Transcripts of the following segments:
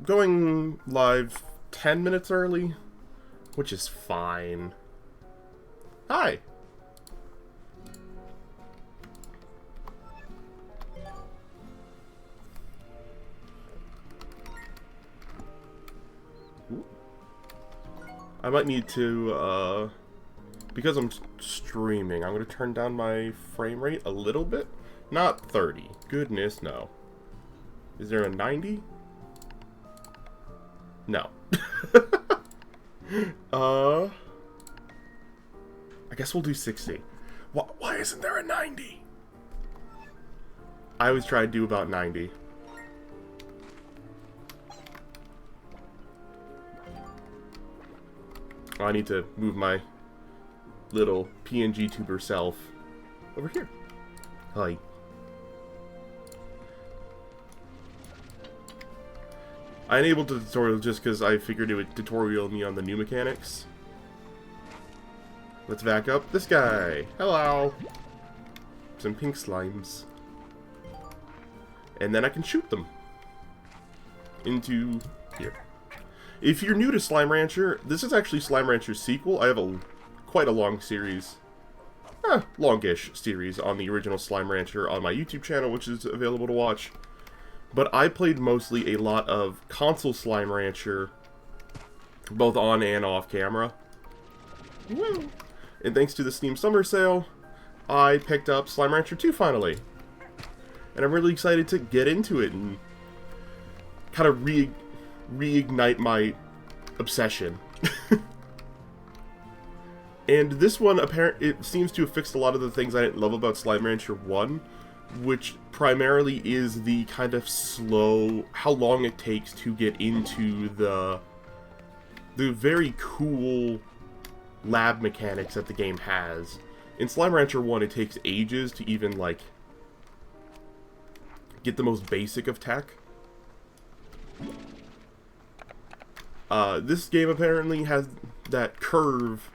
going live 10 minutes early, which is fine. Hi! Ooh. I might need to, because I'm streaming, I'm going to turn down my frame rate a little bit. Not 30. Goodness, no. Is there a 90? No. I guess we'll do 60. Why isn't there a 90? I always try to do about 90. Oh, I need to move my little PNG tuber self over here. Hi. I enabled the tutorial just because I figured it would tutorial me on the new mechanics. Let's back up this guy. Hello. Some pink slimes. And then I can shoot them into here. If you're new to Slime Rancher, this is actually Slime Rancher's sequel. I have quite a long series, longish series on the original Slime Rancher on my YouTube channel, which is available to watch. But I played mostly a lot of console Slime Rancher, both on and off camera. Woo. And thanks to the Steam Summer Sale, I picked up Slime Rancher 2 finally. And I'm really excited to get into it and kind of reignite my obsession. And this one, it seems to have fixed a lot of the things I didn't love about Slime Rancher 1, which primarily is the kind of slow, how long it takes to get into the very cool lab mechanics that the game has. In Slime Rancher 1, it takes ages to even, like, get the most basic of tech. This game apparently has that curve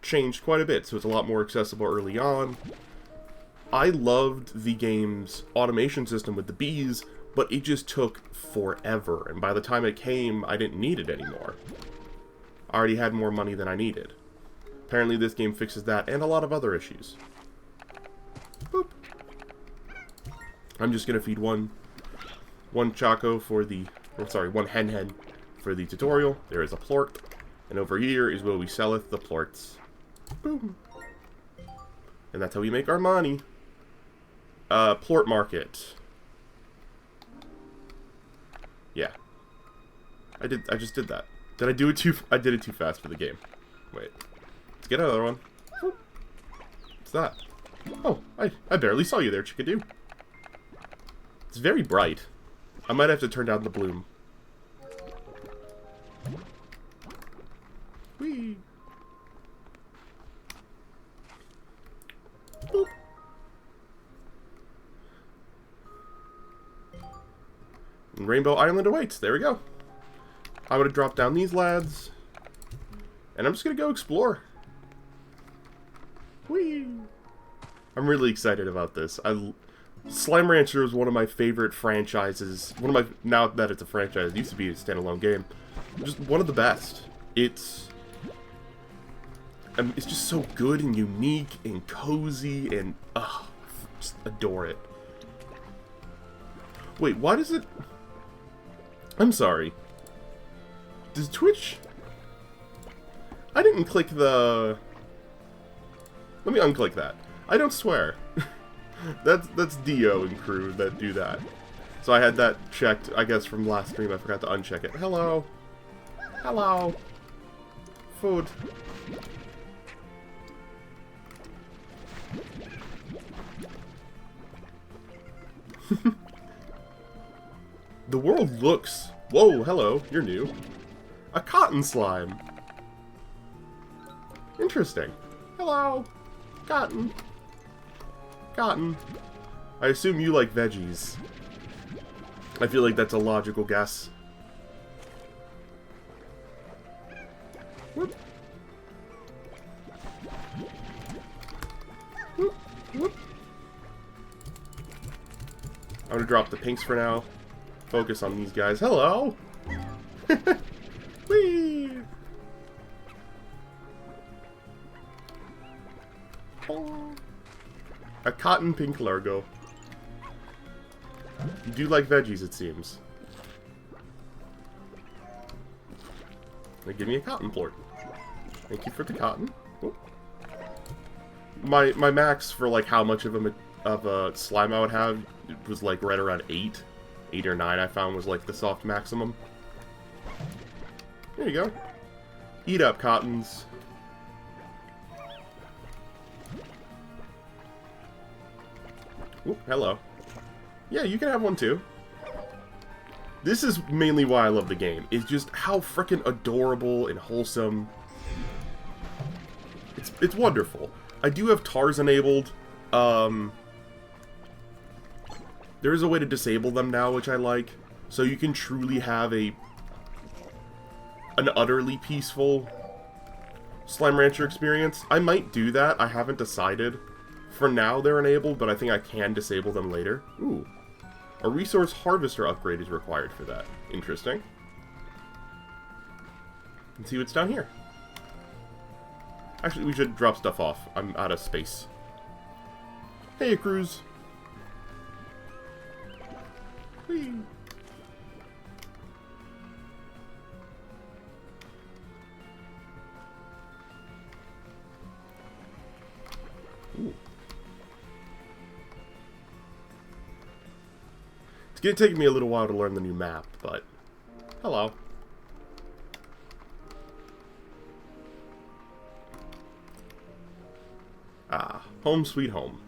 changed quite a bit, so it's a lot more accessible early on. I loved the game's automation system with the bees, but it just took forever, and by the time it came, I didn't need it anymore. I already had more money than I needed. Apparently this game fixes that, and a lot of other issues. Boop. I'm just gonna feed one Choco for the, one hen for the tutorial. There is a plort, and over here is where we selleth the plorts. Boom. And that's how we make our money. Plort market. Yeah. I just did that. Did I do it too... I did it too fast for the game. Wait. Let's get another one. What's that? Oh, I barely saw you there, chickadoo. It's very bright. I might have to turn down the bloom. Whee! Boop. And Rainbow Island awaits. There we go. I'm going to drop down these lads. And I'm just going to go explore. Whee! I'm really excited about this. Slime Rancher is one of my favorite franchises. Now that it's a franchise, it used to be a standalone game. Just one of the best. It's just so good and unique and cozy and just adore it. Wait, why does it... I'm sorry. Does Twitch... I didn't click the... Let me unclick that. I don't swear. That's Dio and crew that do that. So I had that checked, I guess, from last stream. I forgot to uncheck it. Hello. Hello. Food. The world looks... Whoa, hello. You're new. A cotton slime. Interesting. Hello. Cotton. Cotton. I assume you like veggies. I feel like that's a logical guess. Whoop. Whoop. Whoop. I'm gonna drop the pinks for now. focus on these guys. Hello! Whee! A cotton pink largo. You do like veggies, it seems. They give me a cotton plort. Thank you for the cotton. Oh. My max for like how much of a slime I would have was like right around 8. 8 or 9 I found was like the soft maximum. There you go. Eat up, cottons. Ooh, hello. Yeah, you can have one too. This is mainly why I love the game. It's just how frickin' adorable and wholesome. It's wonderful. I do have TARs enabled. There is a way to disable them now, which I like. So you can truly have an utterly peaceful Slime Rancher experience. I might do that. I haven't decided. For now, they're enabled, but I think I can disable them later. Ooh. A resource harvester upgrade is required for that. Interesting. Let's see what's down here. Actually, we should drop stuff off. I'm out of space. Hey, Cruz. Whee. Ooh. It's gonna take me a little while to learn the new map, but hello. Ah, home sweet home.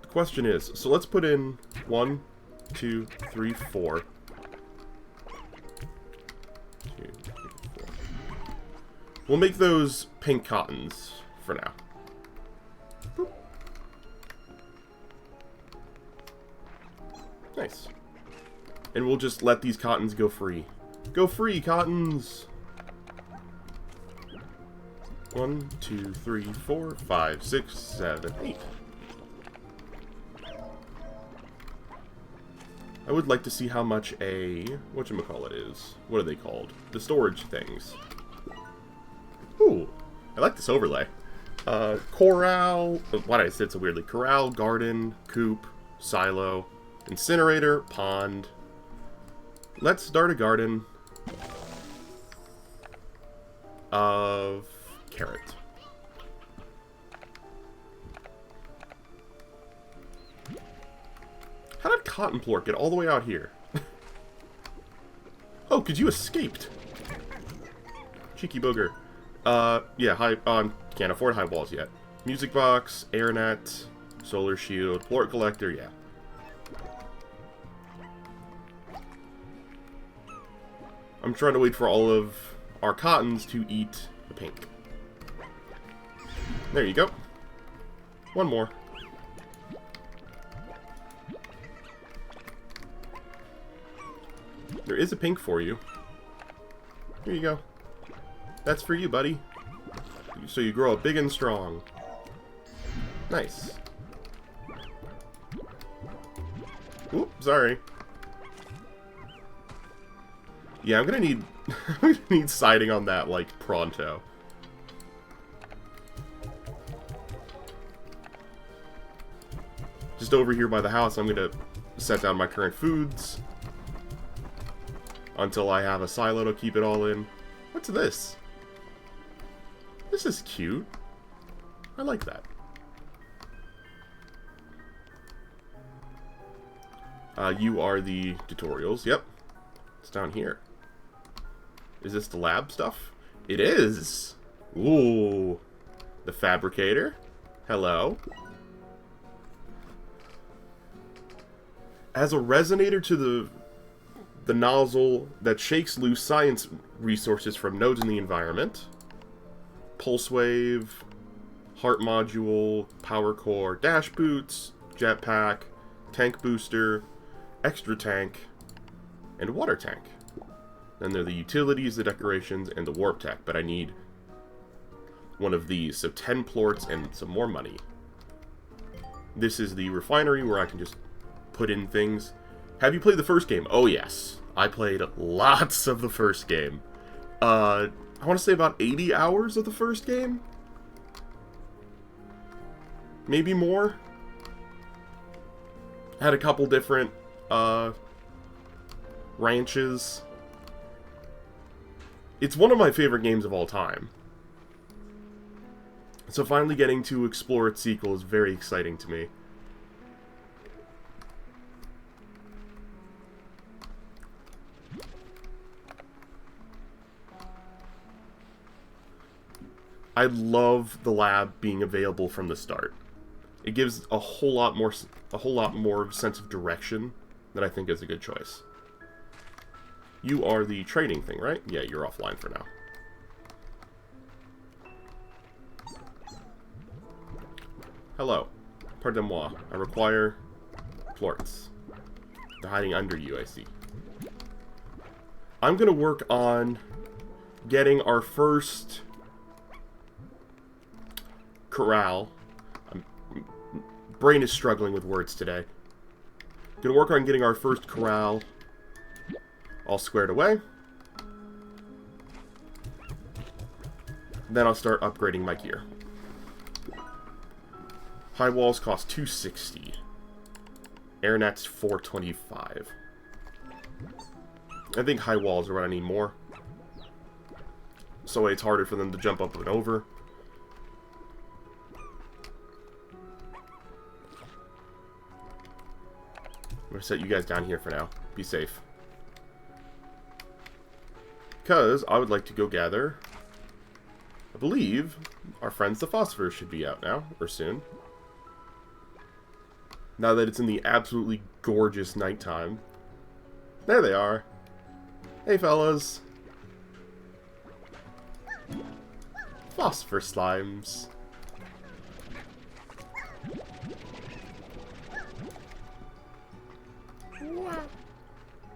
The question is, so let's put in 1, 2, 3, 4. 2, 3, 4. We'll make those pink cottons for now. Boop. Nice. And we'll just let these cottons go free. Go free, cottons! 1, 2, 3, 4, 5, 6, 7, 8. I would like to see how much a whatchamacallit is. What are they called? The storage things. Ooh, I like this overlay. Corral. Why did I say it so weirdly? Corral, garden, coop, silo, incinerator, pond. Let's start a garden of carrot. How did Cotton Plort get all the way out here? Oh, because you escaped. Cheeky booger. Yeah, can't afford high walls yet. Music box, air net, solar shield, plort collector, yeah. I'm trying to wait for all of our cottons to eat the pink. There you go. One more. There is a pink for you. Here you go. That's for you, buddy. So you grow up big and strong. Nice. Oop, sorry. Yeah, I'm gonna need I'm gonna need siding on that like pronto. Just over here by the house, I'm gonna set down my current foods until I have a silo to keep it all in. What's this? This is cute. I like that. You are the tutorials. Yep. It's down here. Is this the lab stuff? It is! Ooh. The fabricator. Hello. As a resonator to the nozzle that shakes loose science resources from nodes in the environment. Pulse wave, heart module, power core, dash boots, jetpack, tank booster, extra tank, and water tank. Then there are the utilities, the decorations, and the warp tech, but I need one of these. So 10 plorts and some more money. This is the refinery where I can just put in things. Have you played the first game? Oh, yes. I played lots of the first game. I want to say about 80 hours of the first game? Maybe more? Had a couple different, ranches. It's one of my favorite games of all time. So finally getting to explore its sequel is very exciting to me. I love the lab being available from the start. It gives a whole lot more sense of direction that I think is a good choice. You are the trading thing, right? Yeah, you're offline for now. Hello. Pardon-moi. I require plorts. They're hiding under you, I see. I'm gonna work on getting our first corral. Brain is struggling with words today. Gonna work on getting our first corral all squared away. Then I'll start upgrading my gear. High walls cost 260. Air nets 425. I think high walls are what I need more. So it's harder for them to jump up and over. I'm going to set you guys down here for now. Be safe. Because I would like to go gather... I believe our friends the Phosphors should be out now, or soon. Now that it's in the absolutely gorgeous nighttime. There they are. Hey, fellas. Phosphor slimes.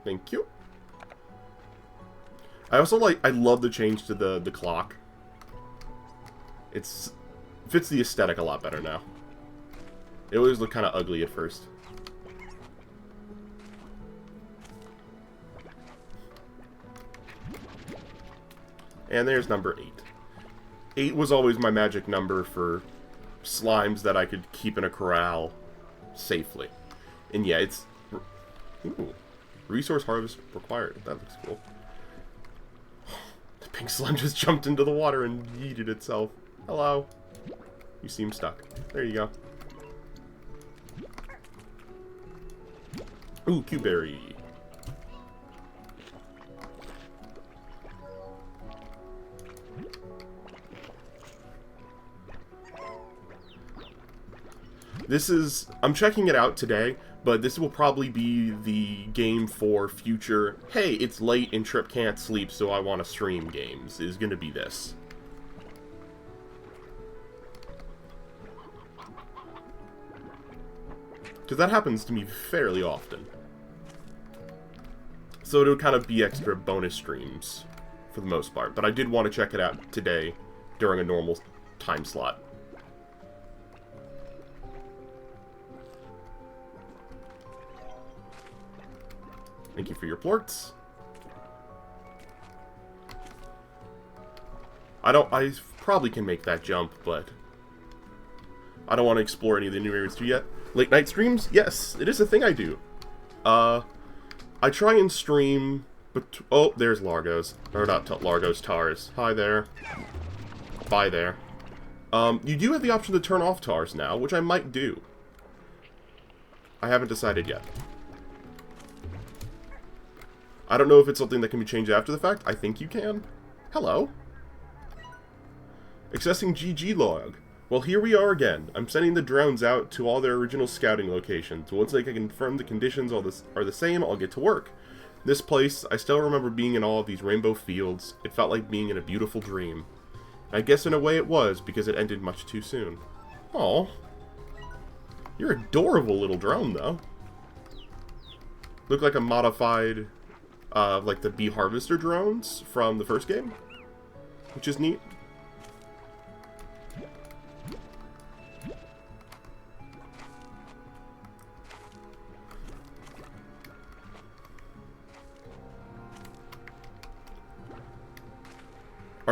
Thank you. I also I love the change to the clock. Fits the aesthetic a lot better now. It always looked kind of ugly at first. And there's number 8. 8 was always my magic number for slimes that I could keep in a corral safely. And yeah, it's... Ooh. Resource harvest required. That looks cool. The pink slime just jumped into the water and yeeted itself. Hello. You seem stuck. There you go. Ooh, Q-berry. This is... I'm checking it out today, but this will probably be the game for future, hey, it's late and Trip can't sleep, so I want to stream games, is going to be this. Because that happens to me fairly often. So it'll kind of be extra bonus streams, for the most part. But I did want to check it out today, during a normal time slot. Thank you for your plorts. I probably can make that jump, but I don't want to explore any of the new areas too yet. Late night streams? Yes, it is a thing I do. I try and stream, but oh, there's Largos. Or not Largos, Tars. Hi there. Bye there. You do have the option to turn off Tars now, which I might do. I haven't decided yet. I don't know if it's something that can be changed after the fact. I think you can. Hello. Accessing GG log. Well, here we are again. I'm sending the drones out to all their original scouting locations. Once I can confirm the conditions are the same, I'll get to work. This place, I still remember being in all of these rainbow fields. It felt like being in a beautiful dream. I guess in a way it was, because it ended much too soon. Aw. You're adorable little drone, though. Look like a modified... like the bee harvester drones from the first game, which is neat.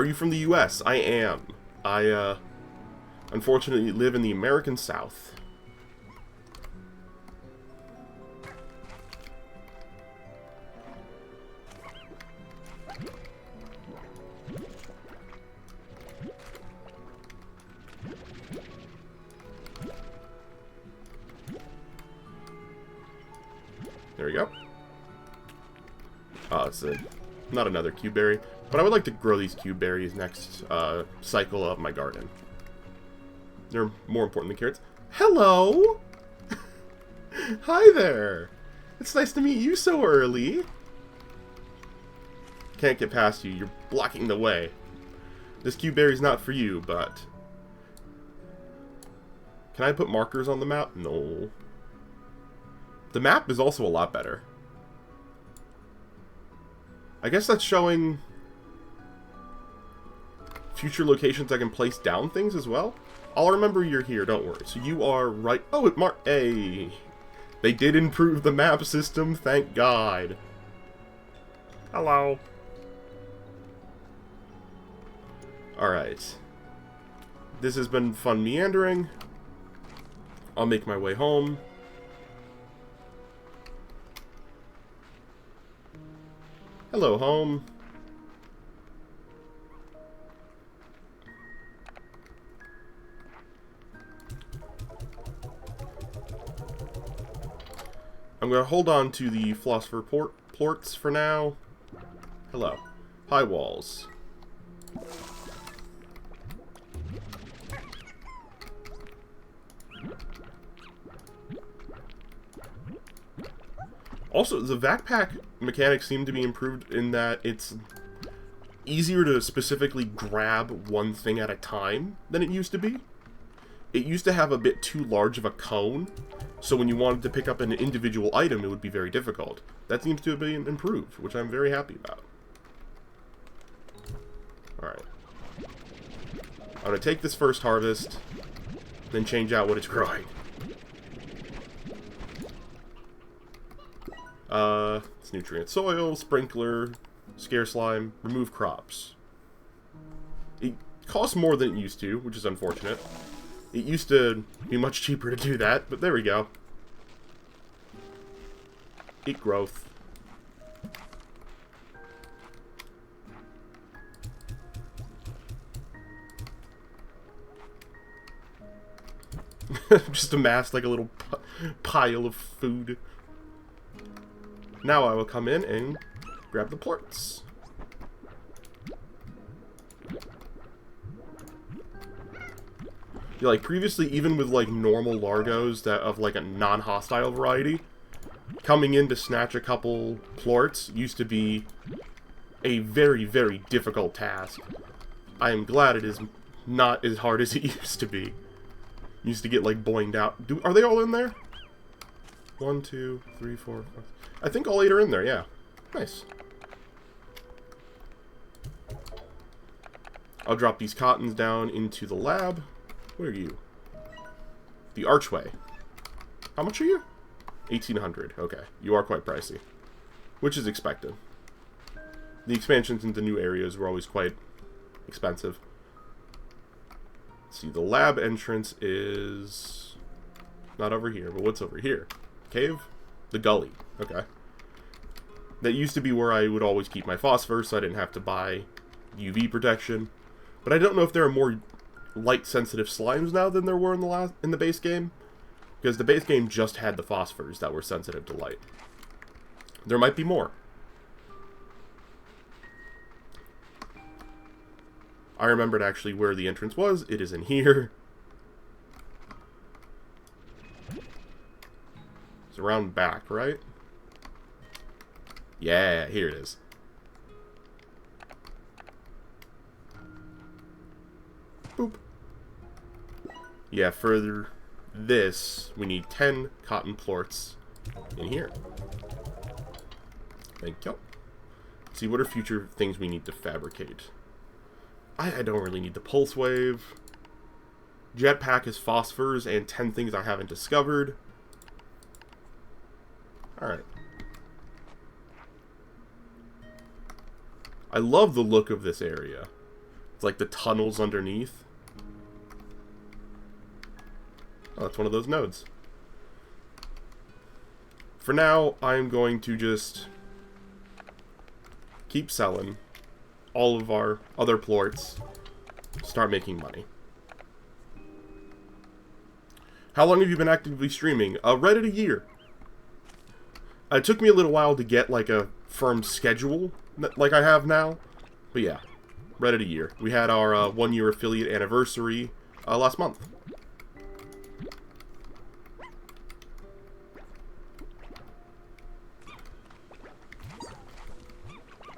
Are you from the US? I am. I, unfortunately live in the American South. There we go. Oh, it's not another cube berry. But I would like to grow these cube berries next cycle of my garden. They're more important than carrots. Hello! Hi there! It's nice to meet you so early. Can't get past you. You're blocking the way. This cube berry's not for you, but... Can I put markers on the map? No. The map is also a lot better. I guess that's showing future locations I can place down things as well. I'll remember you're here, don't worry. So you are right... Oh, it marked... Hey! They did improve the map system, thank God. Hello. Alright. This has been fun meandering. I'll make my way home. Hello, home. I'm going to hold on to the philosopher plorts for now. Hello. High walls. Also, the backpack mechanics seem to be improved in that it's easier to specifically grab one thing at a time than it used to be. It used to have a bit too large of a cone, so when you wanted to pick up an individual item, it would be very difficult. That seems to have been improved, which I'm very happy about. Alright. I'm going to take this first harvest, then change out what it's growing. It's nutrient soil, sprinkler, scare slime, remove crops. It costs more than it used to, which is unfortunate. It used to be much cheaper to do that, but there we go. Eat growth. Just amassed like a little pile of food. Now I will come in and grab the plorts. Yeah, like previously, even with like normal largos that of like a non-hostile variety, coming in to snatch a couple plorts used to be a very, very difficult task. I am glad it is not as hard as it used to be. Used to get like boinged out. Are they all in there? 1, 2, 3, 4, 5. I think all 8 are in there, yeah. Nice. I'll drop these cottons down into the lab. What are you? The archway. How much are you? 1,800. Okay. You are quite pricey. Which is expected. The expansions into new areas were always quite expensive. Let's see, the lab entrance is not over here, but what's over here? Cave? The gully. Okay. That used to be where I would always keep my phosphor, so I didn't have to buy UV protection. But I don't know if there are more light-sensitive slimes now than there were in the base game. Because the base game just had the phosphors that were sensitive to light. There might be more. I remembered actually where the entrance was. It is in here. It's around back, right? Yeah, here it is. Boop. Yeah, for this, we need 10 cotton plorts in here. Thank you. Let's see, what are future things we need to fabricate? I don't really need the pulse wave. Jetpack is phosphors and 10 things I haven't discovered. Alright. I love the look of this area. It's like the tunnels underneath. Oh, that's one of those nodes. For now, I'm going to just keep selling all of our other plorts, start making money. How long have you been actively streaming? Right at a year. It took me a little while to get like a firm schedule like I have now, but yeah, right at a year. We had our 1-year affiliate anniversary last month.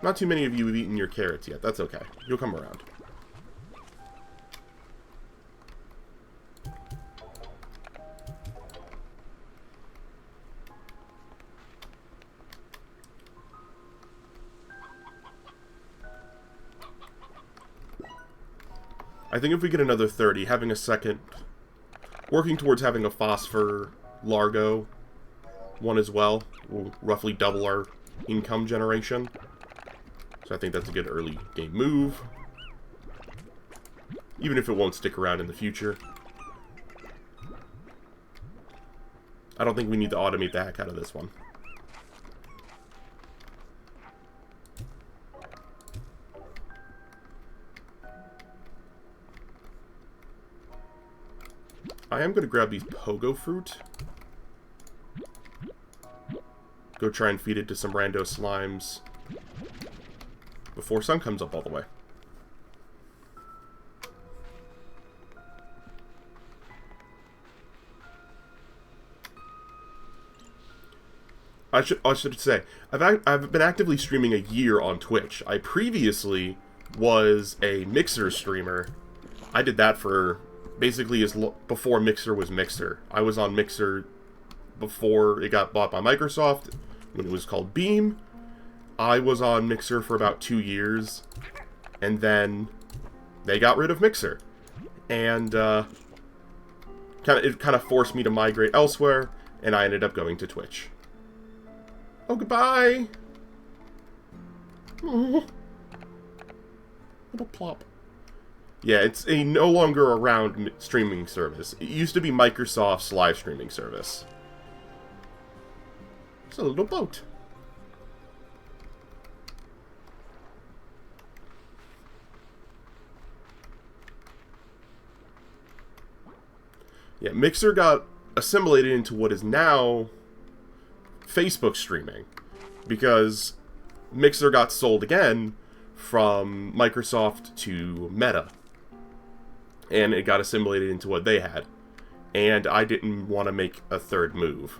Not too many of you have eaten your carrots yet. That's okay. You'll come around. I think if we get another 30, having a second... Working towards having a phosphor Largo one as well will roughly double our income generation. So I think that's a good early game move. Even if it won't stick around in the future. I don't think we need to automate the heck out of this one. I am going to grab these pogo fruit. Go try and feed it to some rando slimes before sun comes up all the way. I should say, I've been actively streaming a year on Twitch. I previously was a Mixer streamer. I did that for basically before Mixer was Mixer. I was on Mixer before it got bought by Microsoft, when it was called Beam. I was on Mixer for about 2 years, and then they got rid of Mixer. And it kind of forced me to migrate elsewhere, and I ended up going to Twitch. Oh, goodbye! Oh. Little plop. Yeah, it's a no longer around streaming service. It used to be Microsoft's live streaming service. It's a little boat. Yeah, Mixer got assimilated into what is now Facebook streaming, because Mixer got sold again from Microsoft to Meta, and it got assimilated into what they had, and I didn't want to make a third move,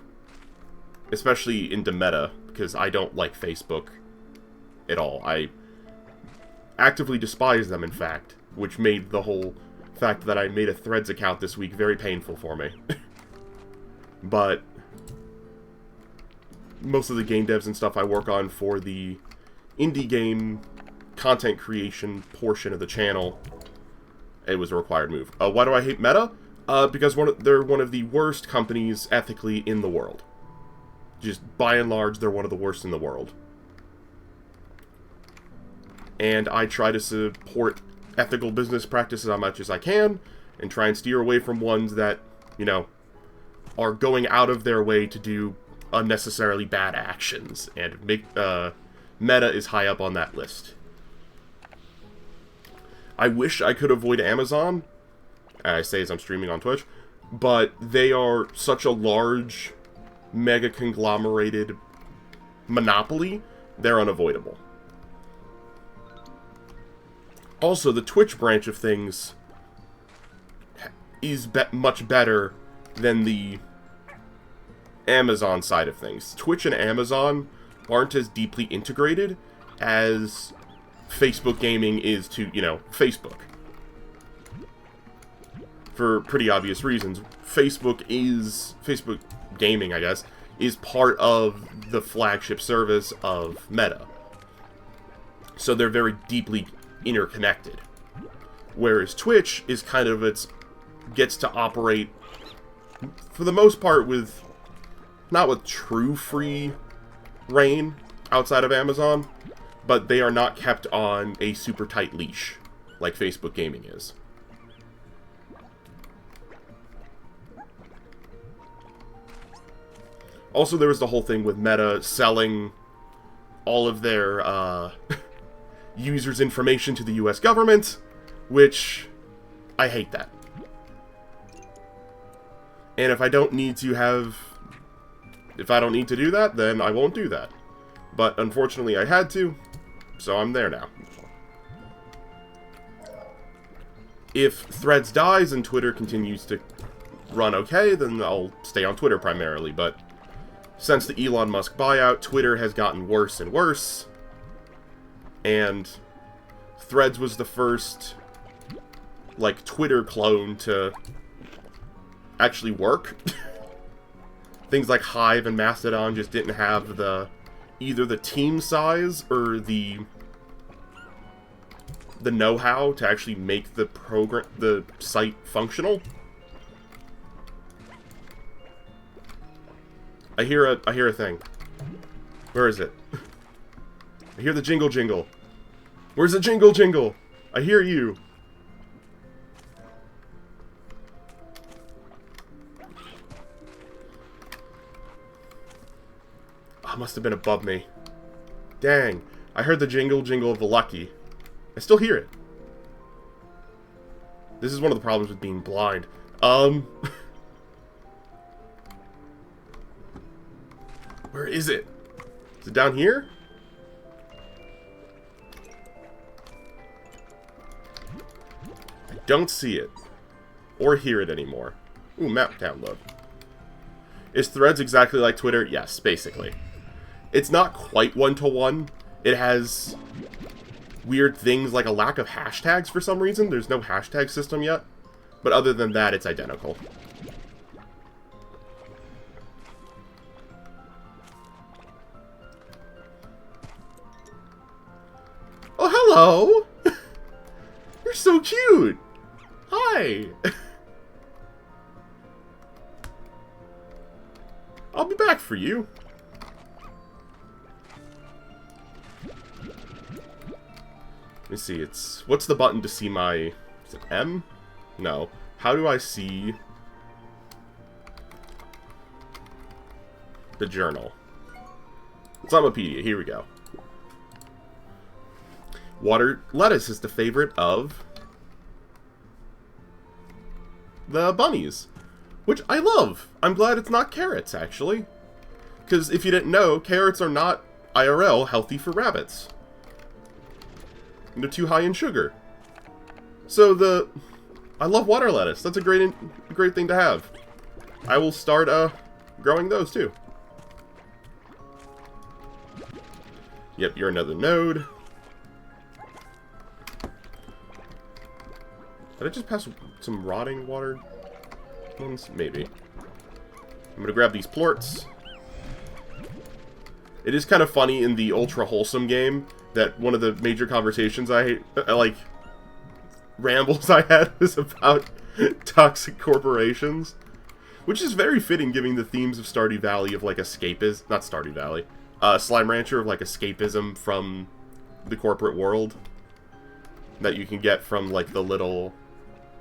especially into Meta, because I don't like Facebook at all. I actively despise them, in fact, which made the whole fact that I made a Threads account this week very painful for me. But most of the game devs and stuff I work on for the indie game content creation portion of the channel, it was a required move. Why do I hate Meta? Because they're one of the worst companies ethically in the world. Just by and large, they're one of the worst in the world. And I try to support ethical business practices as much as I can, and try and steer away from ones that, you know, are going out of their way to do unnecessarily bad actions, and Meta is high up on that list. I wish I could avoid Amazon, I say as I'm streaming on Twitch, but they are such a large, mega conglomerated monopoly, they're unavoidable. Also, the Twitch branch of things is much better than the Amazon side of things. Twitch and Amazon aren't as deeply integrated as Facebook gaming is to, you know, Facebook. For pretty obvious reasons. Facebook gaming, I guess, is part of the flagship service of Meta. So they're very deeply interconnected. Whereas Twitch is kind of gets to operate for the most part with not with true free reign outside of Amazon, but they are not kept on a super tight leash like Facebook gaming is. Also, there was the whole thing with Meta selling all of their users' information to the US government, which I hate that. And if I don't need to do that, then I won't do that. But unfortunately I had to, so I'm there now. If Threads dies and Twitter continues to run okay, then I'll stay on Twitter primarily, but since the Elon Musk buyout, Twitter has gotten worse and worse, and Threads was the first, like, Twitter clone to actually work. Things like Hive and Mastodon just didn't have either the team size or the know-how to actually make the site functional. I hear a thing. Where is it? I hear the jingle jingle. Where's the jingle jingle? I hear you. Oh, must have been above me. Dang. I heard the jingle jingle of the lucky. I still hear it. This is one of the problems with being blind. Where is it? Is it down here? I don't see it. Or hear it anymore. Ooh, map download. Is Threads exactly like Twitter? Yes, basically. It's not quite one-to-one. It has weird things like a lack of hashtags for some reason. There's no hashtag system yet. But other than that, it's identical. Oh, hello! You're so cute! Hi! I'll be back for you. Let me see, what's the button to see my... Is it M? No. How do I see the journal? Encyclopedia, here we go. Water lettuce is the favorite of the bunnies, which I love. I'm glad it's not carrots, actually. Because if you didn't know, carrots are not IRL healthy for rabbits. And they're too high in sugar. So I love water lettuce. That's a great thing to have. I will start growing those too. Yep, you're another node. Did I just pass some rotting water ones? Maybe. I'm gonna grab these plorts. It is kind of funny in the ultra wholesome game that one of the major conversations I like rambles I had was about toxic corporations, which is very fitting given the themes of Stardew Valley of like escapism, not Stardew Valley, Slime Rancher, of like escapism from the corporate world that you can get from like the little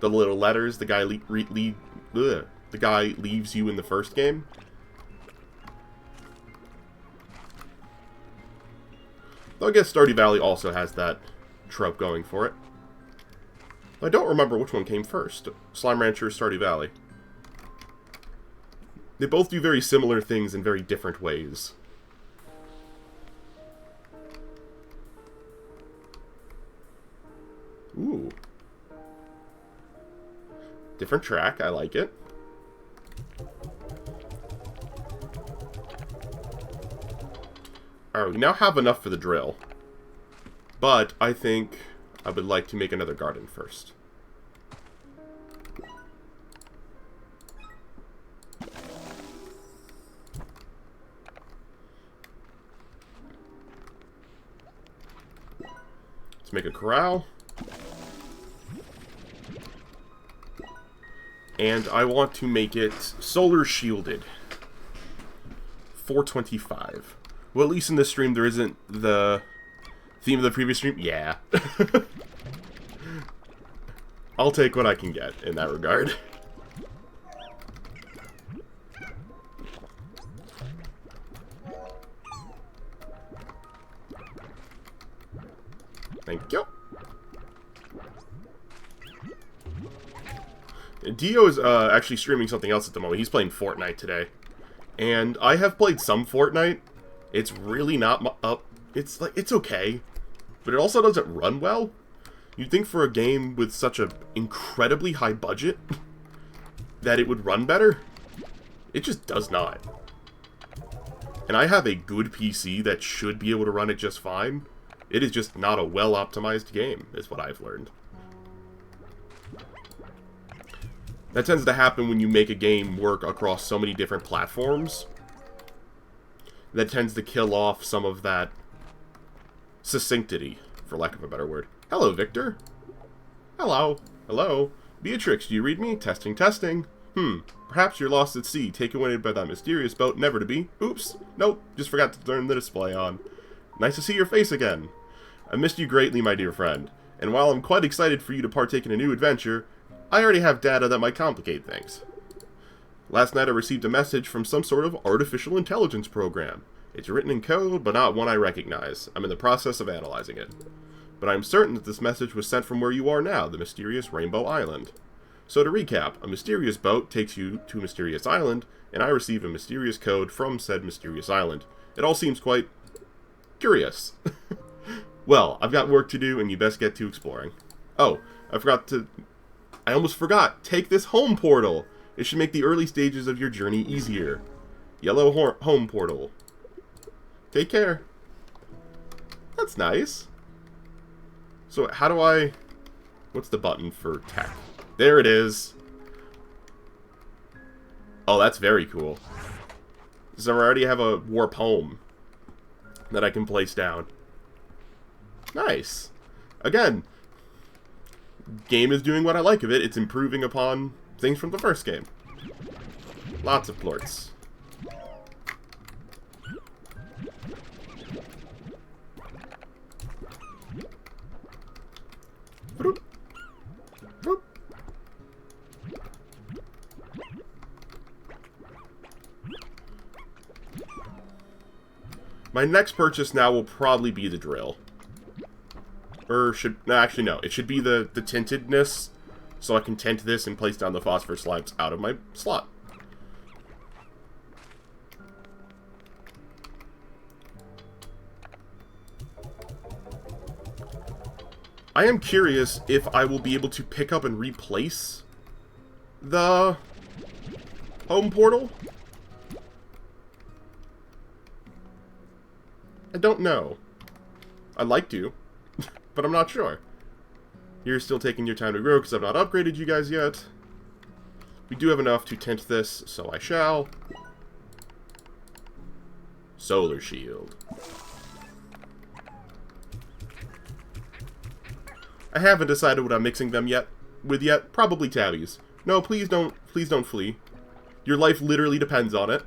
letters the guy leaves you in the first game. Though I guess Stardew Valley also has that trope going for it. I don't remember which one came first, Slime Rancher or Stardew Valley. They both do very similar things in very different ways. Ooh. Different track, I like it. Alright, we now have enough for the drill. But I think I would like to make another garden first. Let's make a corral. And I want to make it solar shielded. 425. Well, at least in this stream there isn't the theme of the previous stream. Yeah. I'll take what I can get in that regard. Thank you. Dio is actually streaming something else at the moment. He's playing Fortnite today. And I have played some Fortnite. It's really not it's like, it's okay. But it also doesn't run well. You'd think for a game with such an incredibly high budget that it would run better. It just does not. And I have a good PC that should be able to run it just fine. It is just not a well-optimized game, is what I've learned. That tends to happen when you make a game work across so many different platforms. That tends to kill off some of that succinctity, for lack of a better word. Hello, Victor. Hello. Hello. Beatrix, do you read me? Testing, testing. Perhaps you're lost at sea, taken away by that mysterious boat, never to be. Oops. Nope, just forgot to turn the display on. Nice to see your face again. I missed you greatly, my dear friend. And while I'm quite excited for you to partake in a new adventure, I already have data that might complicate things. Last night I received a message from some sort of artificial intelligence program. It's written in code, but not one I recognize. I'm in the process of analyzing it. But I'm certain that this message was sent from where you are now, the mysterious Rainbow Island. So to recap, a mysterious boat takes you to a mysterious island, and I receive a mysterious code from said mysterious island. It all seems quite curious. Well, I've got work to do, and you best get to exploring. Oh, I almost forgot. Take this home portal. It should make the early stages of your journey easier. Yellow home portal. Take care. That's nice. So how do I... What's the button for tech? There it is. Oh, that's very cool. So I already have a warp home that I can place down. Nice. Again, game is doing what I like of it. It's improving upon things from the first game. Lots of plorts. My next purchase now will probably be the drill. Or no, actually no. It should be the tintedness, so I can tint this and place down the phosphor slimes out of my slot. I am curious if I will be able to pick up and replace the home portal. I don't know. I'd like to, but I'm not sure. You're still taking your time to grow because I've not upgraded you guys yet. We do have enough to tint this, so I shall. Solar shield. I haven't decided what I'm mixing them with yet. Probably tabbies. No, please don't flee. Your life literally depends on it.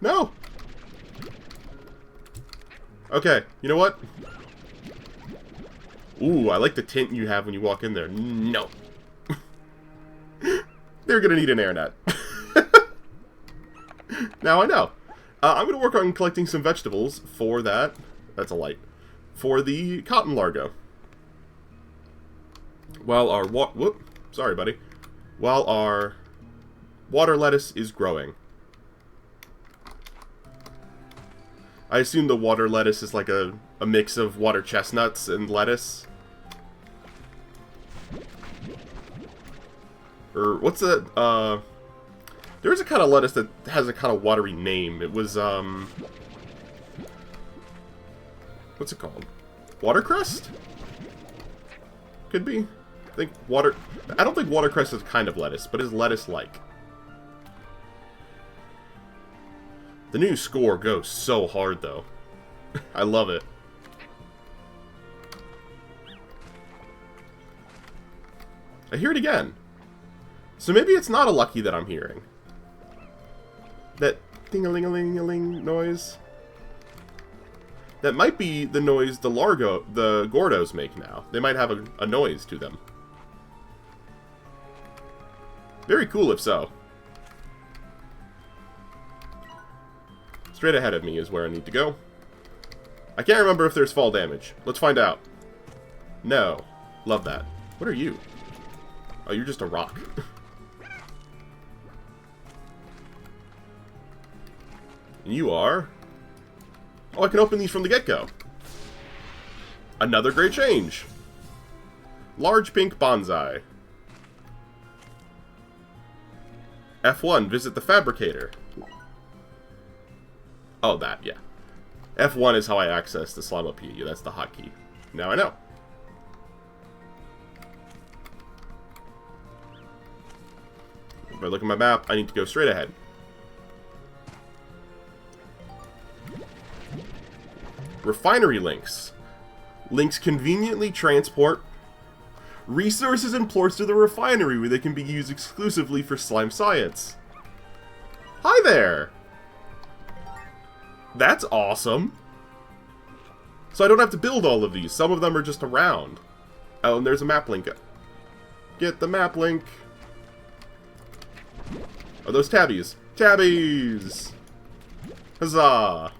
No! Okay, you know what? Ooh, I like the tint you have when you walk in there. No. They're gonna need an air net. Now I know. I'm gonna work on collecting some vegetables for that. That's a light. For the cotton largo. While our sorry, buddy. While our water lettuce is growing. I assume the water lettuce is like a mix of water chestnuts and lettuce. Or what's that? There is a kind of lettuce that has a kind of watery name. It was what's it called? Watercress? Could be. I don't think watercress is a kind of lettuce, but is lettuce-like. The new score goes so hard, though. I love it. I hear it again. So maybe it's not a lucky that I'm hearing. That ding-a-ling-a-ling-a-ling noise. That might be the noise the Gordos make now. They might have a noise to them. Very cool if so. Straight ahead of me is where I need to go. I can't remember if there's fall damage. Let's find out. No. Love that. What are you? Oh, you're just a rock. And you are... Oh, I can open these from the get-go. Another great change. Large pink bonsai. F1, visit the fabricator. Oh, that, yeah. F1 is how I access the Slimepedia. That's the hotkey. Now I know. If I look at my map, I need to go straight ahead. Refinery links. Links conveniently transport resources and plorts to the refinery where they can be used exclusively for slime science. Hi there! That's awesome! So I don't have to build all of these. Some of them are just around. Oh, and there's a map link. Get the map link. Are those tabbies? Tabbies! Huzzah!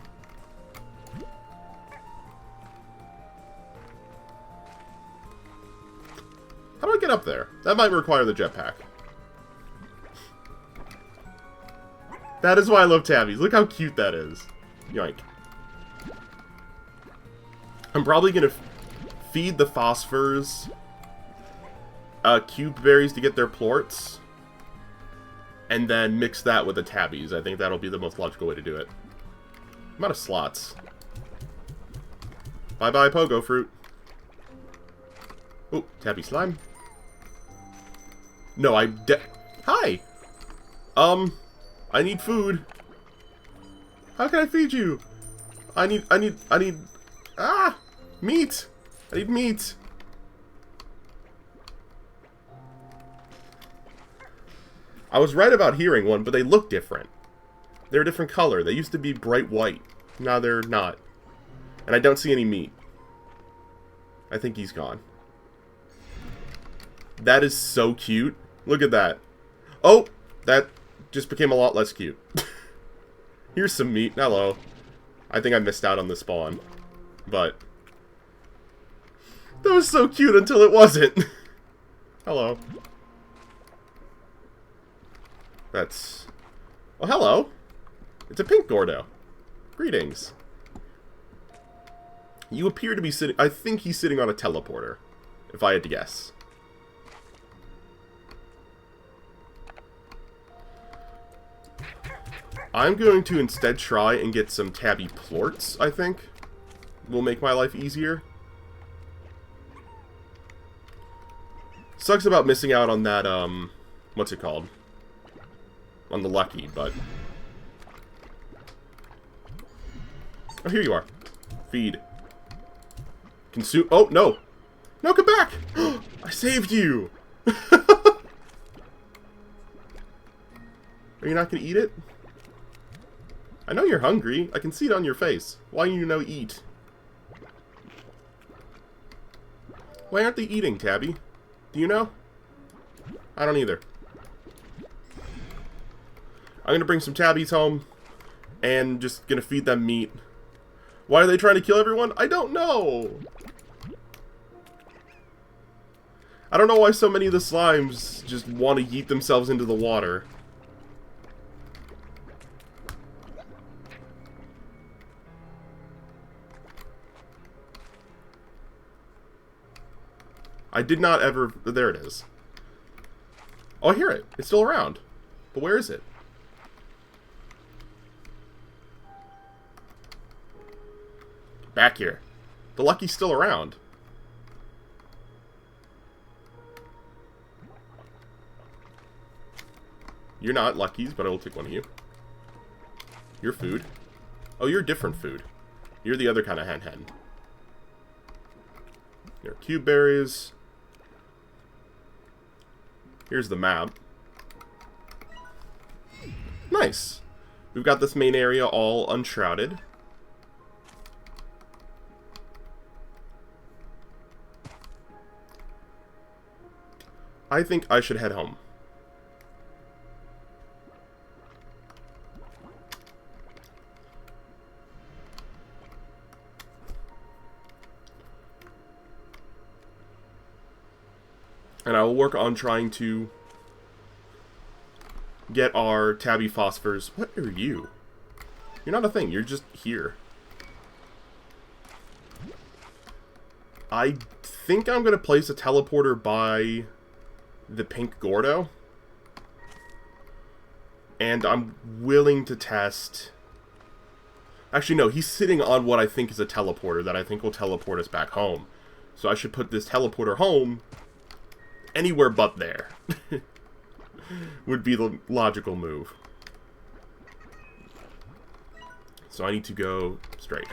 How do I get up there? That might require the jetpack. That is why I love tabbies. Look how cute that is. Yoink. I'm probably going to feed the phosphors cube berries to get their plorts. And then mix that with the tabbies. I think that'll be the most logical way to do it. I'm out of slots. Bye-bye, pogo fruit. Oh, tabby slime. No, Hi! I need food. How can I feed you? I need... Ah! Meat! I need meat! I was right about hearing one, but they look different. They're a different color. They used to be bright white. Now they're not. And I don't see any meat. I think he's gone. That is so cute. Look at that. Oh! That just became a lot less cute. Here's some meat. Hello. I think I missed out on the spawn. But... that was so cute until it wasn't. Hello. That's... oh, hello. It's a pink Gordo. Greetings. You appear to be sitting... I think he's sitting on a teleporter. If I had to guess. I'm going to instead try and get some tabby plorts, I think. Will make my life easier. Sucks about missing out on that, what's it called? On the lucky, but... oh, here you are. Feed. Consume... oh, no! No, come back! I saved you! Are you not gonna eat it? I know you're hungry. I can see it on your face. Why do you no eat? Why aren't they eating, Tabby? Do you know? I don't either. I'm gonna bring some tabbies home and just gonna feed them meat. Why are they trying to kill everyone? I don't know! I don't know why so many of the slimes just want to yeet themselves into the water. I did not ever... there it is. Oh, I hear it. It's still around. But where is it? Back here. The Lucky's still around. You're not Lucky's, but I will take one of you. Your food. Oh, you're different food. You're the other kind of hen. Your cube berries. Here's the map. Nice. We've got this main area all unshrouded. I think I should head home. And I will work on trying to get our tabby phosphors. What are you? You're not a thing. You're just here. I think I'm going to place a teleporter by the pink Gordo. And I'm willing to test... Actually, no. He's sitting on what I think is a teleporter that I think will teleport us back home. So I should put this teleporter home anywhere but there. Would be the logical move. So I need to go straight.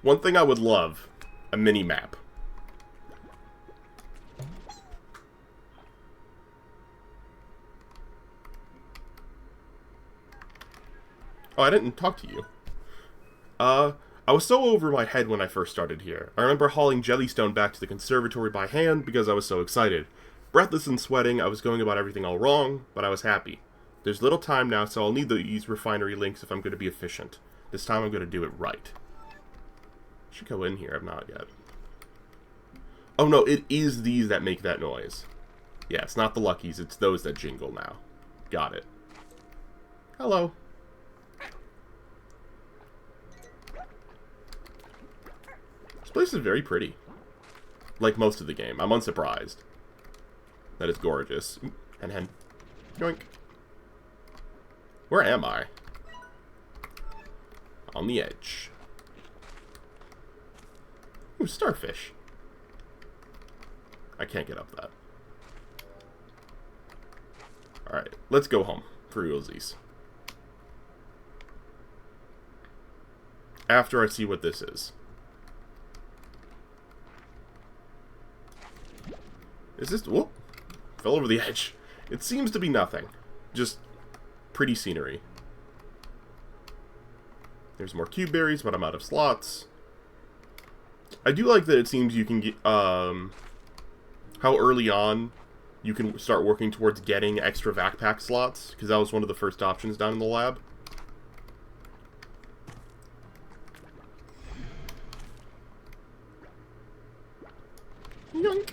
One thing I would love, a mini-map. Oh, I didn't talk to you. I was so over my head when I first started here. I remember hauling Jellystone back to the conservatory by hand because I was so excited. Breathless and sweating, I was going about everything all wrong, but I was happy. There's little time now, so I'll need these refinery links if I'm going to be efficient. This time I'm going to do it right. Should go in here, I've not yet. Oh no, it is these that make that noise. Yeah, it's not the Luckies, it's those that jingle now. Got it. Hello. This place is very pretty. Like most of the game. I'm unsurprised. That is gorgeous. Hen hen. Yoink. Where am I? On the edge. Ooh, starfish. I can't get up that. Alright, let's go home for realsies. After I see what this is. Is this... Whoop! Fell over the edge. It seems to be nothing. Just pretty scenery. There's more cube berries, but I'm out of slots. I do like that it seems you can get... how early on you can start working towards getting extra backpack slots, because that was one of the first options down in the lab. Yoink.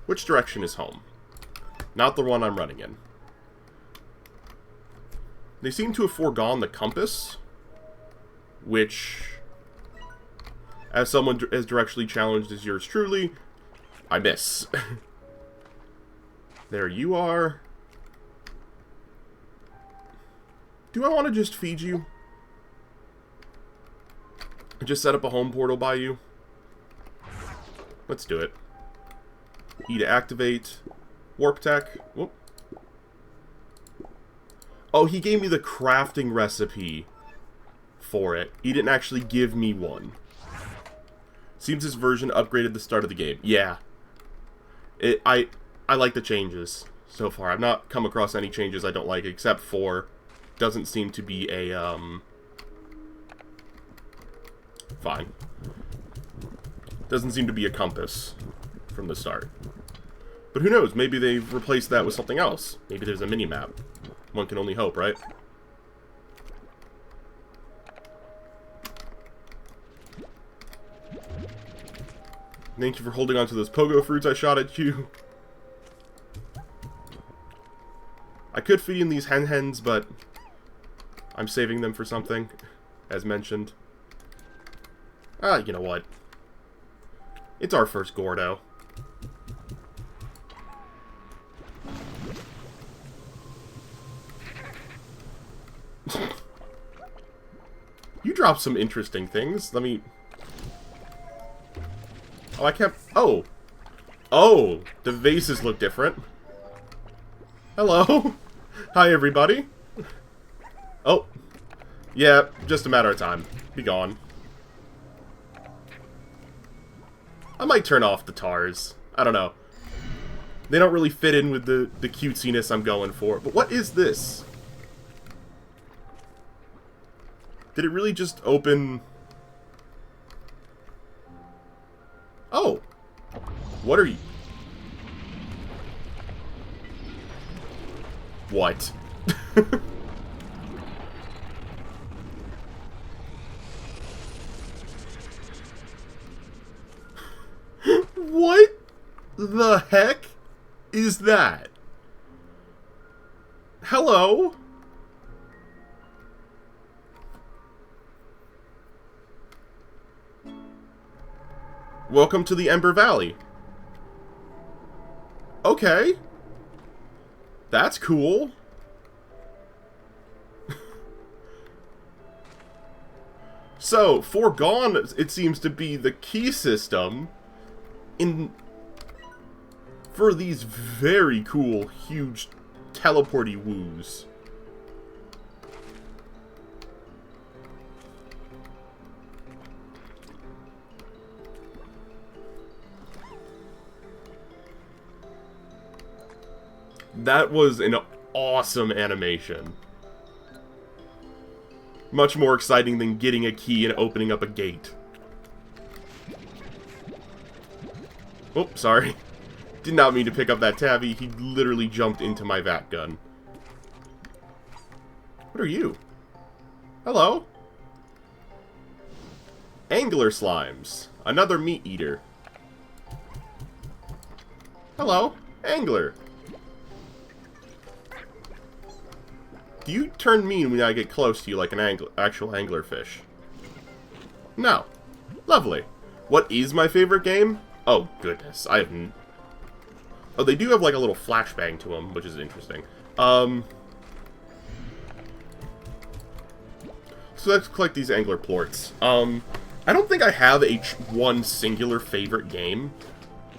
Which direction is home? Not the one I'm running in. They seem to have foregone the compass, which, as someone as directionally challenged as yours truly, I miss. There you are. Do I want to just feed you? Just set up a home portal by you? Let's do it. E to activate. Warp tech. Whoop. Oh, he gave me the crafting recipe for it. He didn't actually give me one. Seems this version upgraded the start of the game. Yeah. I like the changes so far. I've not come across any changes I don't like, except for doesn't seem to be a, fine. Doesn't seem to be a compass from the start. But who knows? Maybe they've replaced that with something else. Maybe there's a mini-map. One can only hope, right? Thank you for holding on to those pogo fruits I shot at you. I could feed in these hen-hens, but I'm saving them for something, as mentioned. You know what? It's our first Gordo. You dropped some interesting things. Let me... Oh, I can't... Oh! Oh! The vases look different. Hello! Hi, everybody. Oh. Yeah, just a matter of time. Be gone. I might turn off the tars. I don't know. They don't really fit in with the cutesiness I'm going for. But what is this? Did it really just open... Oh! What are you... What? What the heck is that? Hello? Welcome to the Ember Valley. Okay. That's cool. So, Foregone, it seems to be the key system for these very cool, huge, teleporty woos. That was an awesome animation. Much more exciting than getting a key and opening up a gate. Oh, sorry. Did not mean to pick up that tabby. He literally jumped into my vac gun. What are you? Hello? Angler slimes. Another meat eater. Hello, angler. Do you turn mean when I get close to you like an actual anglerfish? No. Lovely. What is my favorite game? Oh, goodness. I haven't... Oh, they do have like a little flashbang to them, which is interesting. So let's collect these angler plorts. I don't think I have one singular favorite game.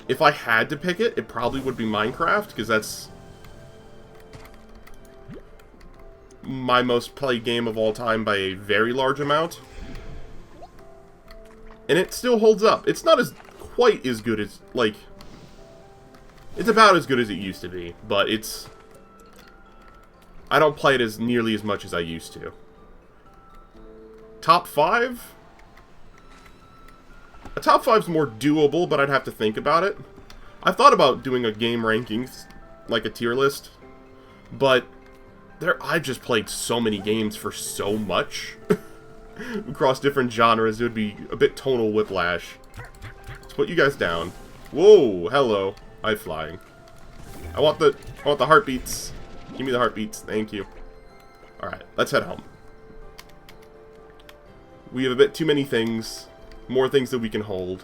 If I had to pick it, it probably would be Minecraft, because that's my most played game of all time by a very large amount. And it still holds up. It's not quite as good as, like... It's about as good as it used to be, but it's... I don't play it as nearly as much as I used to. Top 5? A top 5's more doable, but I'd have to think about it. I've thought about doing a game rankings, like a tier list, but I've just played so many games for so much across different genres. It would be a bit tonal whiplash. Let's put you guys down. Whoa, hello. I'm flying. I want the heartbeats. Give me the heartbeats. Thank you. Alright, let's head home. We have a bit too many things. More things that we can hold.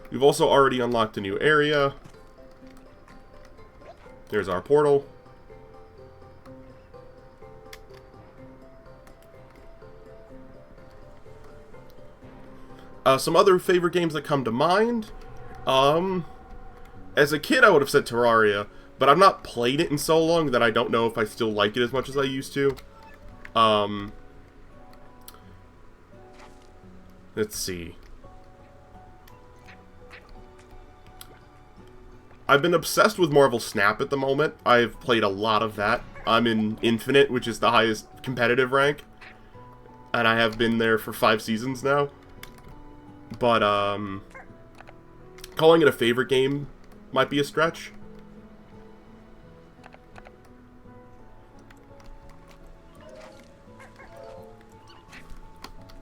We've also already unlocked a new area. There's our portal. Some other favorite games that come to mind. As a kid, I would have said Terraria, but I've not played it in so long that I don't know if I still like it as much as I used to. Let's see. I've been obsessed with Marvel Snap at the moment. I've played a lot of that. I'm in Infinite, which is the highest competitive rank. And I have been there for 5 seasons now. But, calling it a favorite game might be a stretch.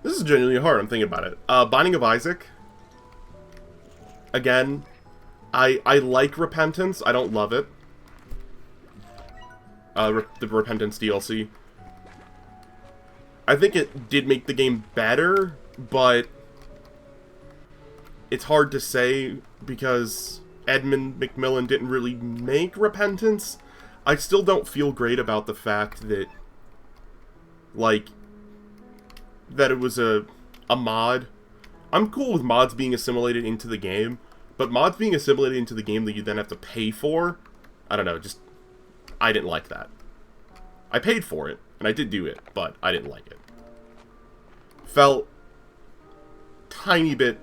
This is genuinely hard, I'm thinking about it. Binding of Isaac. Again, I like Repentance. I don't love it. The Repentance DLC. I think it did make the game better, but it's hard to say because Edmund McMillan didn't really make Repentance. I still don't feel great about the fact that, like, that it was a mod. I'm cool with mods being assimilated into the game, but mods being assimilated into the game that you then have to pay for, I don't know, just, I didn't like that. I paid for it, and I did do it, but I didn't like it. Felt tiny bit,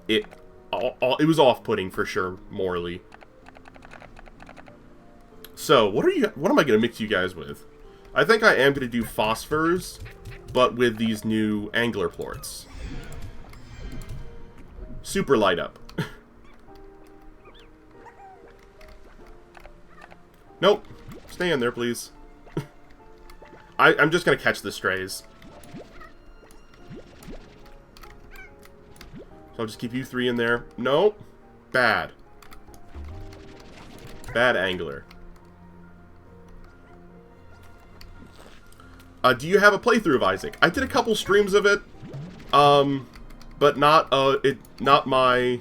it was off-putting for sure, morally. So, what am I going to mix you guys with? I think I am going to do phosphors, but with these new angler plorts. Super light up. Nope. Stay in there, please. I'm just going to catch the strays. So I'll just keep you 3 in there. Nope. Bad. Bad angler. Do you have a playthrough of Isaac? I did a couple streams of it. But not my...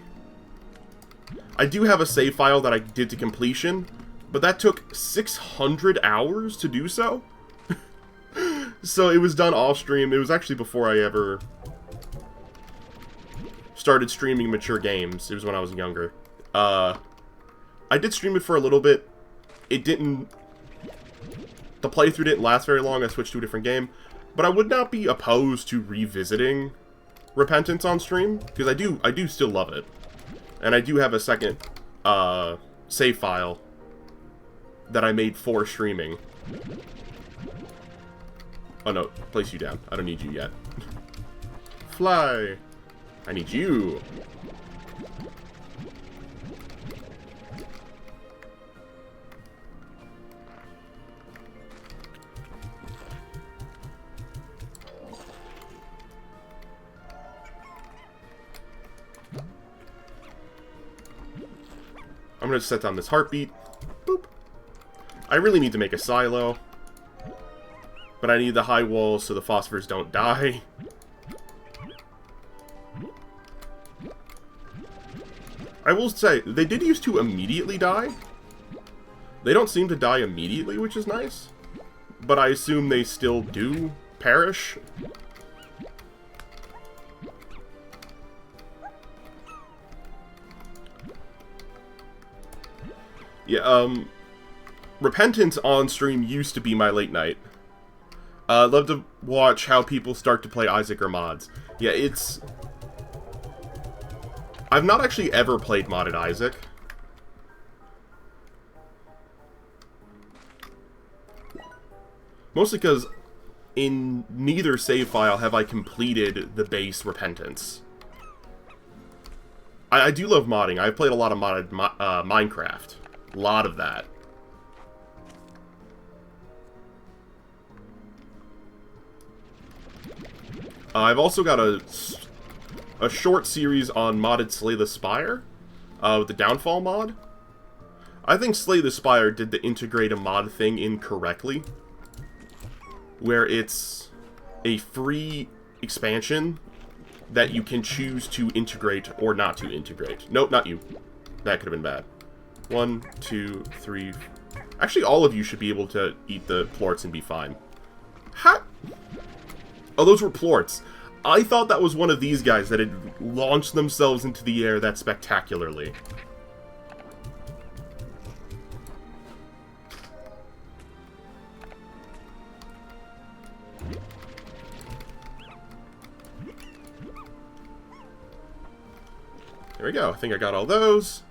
I do have a save file that I did to completion, but that took 600 hours to do so. So it was done off stream. It was actually before I ever started streaming mature games. It was when I was younger. I did stream it for a little bit. It didn't... The playthrough didn't last very long. I switched to a different game. But I would not be opposed to revisiting Repentance on stream, because I do still love it. And I do have a second save file that I made for streaming. Oh no, place you down. I don't need you yet. Fly! I need you! I'm going to set down this heartbeat. Boop. I really need to make a silo. But I need the high walls so the phosphors don't die. I will say, they did used to immediately die. They don't seem to die immediately, which is nice. But I assume they still do perish. Yeah, Repentance on stream used to be my late night. I'd love to watch how people start to play Isaac or mods. Yeah, it's... I've not actually ever played modded Isaac. Mostly because in neither save file have I completed the base Repentance. I do love modding. I've played a lot of modded Minecraft. A lot of that. I've also got a short series on modded Slay the Spire, with the Downfall mod. I think Slay the Spire did the integrate a mod thing incorrectly, where it's a free expansion that you can choose to integrate or not to integrate. Nope, not you. That could have been bad. 1, 2, 3... Actually, all of you should be able to eat the plorts and be fine. Ha! Oh, those were plorts. I thought that was one of these guys that had launched themselves into the air that spectacularly. There we go. I think I got all those.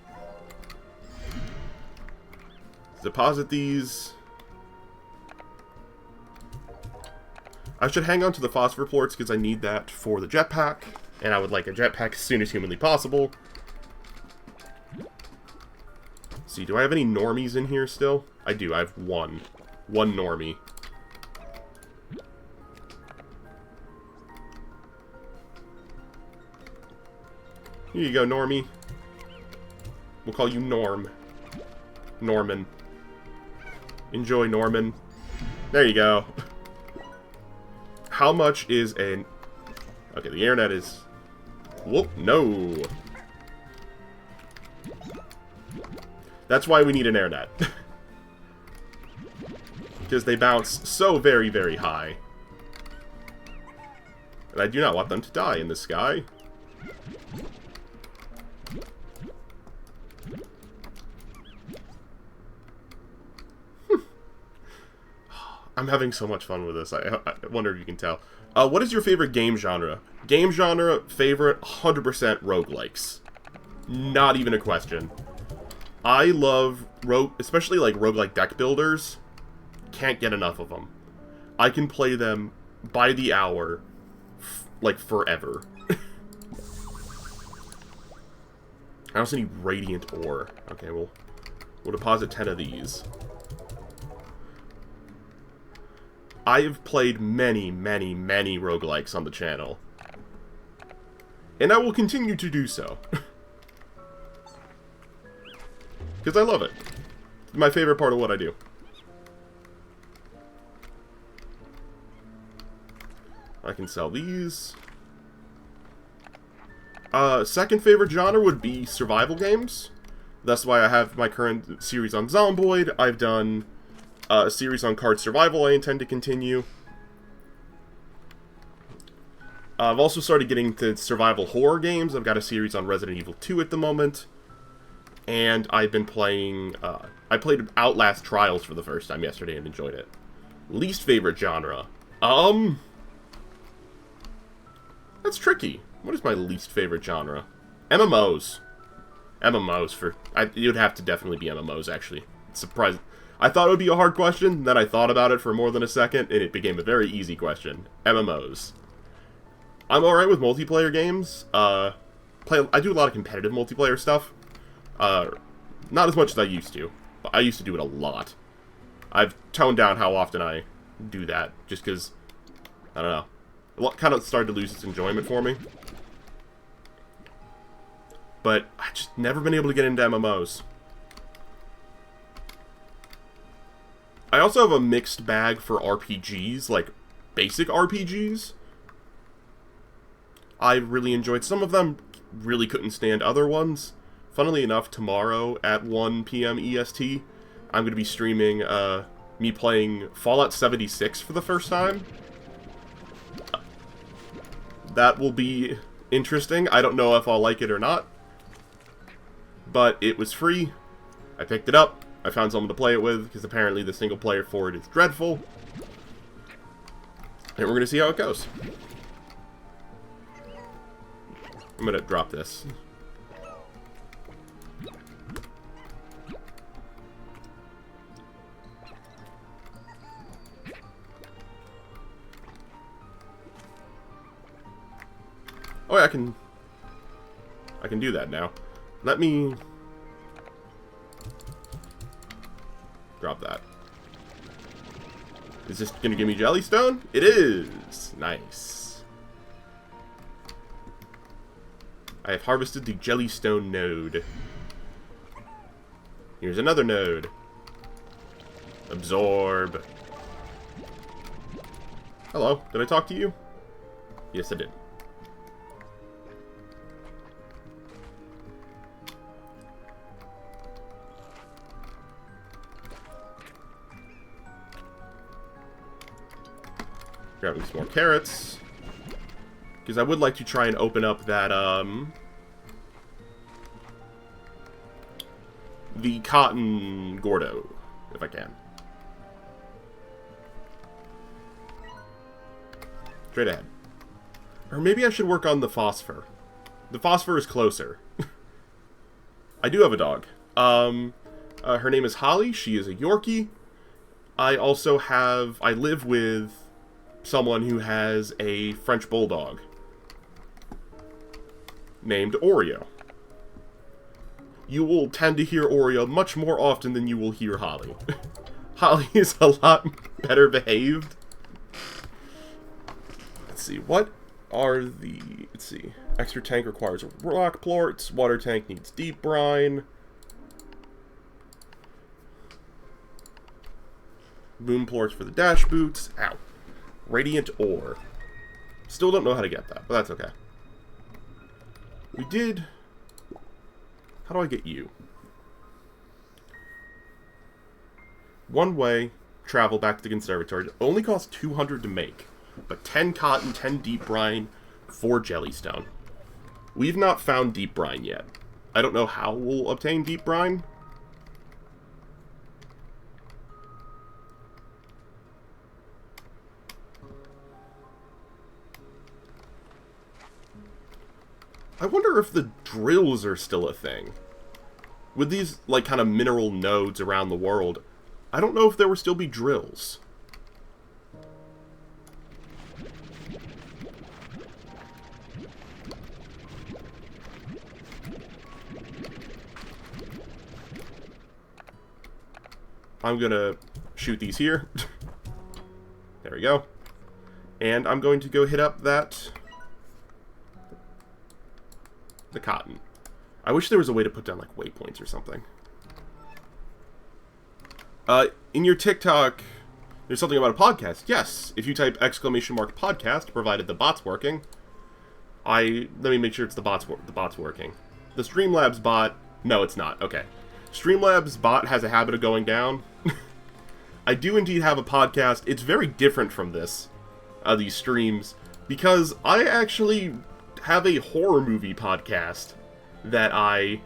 Deposit these. I should hang on to the phosphor plorts because I need that for the jetpack, and I would like a jetpack as soon as humanly possible. Let's see, do I have any normies in here still? I do, I have one. One normie. Here you go, normie. We'll call you Norm. Norman. Enjoy, Norman. There you go. How much is an... Okay, the internet is... Whoop, no. That's why we need an internet. Because they bounce so very, very high. And I do not want them to die in the sky. I'm having so much fun with this. I wonder if you can tell. What is your favorite game genre? Game genre, favorite, 100% roguelikes. Not even a question. I love especially like roguelike deck builders. Can't get enough of them. I can play them by the hour, like forever. I also need Radiant Ore. Okay, we'll deposit 10 of these. I have played many, many, many roguelikes on the channel. And I will continue to do so. Because I love it. It's my favorite part of what I do. I can sell these. Second favorite genre would be survival games. That's why I have my current series on Zomboid. I've done a series on card survival I intend to continue. I've also started getting to survival horror games. I've got a series on Resident Evil 2 at the moment. And I've been playing, I played Outlast Trials for the first time yesterday and enjoyed it. Least favorite genre? That's tricky. What is my least favorite genre? MMOs. It would have to definitely be MMOs, actually. It's surprising. I thought it would be a hard question, then I thought about it for more than a second, and it became a very easy question. MMOs. I'm alright with multiplayer games. I do a lot of competitive multiplayer stuff. Not as much as I used to, but I used to do it a lot. I've toned down how often I do that, just because, I don't know, it kind of started to lose its enjoyment for me. But I've just never been able to get into MMOs. I also have a mixed bag for RPGs, like basic RPGs. I really enjoyed some of them, really couldn't stand other ones. Funnily enough, tomorrow at 1 p.m. EST, I'm going to be streaming me playing Fallout 76 for the first time. That will be interesting. I don't know if I'll like it or not. But it was free. I picked it up. I found someone to play it with, because apparently the single player for it is dreadful. And we're going to see how it goes. I'm going to drop this. Oh yeah, I can do that now. Let me drop that. Is this gonna give me Jellystone? It is! Nice. I have harvested the Jellystone node. Here's another node. Absorb. Hello, did I talk to you? Yes, I did. Grabbing some more carrots. Because I would like to try and open up that, the cotton Gordo, if I can. Straight ahead. Or maybe I should work on the phosphor. The phosphor is closer. I do have a dog. Her name is Holly. She is a Yorkie. I live with someone who has a French Bulldog named Oreo. You will tend to hear Oreo much more often than you will hear Holly. Holly is a lot better behaved. Let's see, what are the... Let's see. Extra tank requires rock plorts. Water tank needs deep brine. Boom plorts for the dash boots. Ow. Radiant Ore. Still don't know how to get that, but that's okay. We did... How do I get you? One way, travel back to the conservatory. It only costs 200 to make, but 10 cotton, 10 deep brine, 4 Jellystone. We've not found deep brine yet. I don't know how we'll obtain deep brine. I wonder if the drills are still a thing. with these, like, kind of mineral nodes around the world, I don't know if there would still be drills. I'm gonna shoot these here. There we go. And I'm going to go hit up the cotton. I wish there was a way to put down, like, waypoints or something. In your TikTok, there's something about a podcast. Yes, if you type !podcast, provided the bot's working. Let me make sure it's the bot's working. The Streamlabs bot, no, it's not. Okay. Streamlabs bot has a habit of going down. I do indeed have a podcast. It's very different from these streams, because I actually have a horror movie podcast that I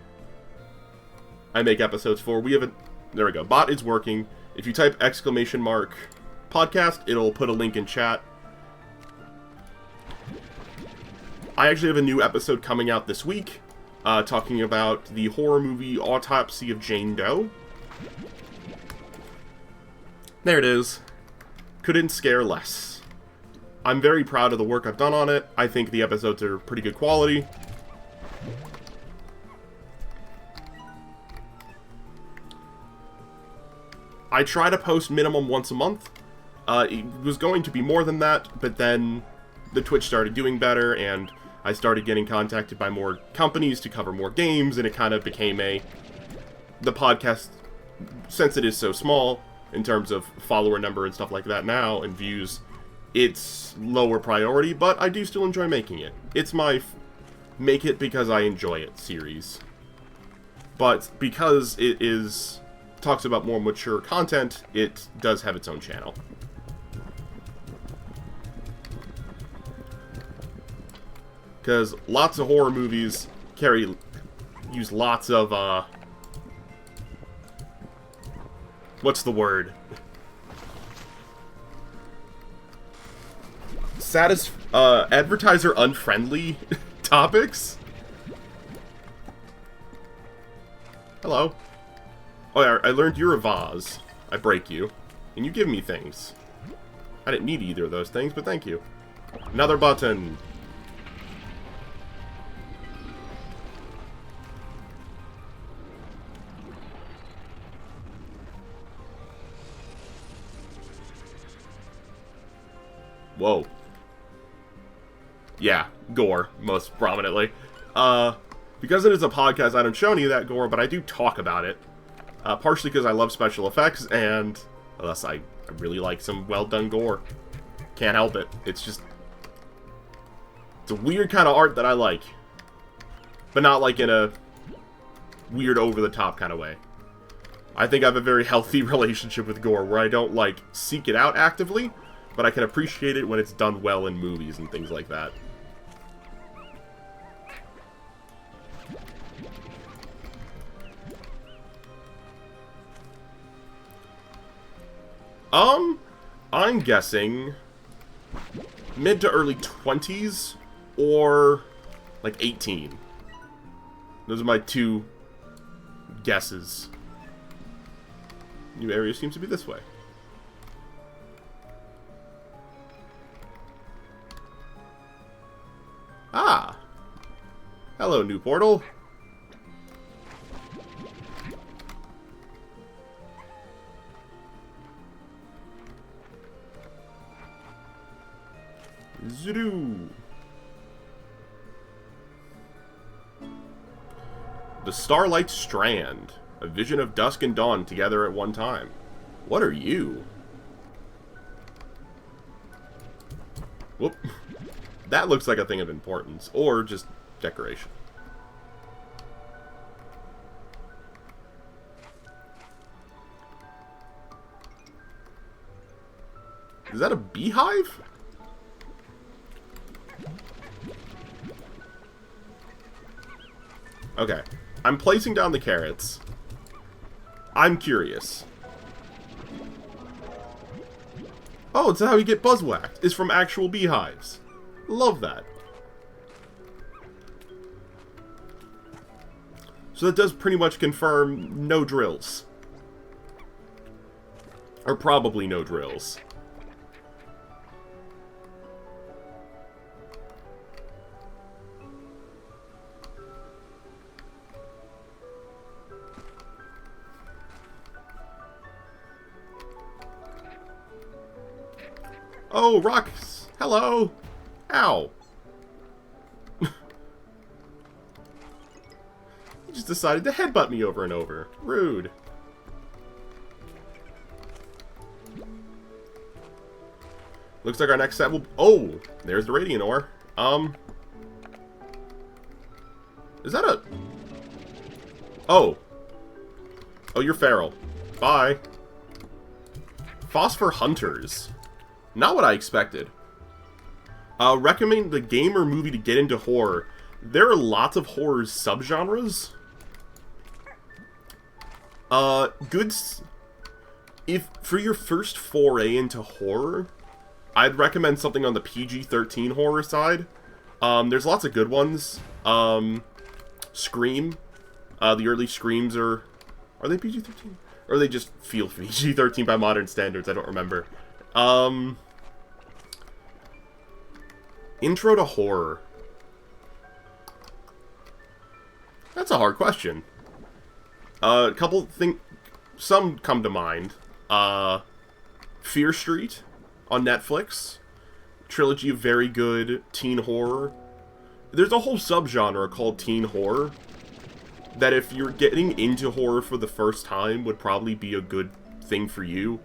make episodes for. There we go. Bot is working. If you type !podcast, it'll put a link in chat. I actually have a new episode coming out this week, talking about the horror movie Autopsy of Jane Doe. There it is. Couldn't scare less. I'm very proud of the work I've done on it. I think the episodes are pretty good quality. I try to post minimum once a month. It was going to be more than that, but then the Twitch started doing better, and I started getting contacted by more companies to cover more games, and it kind of became the podcast, since it is so small in terms of follower number and stuff like that now, and views, it's lower priority, but I do still enjoy making it. It's my make it because I enjoy it series. But because it talks about more mature content, it does have its own channel. Because lots of horror movies use lots of, what's the word? Advertiser unfriendly topics? Hello. Oh yeah, I learned you're a vase. I break you. And you give me things. I didn't need either of those things, but thank you. Another button. Whoa. Yeah, gore, most prominently. Because it is a podcast, I don't show any of that gore, but I do talk about it. Partially because I love special effects, and thus I really like some well-done gore. Can't help it. It's a weird kind of art that I like. But not like in a weird over-the-top kind of way. I think I have a very healthy relationship with gore, where I don't, like, seek it out actively, but I can appreciate it when it's done well in movies and things like that. I'm guessing mid to early 20s or like 18. Those are my two guesses. New area seems to be this way. Ah! Hello, new portal. Zoodoo! The Starlight Strand. A vision of dusk and dawn together at one time. What are you? Whoop. That looks like a thing of importance. Or just decoration. Is that a beehive? Okay. I'm placing down the carrots. I'm curious. Oh, it's how you get buzzwhacked. It's from actual beehives. Love that. So So it does pretty much confirm no drills. Or probably no drills. Oh, rocks! Hello! Ow! He just decided to headbutt me over and over. Rude. Looks like our next set will... Oh! There's the Radiant Ore. Is that a... Oh. Oh, you're feral. Bye. Phosphor Hunters. Not what I expected. Recommend the game or movie to get into horror. There are lots of horror subgenres. If for your first foray into horror, I'd recommend something on the PG-13 horror side. There's lots of good ones. Scream. The early Screams are they PG-13? Or they just feel PG-13 by modern standards? I don't remember. Intro to horror. That's a hard question. Some come to mind. Fear Street on Netflix. Trilogy of very good teen horror. There's a whole subgenre called teen horror that if you're getting into horror for the first time would probably be a good thing for you.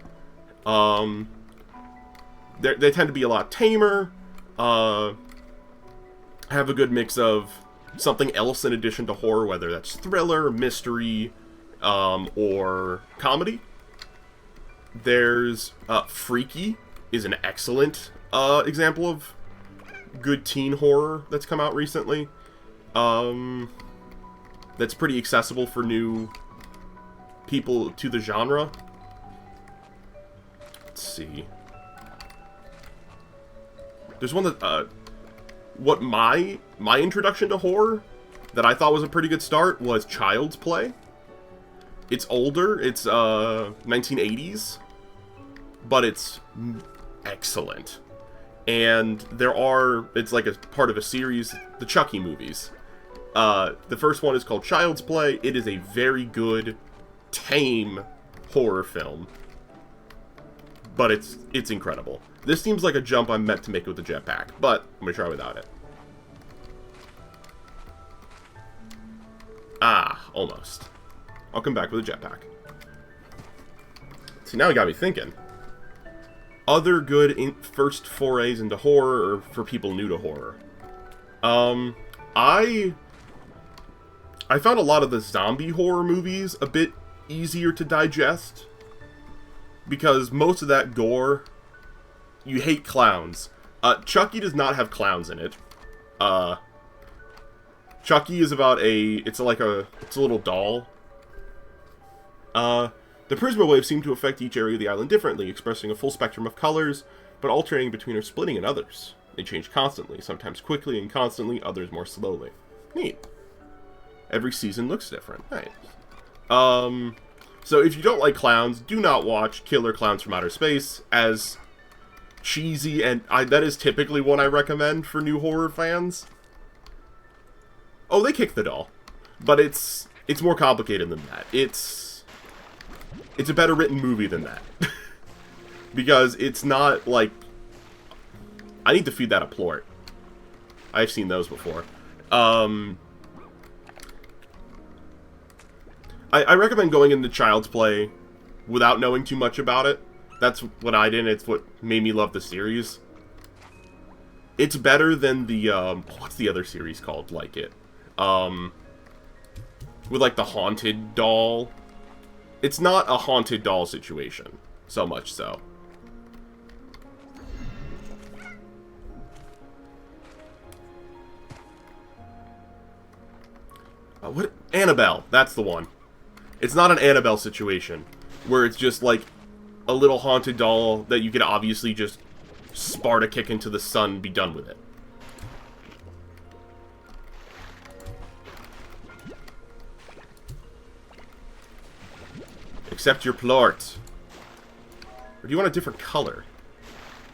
They tend to be a lot tamer, have a good mix of something else in addition to horror, whether that's thriller, mystery, or comedy. There's Freaky is an excellent example of good teen horror that's come out recently. That's pretty accessible for new people to the genre. Let's see. There's one that, what my introduction to horror that I thought was a pretty good start was Child's Play. It's older, it's 1980s, but it's excellent. And it's like a part of a series, the Chucky movies. The first one is called Child's Play. It is a very good, tame horror film. But it's incredible. This seems like a jump I'm meant to make with the jetpack, but I'm gonna try without it. Ah, almost. I'll come back with a jetpack. See, now you got me thinking. Other good first forays into horror, or for people new to horror. I found a lot of the zombie horror movies a bit easier to digest. Because most of that gore, you hate clowns. Chucky does not have clowns in it. Chucky is about it's a little doll. The Prisma waves seem to affect each area of the island differently, expressing a full spectrum of colors, but alternating between or splitting in others. They change constantly, sometimes quickly and constantly, others more slowly. Neat. Every season looks different. Nice. So if you don't like clowns, do not watch Killer Clowns from Outer Space, as cheesy, and that is typically one I recommend for new horror fans. Oh, they kick the doll. But it's more complicated than that. It's a better written movie than that. Because it's not like... I need to feed that a plort. I've seen those before. I recommend going into Child's Play without knowing too much about it. That's what I did, and it's what made me love the series. It's better than the, what's the other series called like it? With, like, the haunted doll. It's not a haunted doll situation, so much so. What? Annabelle, that's the one. It's not an Annabelle situation, where it's just, like, a little haunted doll that you could obviously just Sparta kick into the sun and be done with it. Accept your plort. Or do you want a different color?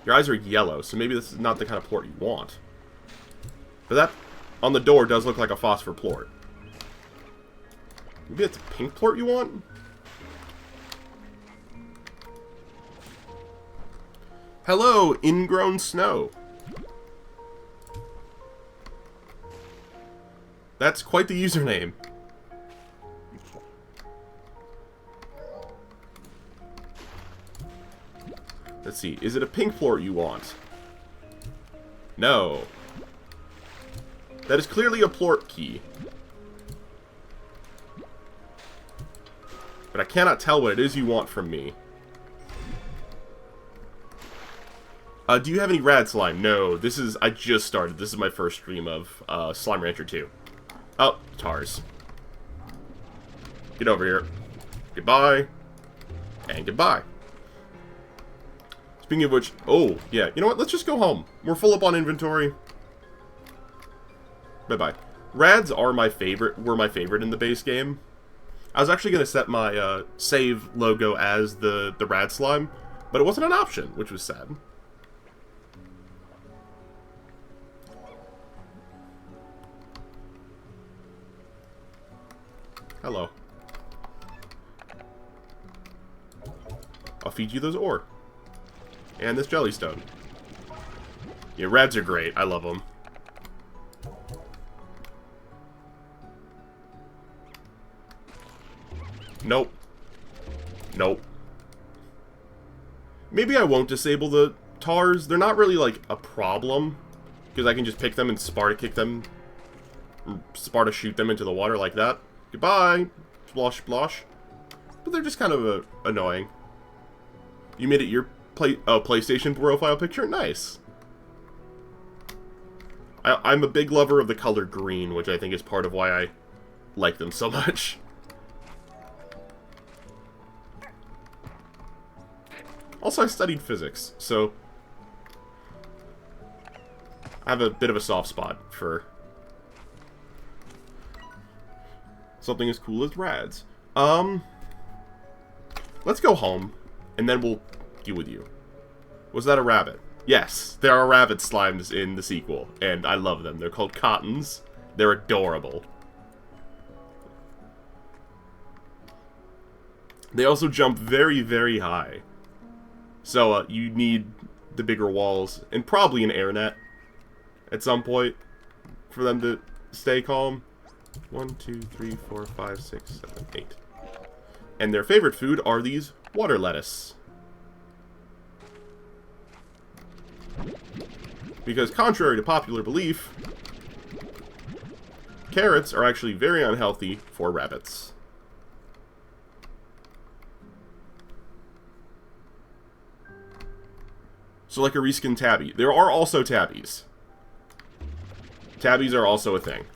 Your eyes are yellow, so maybe this is not the kind of plort you want. But that, on the door, does look like a phosphor plort. Maybe it's a pink plort you want? Hello, ingrown snow. That's quite the username. Let's see, is it a pink plort you want? No. That is clearly a plort key. But I cannot tell what it is you want from me. Do you have any rad slime? No, this is, I just started. This is my first stream of Slime Rancher 2. Oh, Tars. Get over here. Goodbye. And goodbye. Speaking of which, oh, yeah, you know what? Let's just go home. We're full up on inventory. Bye-bye. Rads are my favorite, were my favorite in the base game. I was actually going to set my save logo as the rad slime, but it wasn't an option, which was sad. Hello. I'll feed you those ore. And this jellystone. Yeah, rads are great. I love them. Nope. Nope. Maybe I won't disable the tars. They're not really, like, a problem. Because I can just pick them and Sparta kick them. Sparta shoot them into the water like that. Goodbye. Splosh, splosh. But they're just kind of annoying. You made it your PlayStation profile picture? Nice. I'm a big lover of the color green, which I think is part of why I like them so much. Also, I studied physics, so I have a bit of a soft spot for something as cool as rads. Let's go home, and then we'll deal with you. Was that a rabbit? Yes, there are rabbit slimes in the sequel, and I love them. They're called cottons. They're adorable. They also jump very, very high. So, you need the bigger walls, and probably an air net at some point for them to stay calm. 1, 2, 3, 4, 5, 6, 7, 8. And their favorite food are these water lettuce. Because contrary to popular belief, carrots are actually very unhealthy for rabbits. So like a reskin tabby. There are also tabbies. Tabbies are also a thing.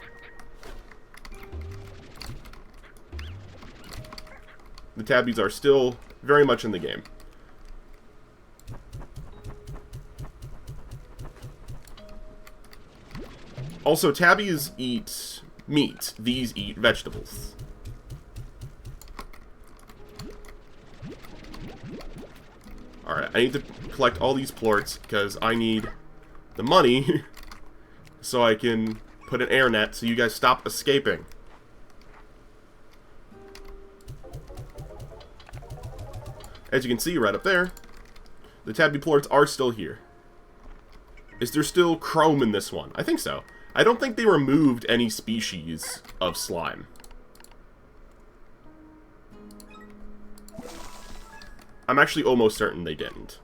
The tabbies are still very much in the game. Also, tabbies eat meat. These eat vegetables. Alright, I need to collect all these plorts because I need the money so I can put an air net so you guys stop escaping. As you can see right up there, the tabby plorts are still here. Is there still chrome in this one? I think so. I don't think they removed any species of slime. I'm actually almost certain they didn't.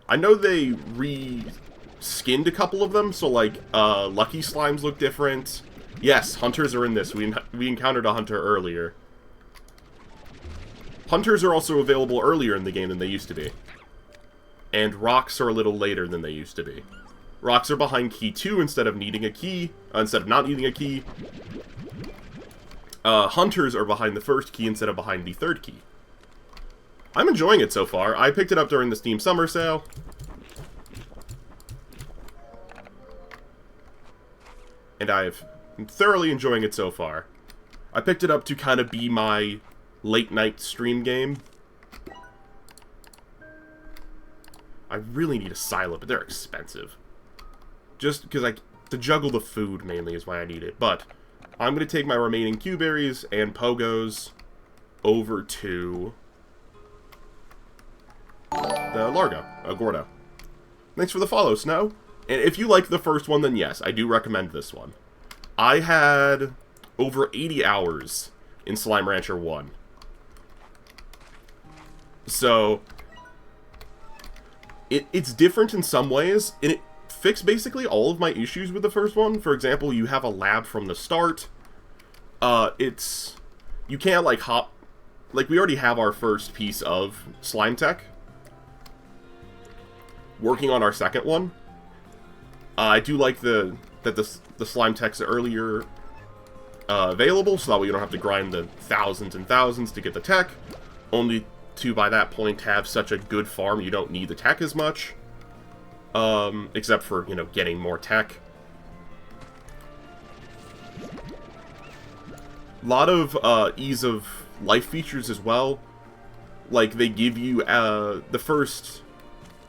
I know they re-skinned a couple of them, so like, lucky slimes look different. Yes, hunters are in this. We encountered a hunter earlier. Hunters are also available earlier in the game than they used to be. And rocks are a little later than they used to be. Rocks are behind key 2 instead of needing a key, instead of not needing a key. Hunters are behind the first key instead of behind the third key. I'm enjoying it so far. I picked it up during the Steam Summer Sale. And I'm thoroughly enjoying it so far. I picked it up to kind of be my late night stream game. really need a silo, but they're expensive. Just because to juggle the food mainly is why I need it. But I'm going to take my remaining Q-berries and Pogos over to the Gordo. Thanks for the follow, Snow. And if you like the first one, then yes, I do recommend this one. I had over 80 hours in Slime Rancher 1. So, it's different in some ways, and it fixed basically all of my issues with the first one. For example, you have a lab from the start. You can't, like, hop... Like, we already have our first piece of slime tech. Working on our second one. I do like that the slime techs are earlier available, so that way you don't have to grind the thousands and thousands to get the tech. Only to, by that point, have such a good farm, you don't need the tech as much. Except for, you know, getting more tech. A lot of ease of life features as well. Like, they give you, the first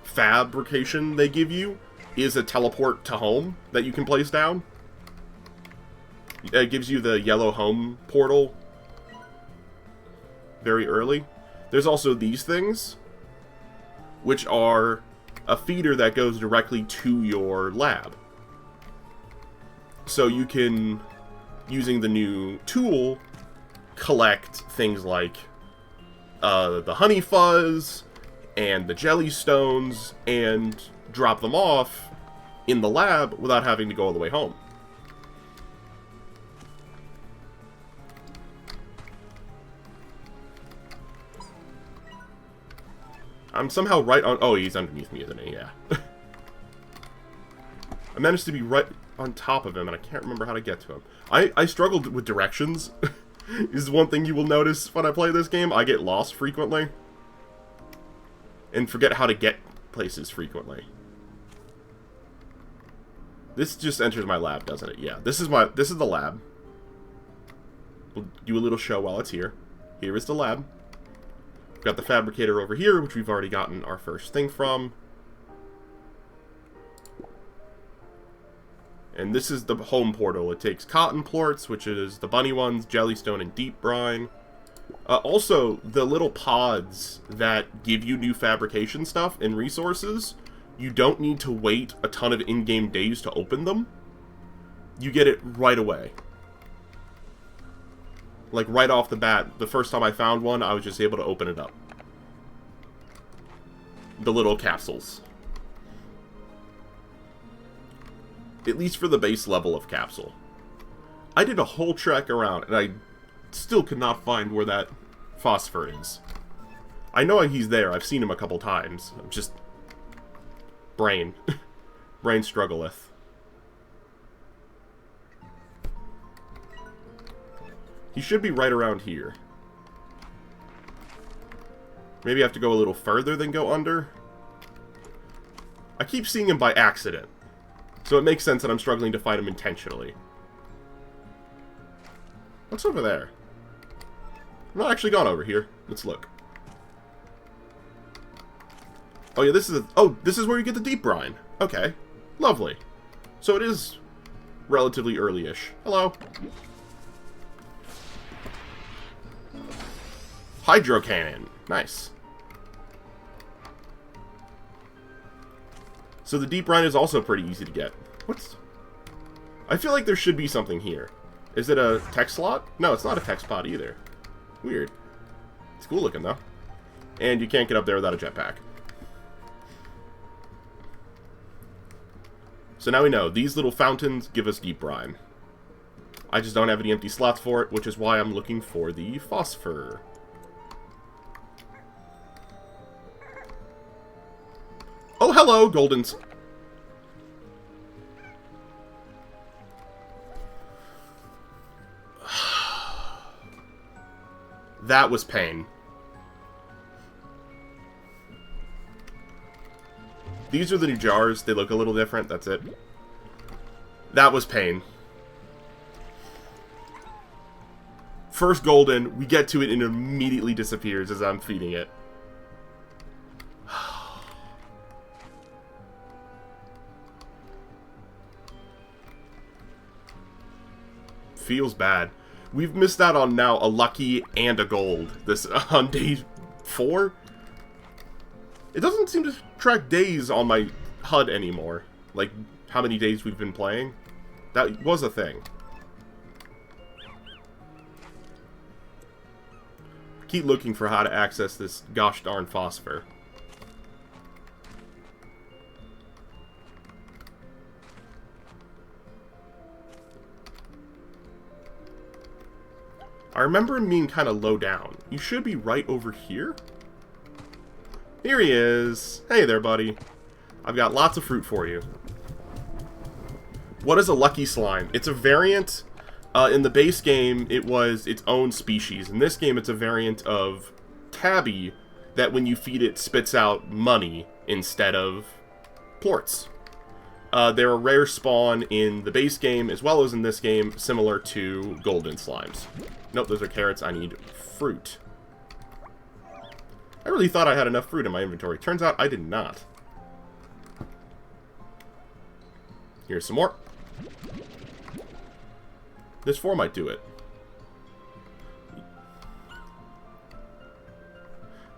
fabrication they give you is a teleport to home that you can place down. It gives you the yellow home portal very early. There's also these things, which are a feeder that goes directly to your lab. So you can, using the new tool, collect things like the honey fuzz and the jelly stones and drop them off in the lab without having to go all the way home. I'm somehow right on... Oh, he's underneath me, isn't he? Yeah. I managed to be right on top of him, and I can't remember how to get to him. I struggled with directions. This is one thing you will notice when I play this game. I get lost frequently. And forget how to get places frequently. This just enters my lab, doesn't it? Yeah, this is the lab. We'll do a little show while it's here. Here is the lab. We've got the fabricator over here, which we've already gotten our first thing from. And this is the home portal. It takes cotton plorts, which is the bunny ones, jellystone, and deep brine. Also, the little pods that give you new fabrication stuff and resources, you don't need to wait a ton of in-game days to open them. You get it right away. Like, right off the bat, the first time I found one, I was just able to open it up. The little capsules. At least for the base level of capsule. I did a whole trek around, and I still could not find where that phosphor is. I know he's there. I've seen him a couple times. I'm just... Brain. Brain struggleth. He should be right around here. Maybe I have to go a little further than go under. I keep seeing him by accident. So it makes sense that I'm struggling to find him intentionally. What's over there? I'm not actually gone over here. Let's look. Oh yeah, this is where you get the deep brine. Okay. Lovely. So it is relatively early-ish. Hello. Hydro cannon. Nice. So the deep brine is also pretty easy to get. What's... I feel like there should be something here. Is it a tech slot? No, it's not a tech spot either. Weird. It's cool looking, though. And you can't get up there without a jetpack. So now we know. These little fountains give us deep brine. I just don't have any empty slots for it, which is why I'm looking for the phosphor. Oh, hello, Goldens. That was pain. These are the new jars. They look a little different. That's it. That was pain. First golden, we get to it and it immediately disappears as I'm feeding it. feels bad. We've missed out on now a lucky and a gold this on day 4. It doesn't seem to track days on my HUD anymore. Like, how many days we've been playing. That was a thing. Keep looking for how to access this gosh darn phosphor. I remember him being kind of low down. You should be right over here. Here he is. Hey there, buddy. I've got lots of fruit for you. What is a lucky slime? It's a variant. In the base game, it was its own species. In this game, it's a variant of Tabby that when you feed it, spits out money instead of plorts. They're a rare spawn in the base game, as well as in this game, similar to golden slimes. Nope, those are carrots. I need fruit. I really thought I had enough fruit in my inventory. Turns out I did not. Here's some more. This 4 might do it.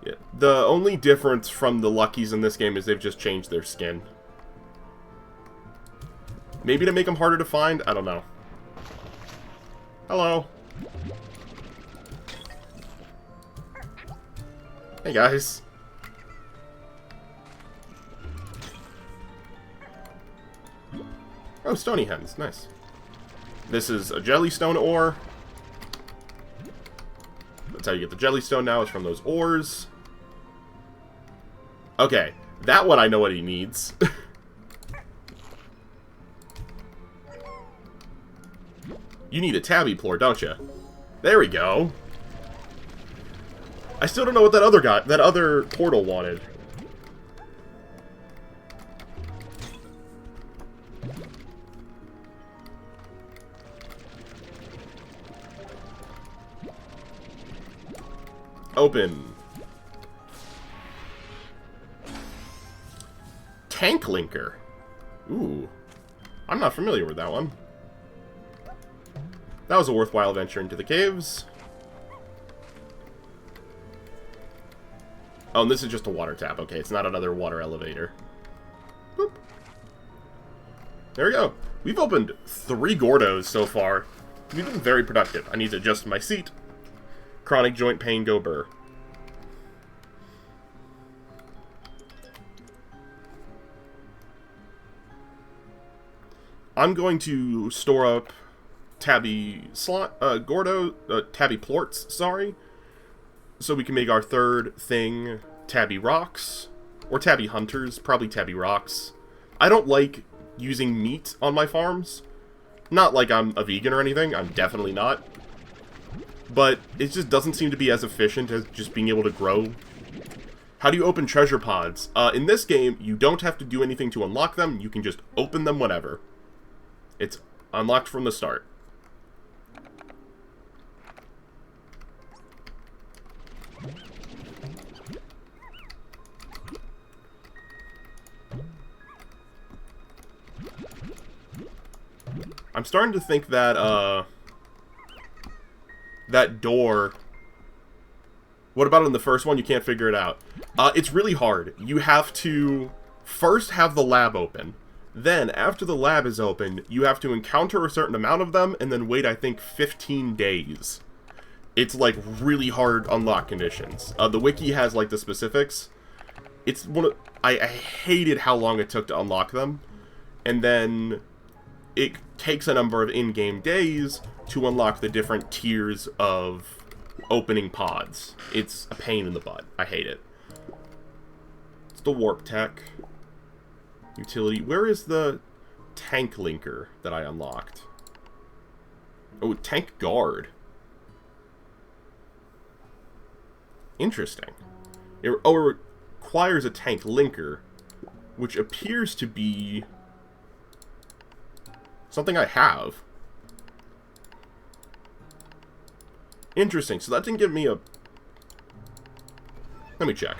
Yeah. The only difference from the Luckies in this game is they've just changed their skin. Maybe to make them harder to find? I don't know. Hello. Hey guys. Oh, stony hens. Nice. This is a jellystone ore. That's how you get the jellystone now, is from those ores. Okay, that one I know what he needs. You need a tabby plore, don't you? There we go. I still don't know what that other guy, that other portal wanted. Open. Tank linker. Ooh. I'm not familiar with that one. That was a worthwhile venture into the caves. Oh, and this is just a water tap. Okay, it's not another water elevator. Boop. There we go. We've opened 3 Gordos so far. We've been very productive. I need to adjust my seat. Chronic joint pain, go burr. I'm going to store up tabby tabby plorts, sorry, so we can make our third thing tabby rocks, or tabby hunters, probably tabby rocks. I don't like using meat on my farms. Not like I'm a vegan or anything, I'm definitely not. But it just doesn't seem to be as efficient as just being able to grow. How do you open treasure pods? In this game, you don't have to do anything to unlock them, you can just open them whenever. It's unlocked from the start. I'm starting to think that, that door... What about in the first one? You can't figure it out. It's really hard. You have to first have the lab open. Then, after the lab is open, you have to encounter a certain amount of them, and then wait, I think, 15 days. It's, like, really hard unlock conditions. The wiki has, like, the specifics. It's one of... I hated how long it took to unlock them. And then it takes a number of in-game days to unlock the different tiers of opening pods. It's a pain in the butt. I hate it. It's the warp tech. Utility. Where is the tank linker that I unlocked? Oh, tank guard. Interesting. It requires a tank linker, which appears to be something I have. Interesting. So that didn't give me a... Let me check.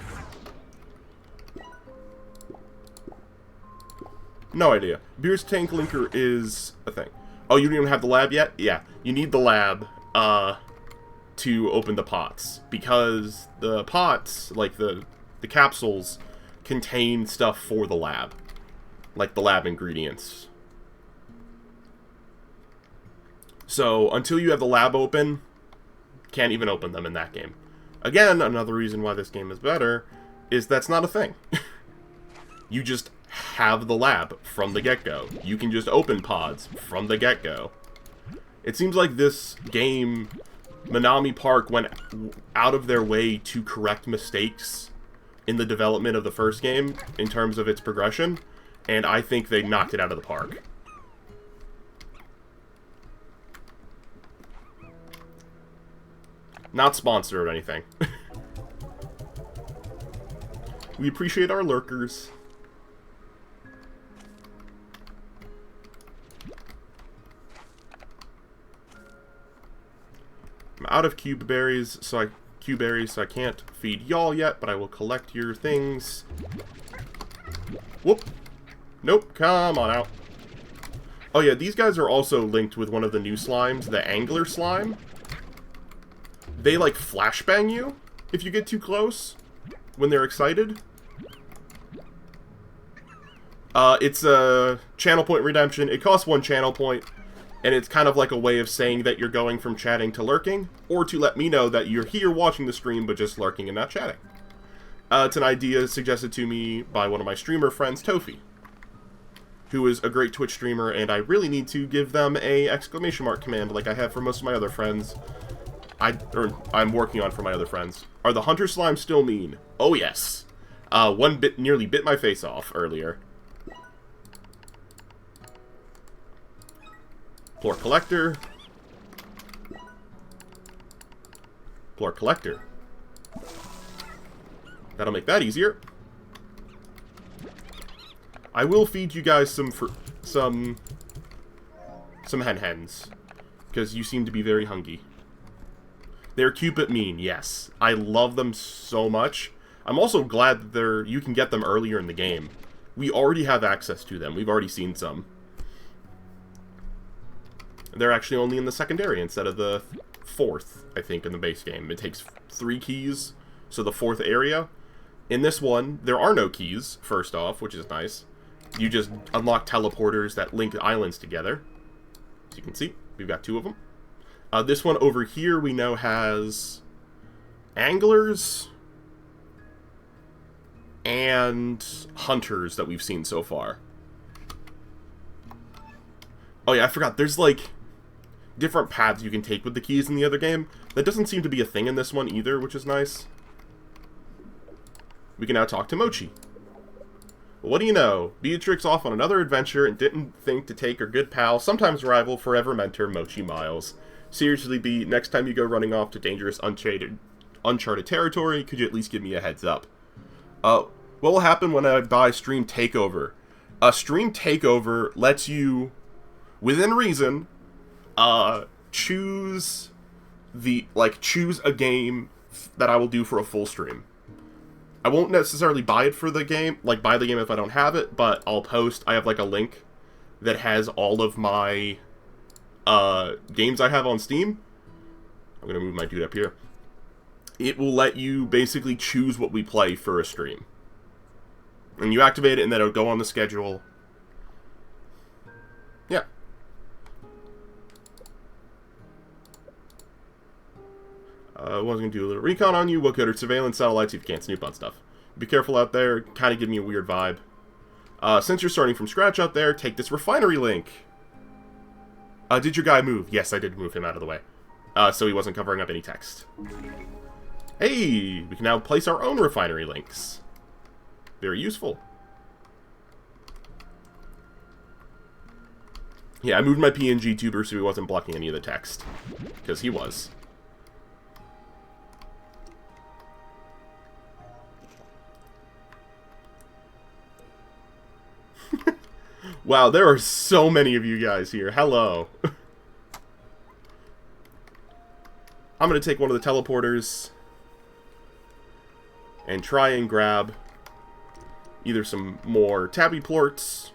No idea. Beer's tank linker is a thing. Oh, you don't even have the lab yet? Yeah, you need the lab to open the pots, because the pots, like the capsules, contain stuff for the lab, like the lab ingredients. So until you have the lab open, can't even open them in that game. Again, another reason why this game is better is that's not a thing. You just have the lab from the get-go. You can just open pods from the get-go. It seems like this game, Minami Park, went out of their way to correct mistakes in the development of the first game in terms of its progression, and I think they knocked it out of the park. Not sponsored or anything. We appreciate our lurkers. I'm out of cube berries, so I can't feed y'all yet, but I will collect your things. Whoop. Nope, come on out. Oh yeah, these guys are also linked with one of the new slimes, the angler slime. They, like, flashbang you if you get too close when they're excited. It's a channel point redemption. It costs 1 channel point, and it's kind of like a way of saying that you're going from chatting to lurking, or to let me know that you're here watching the stream but just lurking and not chatting. It's an idea suggested to me by one of my streamer friends, Tofi, who is a great Twitch streamer, and I really need to give them a exclamation mark command like I have for most of my other friends. I'm working on for my other friends. Are the hunter slimes still mean? Oh yes. One nearly bit my face off earlier. Floor collector. Floor collector. That'll make that easier. I will feed you guys some hen-hens, because you seem to be very hungry. They're cute but mean, yes. I love them so much. I'm also glad that you can get them earlier in the game. We already have access to them. We've already seen some. They're actually only in the secondary instead of the 4th, I think, in the base game. It takes 3 keys, so the 4th area. In this one, there are no keys, first off, which is nice. You just unlock teleporters that link islands together. As you can see, we've got 2 of them. This one over here we know has anglers and hunters that we've seen so far. Oh yeah, I forgot. There's like different paths you can take with the keys in the other game. That doesn't seem to be a thing in this one either, which is nice. We can now talk to Mochi. Well, what do you know? Beatrix off on another adventure and didn't think to take her good pal, sometimes rival, forever mentor Mochi Miles. Seriously, B, next time you go running off to dangerous, uncharted territory, could you at least give me a heads up? What will happen when I buy Stream Takeover? Stream Takeover lets you, within reason, choose a game that I will do for a full stream. I won't necessarily buy it for the game, buy the game if I don't have it, but I'll post, I have like a link that has all of my games I have on Steam. I'm gonna move my dude up here. It will let you basically choose what we play for a stream. And you activate it and then it'll go on the schedule. Yeah. I was going to do a little recon on you. What good are surveillance satellites if you can't snoop on stuff? Be careful out there. Kind of give me a weird vibe. Since you're starting from scratch out there, take this refinery link. Did your guy move? Yes, I did move him out of the way. So he wasn't covering up any text. Hey, we can now place our own refinery links. Very useful. Yeah, I moved my PNG tuber so he wasn't blocking any of the text. Because he was. Wow, there are so many of you guys here. Hello. I'm going to take one of the teleporters and try and grab either some more tabby plorts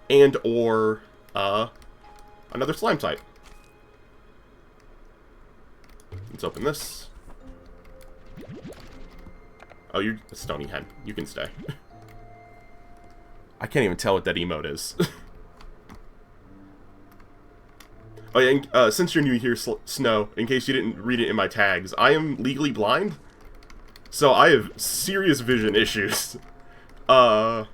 and or another slime type. Let's open this. Oh, you're a stony hen. You can stay. I can't even tell what that emote is. Oh yeah, and, since you're new here, Snow, in case you didn't read it in my tags, I am legally blind. So I have serious vision issues. I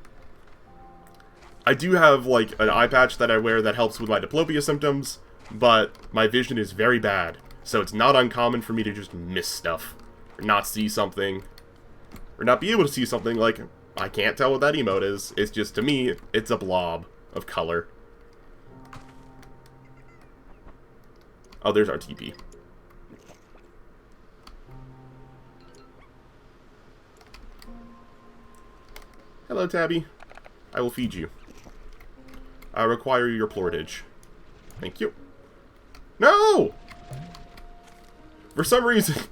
do have, like, an eye patch that I wear that helps with my diplopia symptoms, but my vision is very bad. So it's not uncommon for me to just miss stuff, or not see something, or not be able to see something. Like, I can't tell what that emote is. It's just, to me, it's a blob of color. Oh, there's our TP. Hello, Tabby. I will feed you. I require your portage. Thank you. No! For some reason,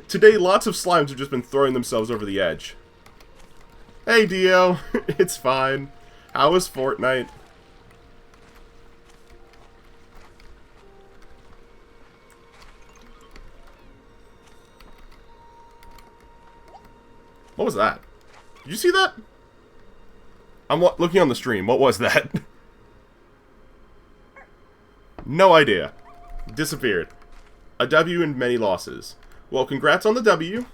today lots of slimes have just been throwing themselves over the edge. Hey, Dio. It's fine. How was Fortnite? What was that? Did you see that? I'm looking on the stream. What was that? No idea. Disappeared. A W and many losses. Well, congrats on the W.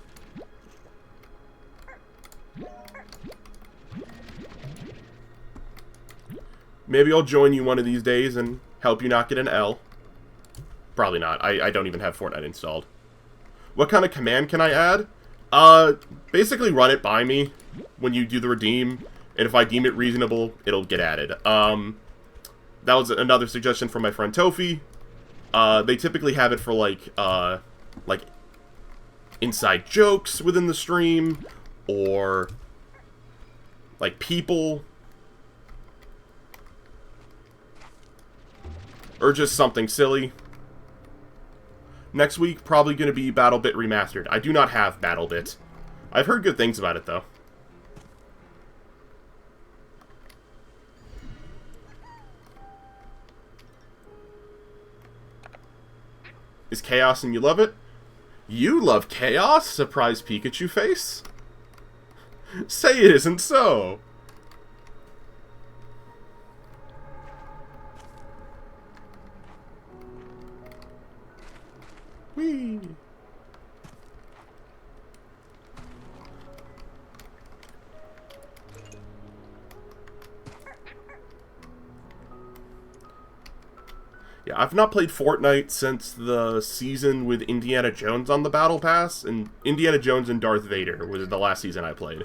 Maybe I'll join you one of these days and help you not get an L. Probably not. I don't even have Fortnite installed. What kind of command can I add? Basically run it by me when you do the redeem, and if I deem it reasonable, it'll get added. That was another suggestion from my friend Tofi. They typically have it for, like inside jokes within the stream, or, like, people, or just something silly. Next week, probably going to be BattleBit Remastered. I do not have BattleBit. I've heard good things about it, though. Is chaos and you love it? You love chaos? Surprise Pikachu face? Say it isn't so! Whee! Yeah, I've not played Fortnite since the season with Indiana Jones on the Battle Pass, and Indiana Jones and Darth Vader was the last season I played.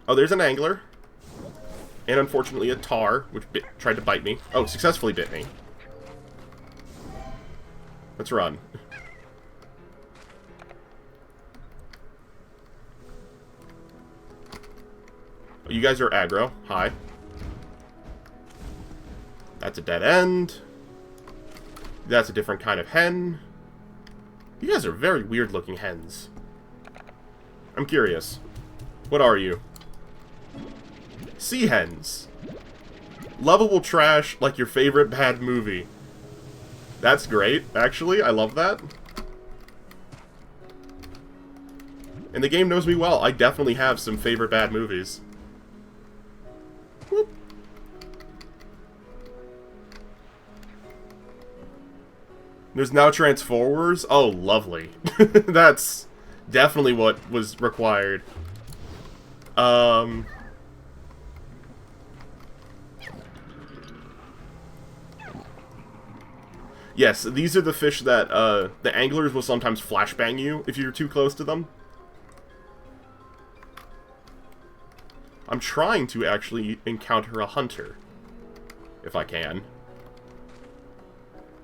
Oh, there's an angler. And unfortunately a tar, which tried to bite me. Oh, successfully bit me. Let's run. Oh, you guys are aggro. Hi. That's a dead end. That's a different kind of hen. You guys are very weird looking hens. I'm curious. What are you? Sea hens. Lovable trash like your favorite bad movie. That's great, actually. I love that. And the game knows me well. I definitely have some favorite bad movies. Whoop. There's now Transformers. Oh, lovely. That's definitely what was required. Yes, these are the fish that, the anglers will sometimes flashbang you if you're too close to them. I'm trying to actually encounter a hunter, if I can.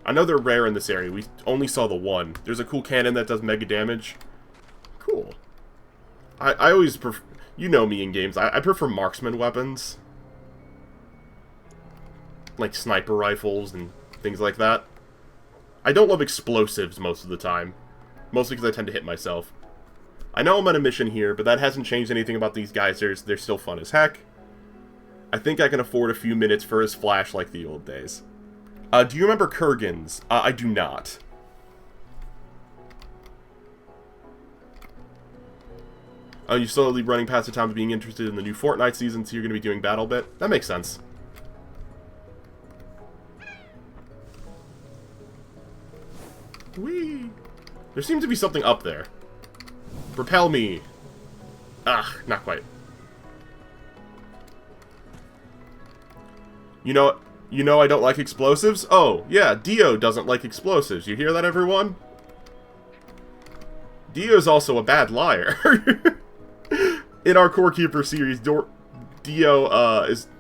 I know they're rare in this area. We only saw the one. There's a cool cannon that does mega damage. Cool. I always prefer... You know me in games. I prefer marksman weapons. Like sniper rifles and things like that. I don't love explosives most of the time. Mostly because I tend to hit myself. I know I'm on a mission here, but that hasn't changed anything about these geysers. They're still fun as heck. I think I can afford a few minutes for his flash like the old days. Do you remember Kurgan's? I do not. You're slowly running past the time of being interested in the new Fortnite season, so you're going to be doing Battle Bit? That makes sense. Whee! There seems to be something up there. Propel me. Ah, not quite. You know I don't like explosives? Oh, yeah, Dio doesn't like explosives. You hear that, everyone? Dio's also a bad liar. In our Core Keeper series, Dio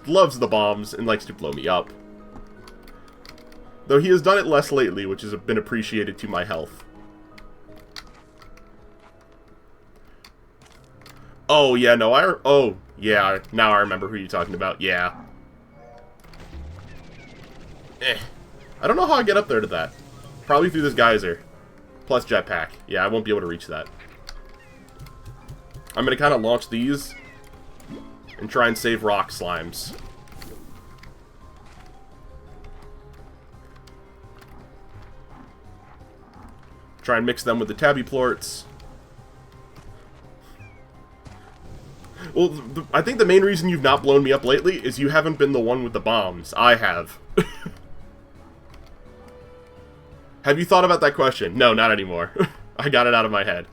loves the bombs and likes to blow me up. Though he has done it less lately, which has been appreciated to my health. Oh, yeah, no, oh, yeah, now I remember who you're talking about, yeah. I don't know how I get up there to that. Probably through this geyser. Plus jetpack. Yeah, I won't be able to reach that. I'm gonna kind of launch these and try and save rock slimes. Try and mix them with the tabby plorts. Well, I think the main reason you've not blown me up lately is you haven't been the one with the bombs. I have. Have you thought about that question? No, not anymore. I got it out of my head.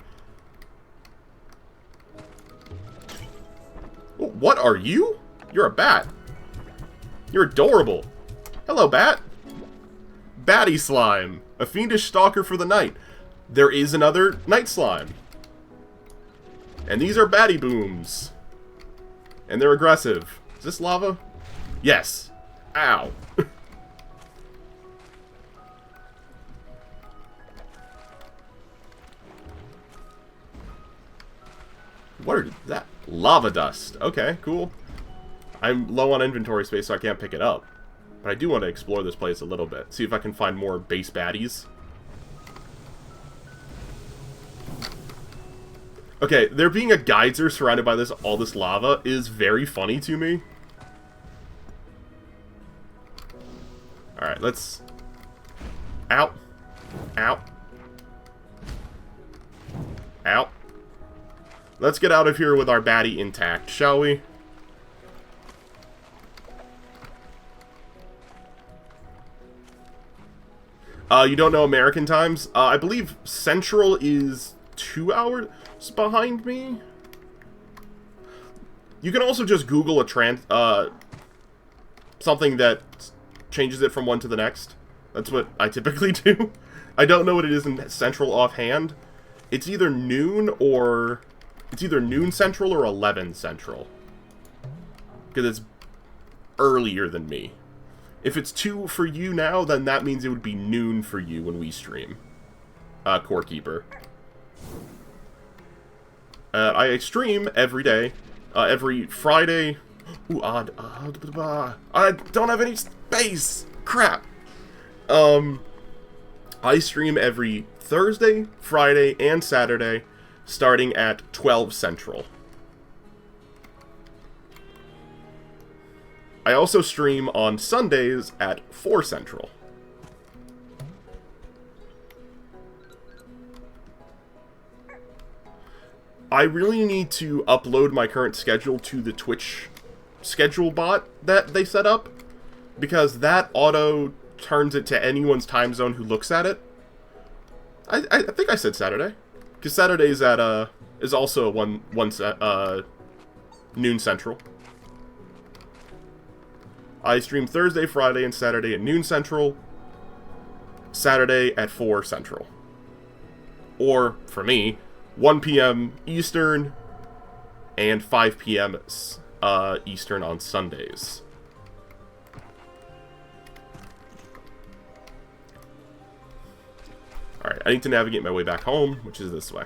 What are you? You're a bat. You're adorable. Hello, bat. Batty slime. A fiendish stalker for the night. There is another night slime. And these are batty booms. And they're aggressive. Is this lava? Yes. Ow. What is that? Lava dust. Okay, cool. I'm low on inventory space, so I can't pick it up. But I do want to explore this place a little bit. See if I can find more base baddies. Okay, there being a geyser surrounded by all this lava is very funny to me. Alright, let's... Ow. Ow. Ow. Let's get out of here with our baddie intact, shall we? You don't know American times? I believe Central is 2 hours behind me. You can also just Google something that changes it from one to the next. That's what I typically do. I don't know what it is in Central offhand. It's either noon or... It's either noon Central or 11 Central. Because it's earlier than me. If it's 2 for you now, then that means it would be noon for you when we stream. Core Keeper. I stream every day. Every Friday. Ooh, odd. I don't have any space! Crap! I stream every Thursday, Friday, and Saturday, starting at 12 Central. I also stream on Sundays at 4 Central. I really need to upload my current schedule to the Twitch schedule bot that they set up, because that auto turns it to anyone's time zone who looks at it. I think I said Saturday. Because Saturday's at, is also noon Central. I stream Thursday, Friday, and Saturday at noon Central. Saturday at 4 Central. Or, for me, 1 p.m. Eastern and 5 p.m. Eastern on Sundays. Alright, I need to navigate my way back home, which is this way.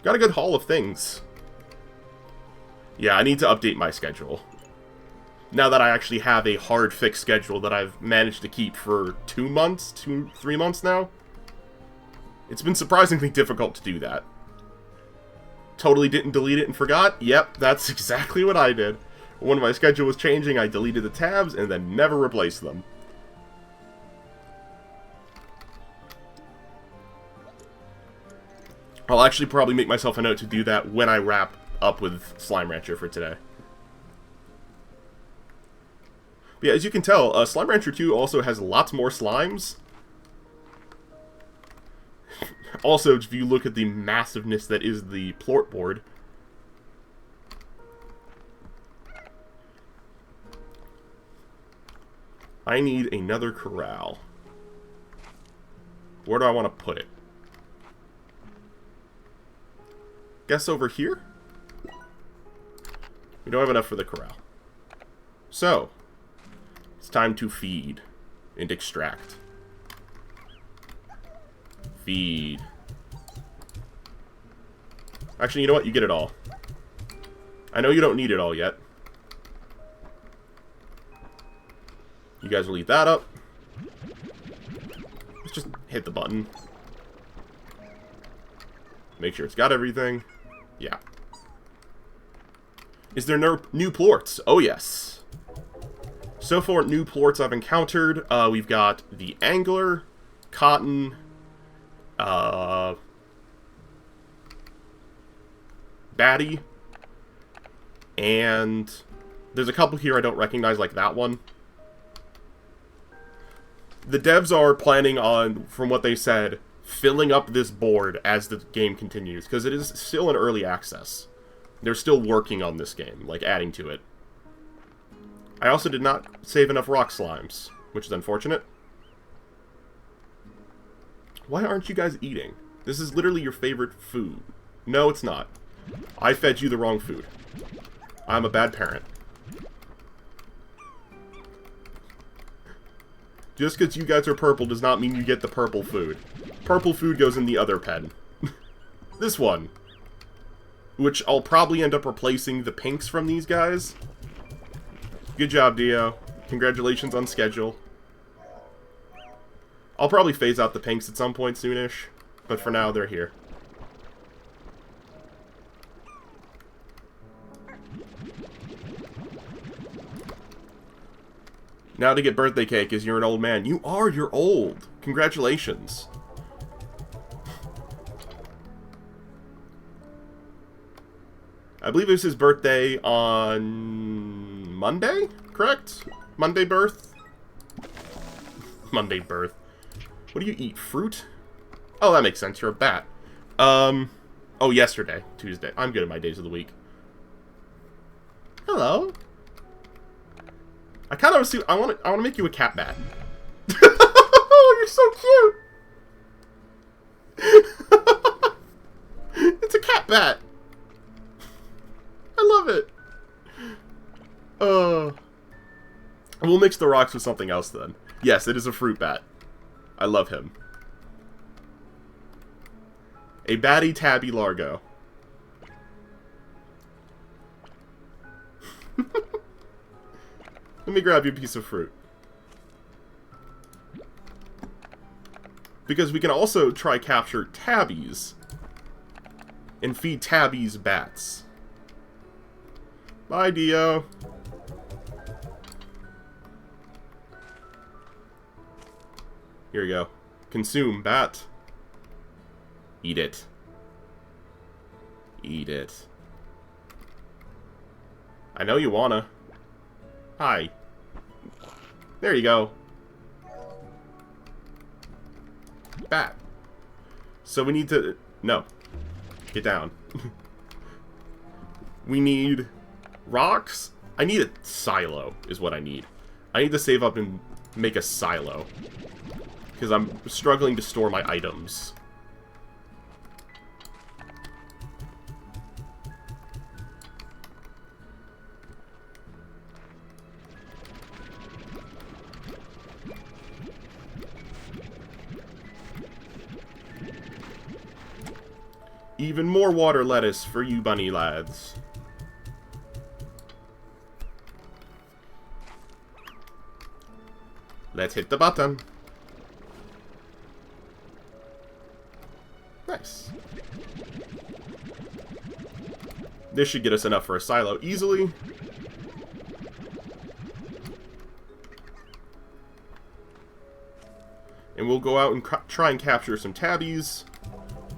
Got a good haul of things. Yeah, I need to update my schedule. Now that I actually have a hard fixed schedule that I've managed to keep for 3 months now. It's been surprisingly difficult to do that. Totally didn't delete it and forgot? Yep, that's exactly what I did. When my schedule was changing, I deleted the tabs and then never replaced them. I'll actually probably make myself a note to do that when I wrap up with Slime Rancher for today. But yeah, as you can tell, Slime Rancher 2 also has lots more slimes. Also, if you look at the massiveness that is the plort board. I need another corral. Where do I want to put it? Guess over here? We don't have enough for the corral. So, it's time to feed and extract. Feed. Actually, you know what? You get it all. I know you don't need it all yet. You guys will eat that up. Let's just hit the button. Make sure it's got everything. Yeah. Is there no new plorts? Oh, yes. So far, new plorts I've encountered. We've got the angler, cotton, baddie, and there's a couple here I don't recognize, like that one. The devs are planning on, from what they said, filling up this board as the game continues, because it is still in early access. They're still working on this game, like adding to it. I also did not save enough rock slimes, which is unfortunate. Why aren't you guys eating? This is literally your favorite food. No, it's not. I fed you the wrong food. I'm a bad parent. Just because you guys are purple does not mean you get the purple food. Purple food goes in the other pen. This one. Which I'll probably end up replacing the pinks from these guys. Good job, Dio. Congratulations on schedule. I'll probably phase out the pinks at some point soonish. But for now, they're here. Now to get birthday cake is you're an old man. You are, you're old. Congratulations. I believe it was his birthday on Monday, correct? Monday birth? Monday birth. What do you eat? Fruit? Oh, that makes sense. You're a bat. Oh, yesterday. Tuesday. I'm good at my days of the week. Hello. I kind of see. I want to make you a cat bat. Oh, you're so cute. It's a cat bat. I love it. We'll mix the rocks with something else then. Yes, it is a fruit bat. I love him. A batty tabby largo. Let me grab you a piece of fruit. Because we can also try capture tabbies. And feed tabbies bats. Bye, Dio. Here we go. Consume, bat. Eat it. Eat it. I know you wanna. Hi. There you go. Bat. So we need to... No. Get down. We need rocks. I need a silo, is what I need. I need to save up and make a silo. Because I'm struggling to store my items. Even more water lettuce for you bunny lads. Let's hit the button. Nice. This should get us enough for a silo easily. And we'll go out and try and capture some tabbies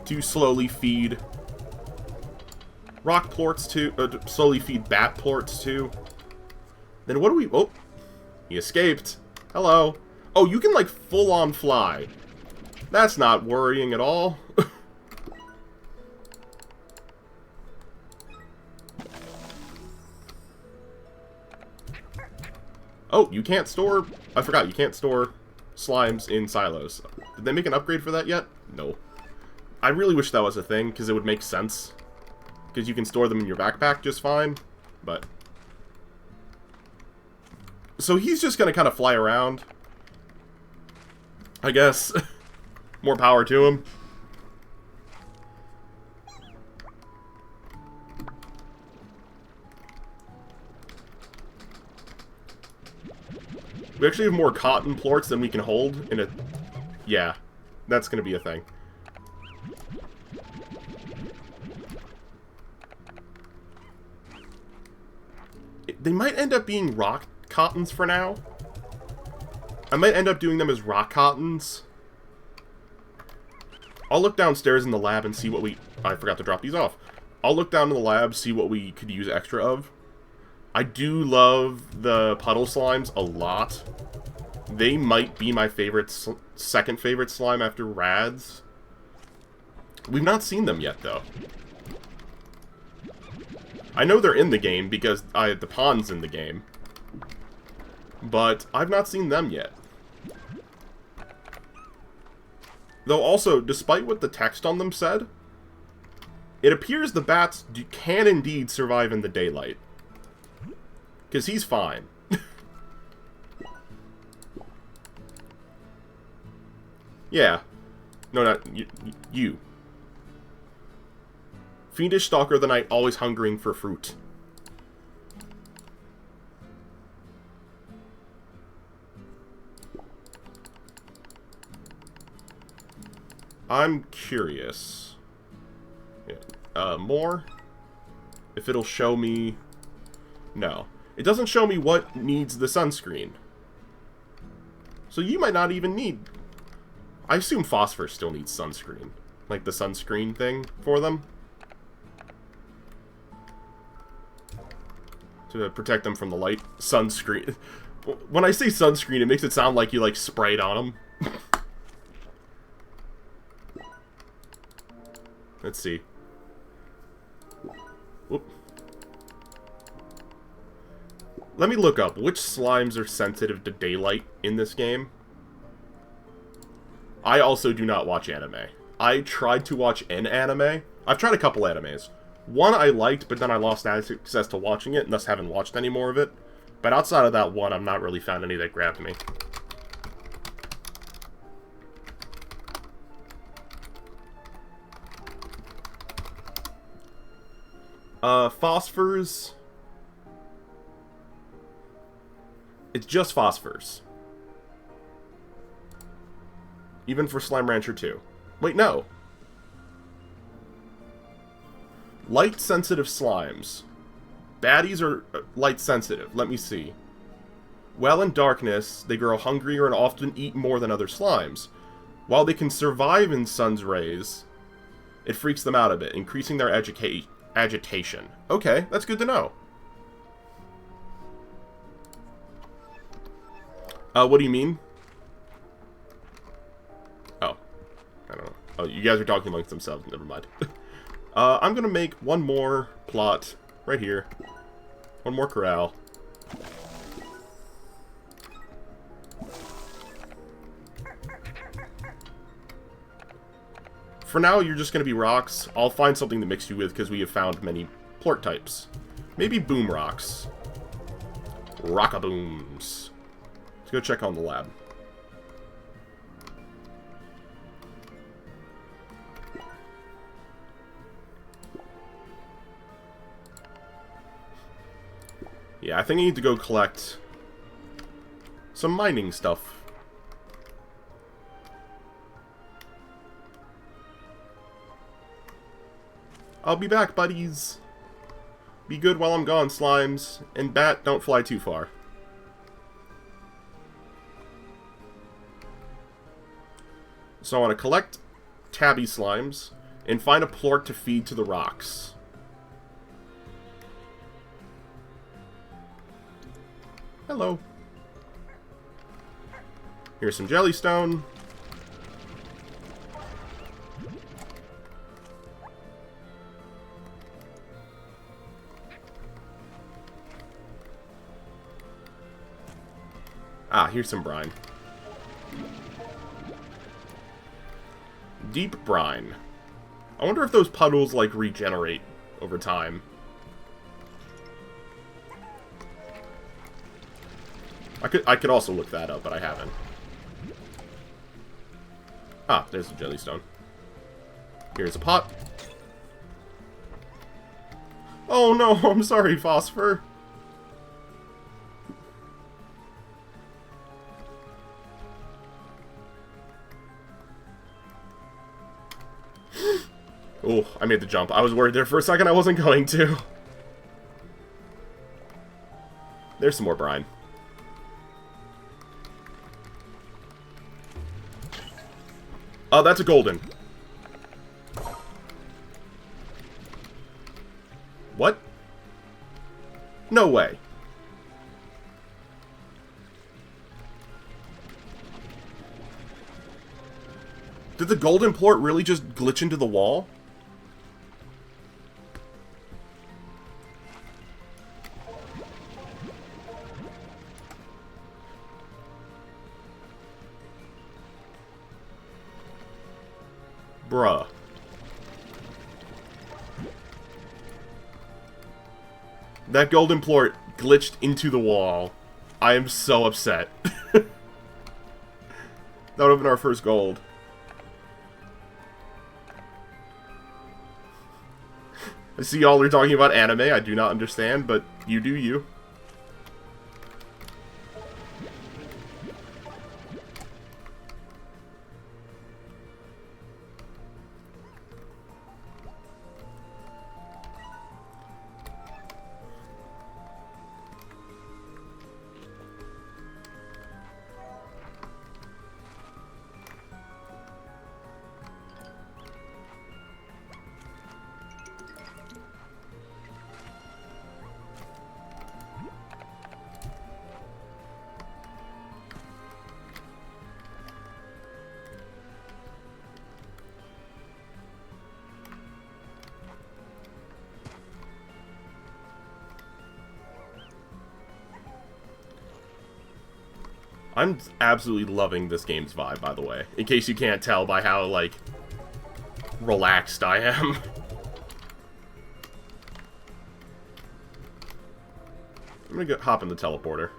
to slowly feed rock plorts to slowly feed bat plorts to. Then what do we? Oh, he escaped. Hello. Oh, you can like full on fly. That's not worrying at all. Oh, you can't store... I forgot, you can't store slimes in silos. Did they make an upgrade for that yet? No. I really wish that was a thing, because it would make sense. Because you can store them in your backpack just fine, but... So he's just going to kind of fly around. I guess. More power to him. We actually have more cotton plorts than we can hold in a... Yeah, that's going to be a thing. They might end up being rock cottons for now. I might end up doing them as rock cottons. I'll look downstairs in the lab and see what we... I forgot to drop these off. I'll look down in the lab, see what we could use extra of. I do love the puddle slimes a lot. They might be my favorite, second favorite slime after rads. We've not seen them yet, though. I know they're in the game because the pond's in the game. But I've not seen them yet. Though also, despite what the text on them said, it appears the bats can indeed survive in the daylight. Because he's fine. Yeah. No, not you. Fiendish stalker of the night, always hungering for fruit. I'm curious. Yeah. More? If it'll show me... No. It doesn't show me what needs the sunscreen. So you might not even need... I assume phosphor still needs sunscreen. Like the sunscreen thing for them. To protect them from the light. Sunscreen. When I say sunscreen, it makes it sound like you like sprayed on them. Let's see. Whoop. Let me look up which slimes are sensitive to daylight in this game. I also do not watch anime. I tried to watch an anime. I've tried a couple animes. One I liked, but then I lost access to watching it, and thus haven't watched any more of it. But outside of that one, I've not really found any that grabbed me. Phosphors. It's just phosphors. Even for Slime Rancher 2. Wait, no. Light-sensitive slimes. Baddies are light-sensitive. Let me see. While in darkness, they grow hungrier and often eat more than other slimes. While they can survive in sun's rays, it freaks them out a bit, increasing their agitation. Okay, that's good to know. What do you mean? Oh. I don't know. Oh, you guys are talking amongst themselves. Never mind. I'm gonna make one more plot right here. One more corral. For now, you're just gonna be rocks. I'll find something to mix you with because we have found many plort types. Maybe boom rocks. Rockabooms. Let's go check on the lab. Yeah, I think I need to go collect some mining stuff. I'll be back, buddies. Be good while I'm gone, slimes. And bat, don't fly too far. So I want to collect tabby slimes and find a plort to feed to the rocks. Hello. Here's some jellystone. Ah, here's some brine. Deep brine. I wonder if those puddles, like, regenerate over time. I could also look that up, but I haven't. Ah, there's the jellystone. Here's a pot. Oh no, I'm sorry, Phosphor. Oh, I made the jump. I was worried there for a second I wasn't going to. There's some more brine. Oh, that's a golden. What? No way. Did the golden plort really just glitch into the wall? Bruh. That golden plort glitched into the wall. I am so upset. That would have been our first gold. I see y'all are talking about anime. I do not understand, but you do you. I'm absolutely loving this game's vibe, by the way. In case you can't tell by how, like, relaxed I am. I'm gonna hop in the teleporter.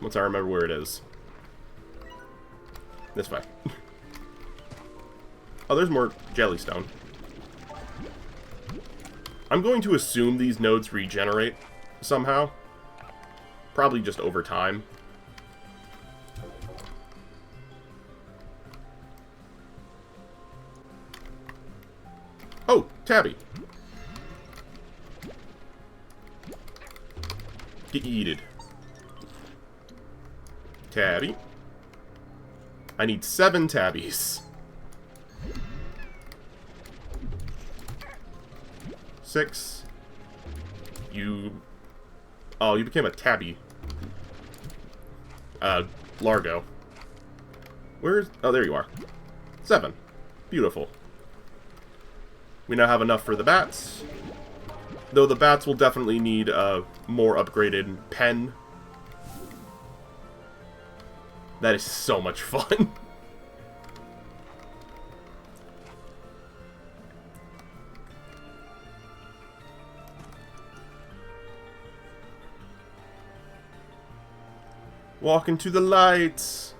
Once I remember where it is. This way. Oh, there's more jellystone. I'm going to assume these nodes regenerate somehow. Probably just over time. Oh, tabby. Get yeeted. Tabby. I need 7 tabbies. 6. You... Oh, you became a tabby. Largo. Where's... Oh, there you are. 7. Beautiful. We now have enough for the bats. Though the bats will definitely need a more upgraded pen. That is so much fun. Walk into the lights.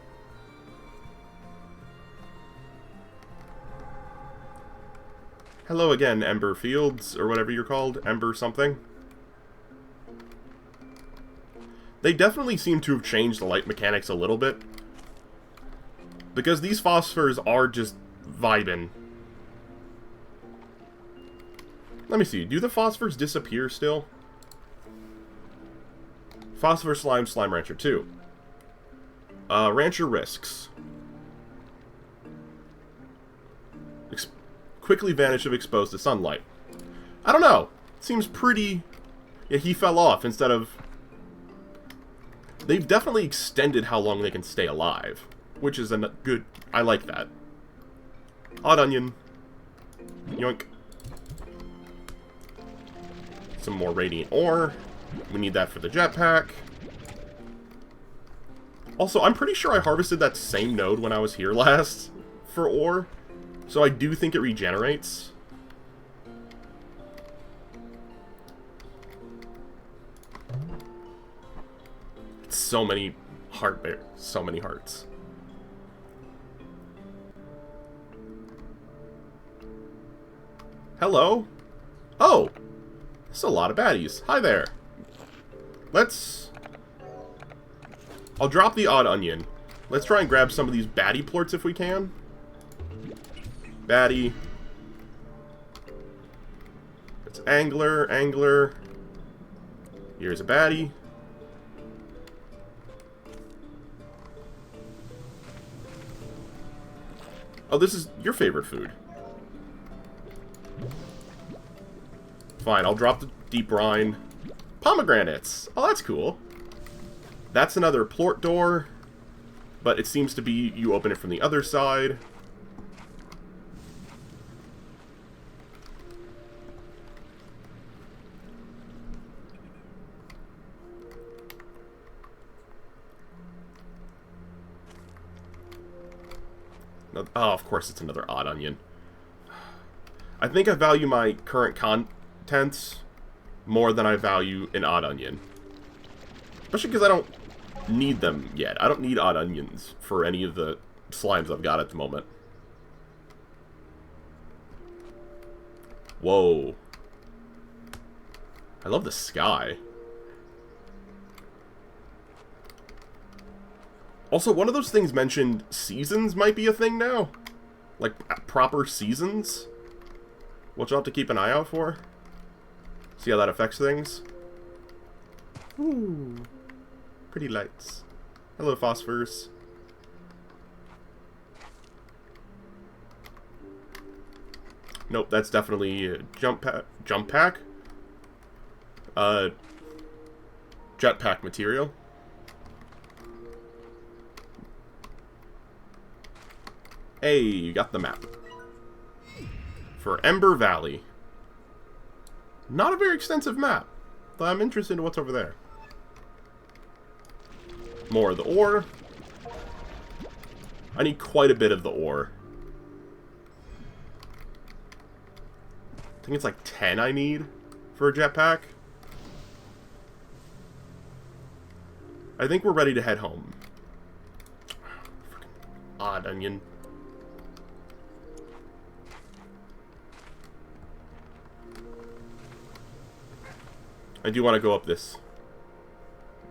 Hello again, Ember Fields, or whatever you're called. Ember something. They definitely seem to have changed the light mechanics a little bit. Because these phosphors are just vibing. Let me see. Do the phosphors disappear still? Phosphor Slime, Slime Rancher 2. Rancher risks. Quickly vanish if exposed to sunlight. I don't know. Seems pretty... Yeah, he fell off instead of... They've definitely extended how long they can stay alive, which is a good... I like that. Odd onion. Yoink. Some more radiant ore. We need that for the jetpack. Also, I'm pretty sure I harvested that same node when I was here last for ore, so I do think it regenerates. So many heart bears, so many hearts. Hello? Oh! That's a lot of baddies. Hi there. I'll drop the odd onion. Let's try and grab some of these baddie plorts if we can. Baddie. It's angler, angler. Here's a baddie. Oh, this is your favorite food. Fine, I'll drop the deep brine. Pomegranates! Oh, that's cool. That's another plort door, but it seems to be you open it from the other side. No, oh, of course it's another odd onion. I think I value my current contents more than I value an odd onion. Especially because I don't need them yet. I don't need odd onions for any of the slimes I've got at the moment. Whoa. I love the sky. Also, one of those things mentioned seasons might be a thing now. Like, proper seasons. Which I'll have to keep an eye out for. See how that affects things. Ooh. Pretty lights. Hello, phosphors. Nope, that's definitely a jump pack. Jetpack material. Hey, you got the map. For Ember Valley. Not a very extensive map, but I'm interested in what's over there. More of the ore. I need quite a bit of the ore. I think it's like 10 I need for a jetpack. I think we're ready to head home. Freaking odd onion. I do want to go up this.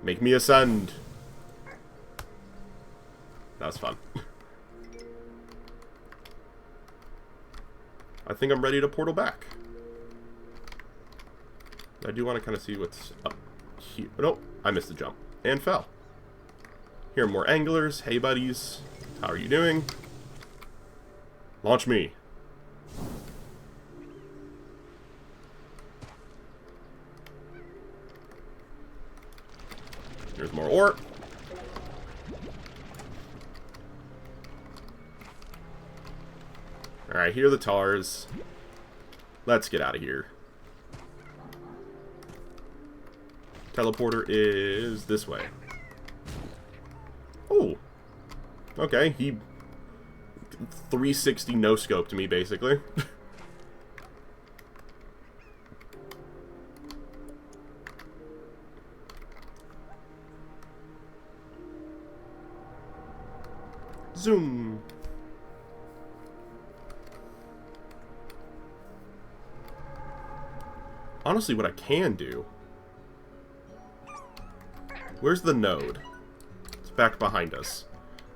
Make me ascend. That was fun. I think I'm ready to portal back. I do want to kind of see what's up here. Oh, no, I missed the jump. And fell. Here are more anglers. Hey, buddies. How are you doing? Launch me. There's more ore. Alright, here are the tars. Let's get out of here. Teleporter is this way. Oh. Okay, he 360 no-scoped me, basically. Zoom. Honestly, what I can do... Where's the node? It's back behind us.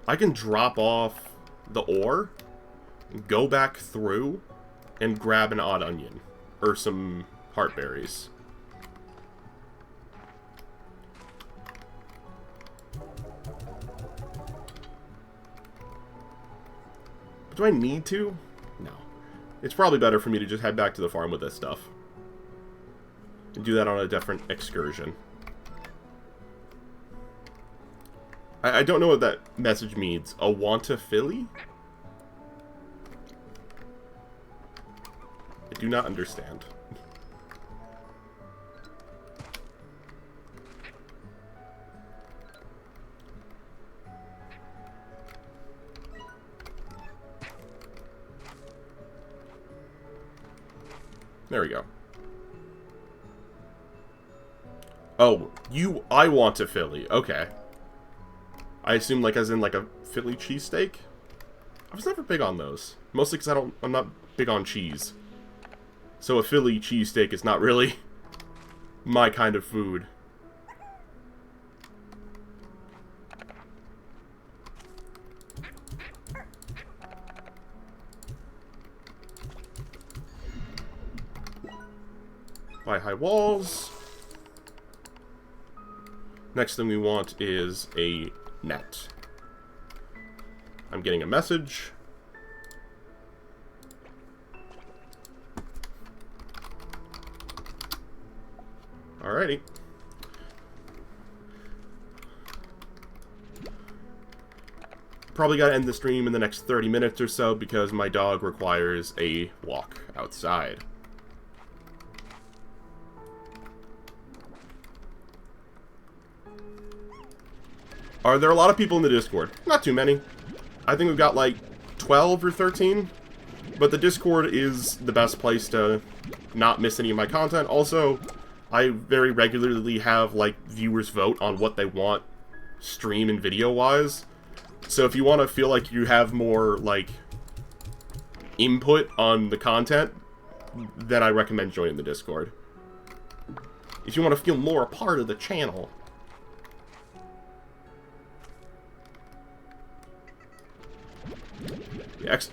I can drop off the ore, go back through, and grab an odd onion. or some heartberries. Do I need to? No. It's probably better for me to just head back to the farm with this stuff. And do that on a different excursion. I don't know what that message means. A want-a-filly? I do not understand. There we go. Oh, I want a Philly. Okay. I assume, like, as in, like, a Philly cheesesteak? I was never big on those. Mostly because I'm not big on cheese. So a Philly cheesesteak is not really my kind of food. Buy high walls. Next thing we want is a net. I'm getting a message. Alrighty. Probably gotta end the stream in the next 30 minutes or so because my dog requires a walk outside. Are there a lot of people in the Discord? Not too many. I think we've got like 12 or 13. But the Discord is the best place to not miss any of my content. Also, I very regularly have like viewers vote on what they want stream and video wise. So if you want to feel like you have more like input on the content, then I recommend joining the Discord. If you want to feel more a part of the channel.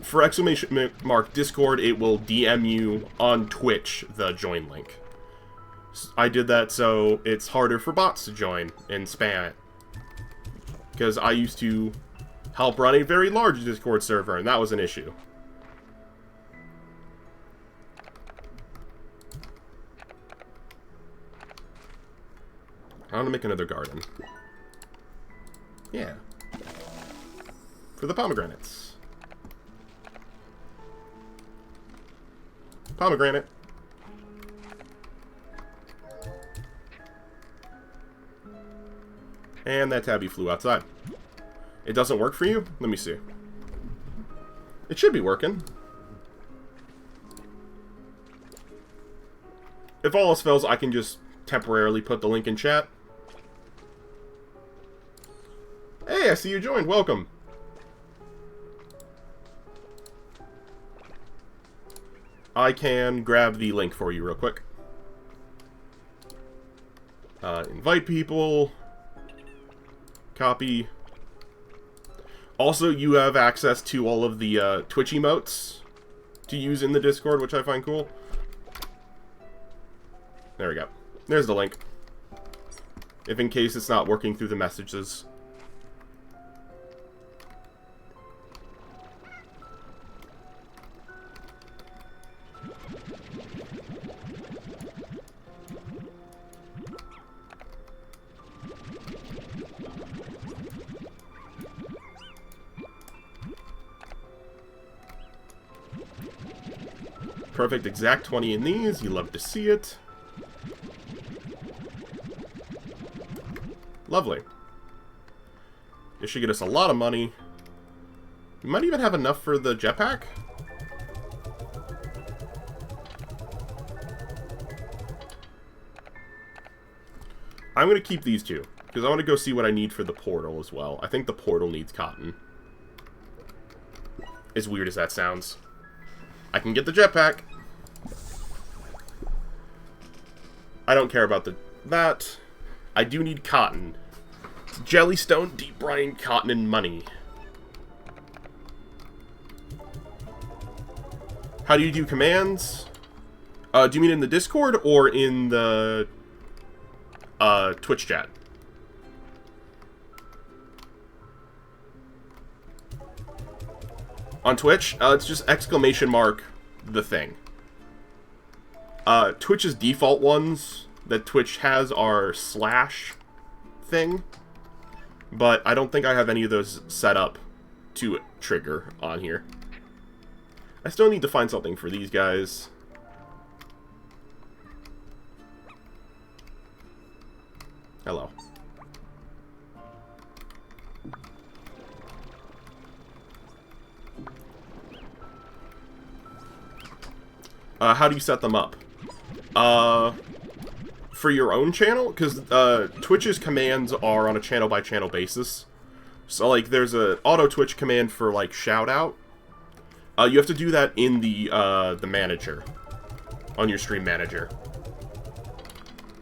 For exclamation mark Discord, it will DM you on Twitch the join link. I did that so it's harder for bots to join and spam it. Because I used to help run a very large Discord server, and that was an issue. I want to make another garden. Yeah. For the pomegranates. Pomegranate. And that tabby flew outside. It doesn't work for you? Let me see. It should be working. If all else fails, I can just temporarily put the link in chat. Hey, I see you joined. Welcome. I can grab the link for you real quick. Invite people. Copy. Also, you have access to all of the Twitch emotes to use in the Discord, which I find cool. There we go. There's the link. If in case it's not working through the messages. Perfect exact 20 in these. You love to see it. Lovely. This should get us a lot of money. We might even have enough for the jetpack. I'm going to keep these two, because I want to go see what I need for the portal as well. I think the portal needs cotton. As weird as that sounds. I can get the jetpack. I don't care about that. I do need cotton. Jellystone, deep brine, cotton, and money. How do you do commands? Do you mean in the Discord or in the Twitch chat? On Twitch, it's just !the thing. Twitch's default ones that Twitch has are / thing. But I don't think I have any of those set up to trigger on here. I still need to find something for these guys. Hello. How do you set them up? For your own channel? Because Twitch's commands are on a channel-by-channel basis. So, like, there's an auto-Twitch command for, like, shout-out. You have to do that in the manager. On your stream manager.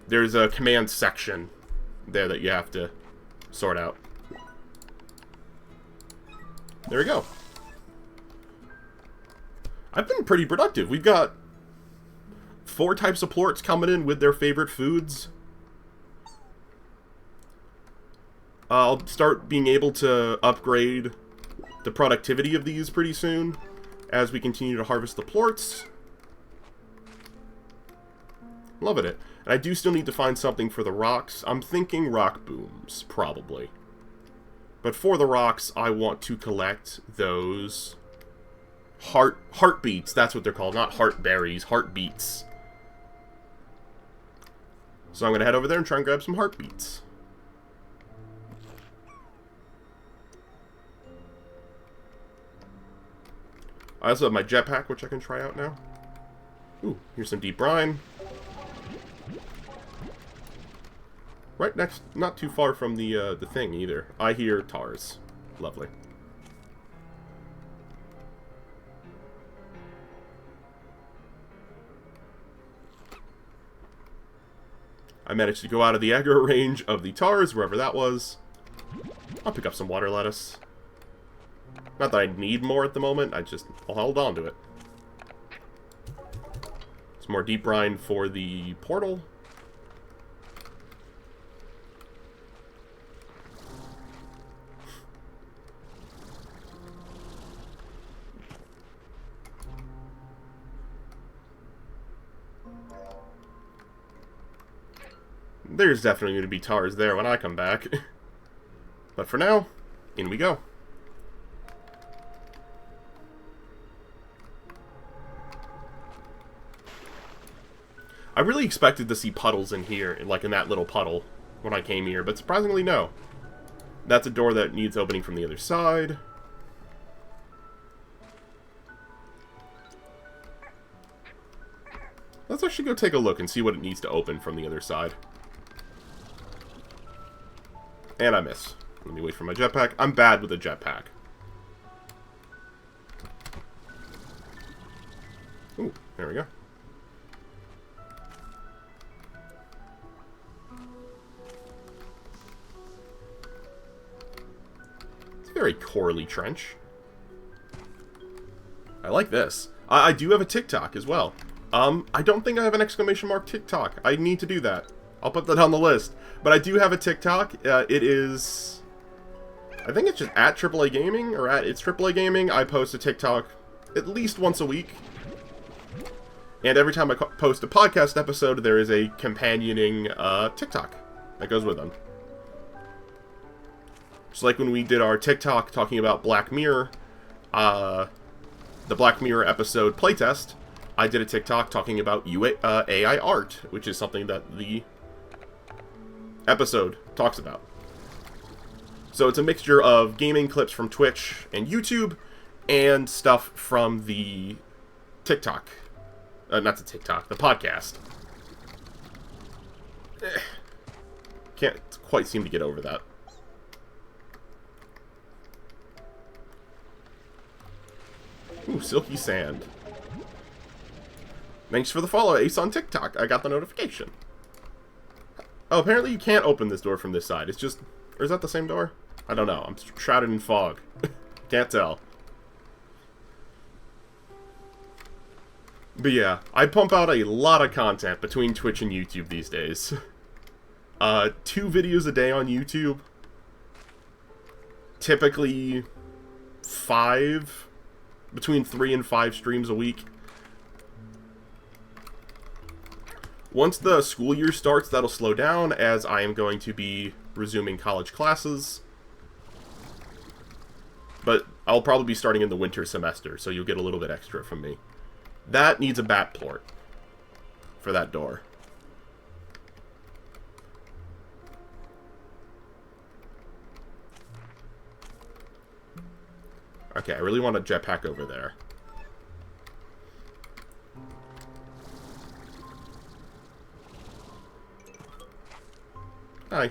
There's a command section there that you have to sort out. There we go. I've been pretty productive. We've got 4 types of plorts coming in with their favorite foods. I'll start being able to upgrade the productivity of these pretty soon as we continue to harvest the plorts. Loving it. And I do still need to find something for the rocks. I'm thinking rock booms, probably. But for the rocks, I want to collect those heartbeats. That's what they're called, not heartberries, heartbeats. So I'm going to head over there and try and grab some heartbeats. I also have my jetpack, which I can try out now. Ooh, here's some deep brine. Right next, not too far from the thing either. I hear tars. Lovely. I managed to go out of the aggro range of the tars, wherever that was. I'll pick up some water lettuce. Not that I need more at the moment, I'll hold on to it. Some more deep brine for the portal. There's definitely going to be tars there when I come back. But for now, in we go. I really expected to see puddles in here, like in that little puddle, when I came here, but surprisingly no. That's a door that needs opening from the other side. Let's actually go take a look and see what it needs to open from the other side. And I miss. Let me wait for my jetpack. I'm bad with a jetpack. Ooh, there we go. It's a very Corley trench. I like this. I do have a TikTok as well. I don't think I have an exclamation mark TikTok. I need to do that. I'll put that on the list. But I do have a TikTok. It is... I think it's just at AAA Gaming, or at It's AAA Gaming. I post a TikTok at least once a week. And every time I post a podcast episode, there is a companioning TikTok that goes with them. Just like when we did our TikTok talking about Black Mirror, the Black Mirror episode playtest, I did a TikTok talking about AI art, which is something that the episode talks about. So it's a mixture of gaming clips from Twitch and YouTube, and stuff from the TikTok. Not the TikTok, the podcast. Can't quite seem to get over that. Ooh, silky sand. Thanks for the follow, Ace, on TikTok. I got the notification. Oh, apparently you can't open this door from this side. It's just... Or is that the same door? I don't know. I'm shrouded in fog. Can't tell. But yeah, I pump out a lot of content between Twitch and YouTube these days. 2 videos a day on YouTube. Typically 5, between 3 and 5 streams a week. Once the school year starts, that'll slow down, as I am going to be resuming college classes. But I'll probably be starting in the winter semester, so you'll get a little bit extra from me. That needs a bat port for that door. Okay, I really want a jetpack over there. Hi.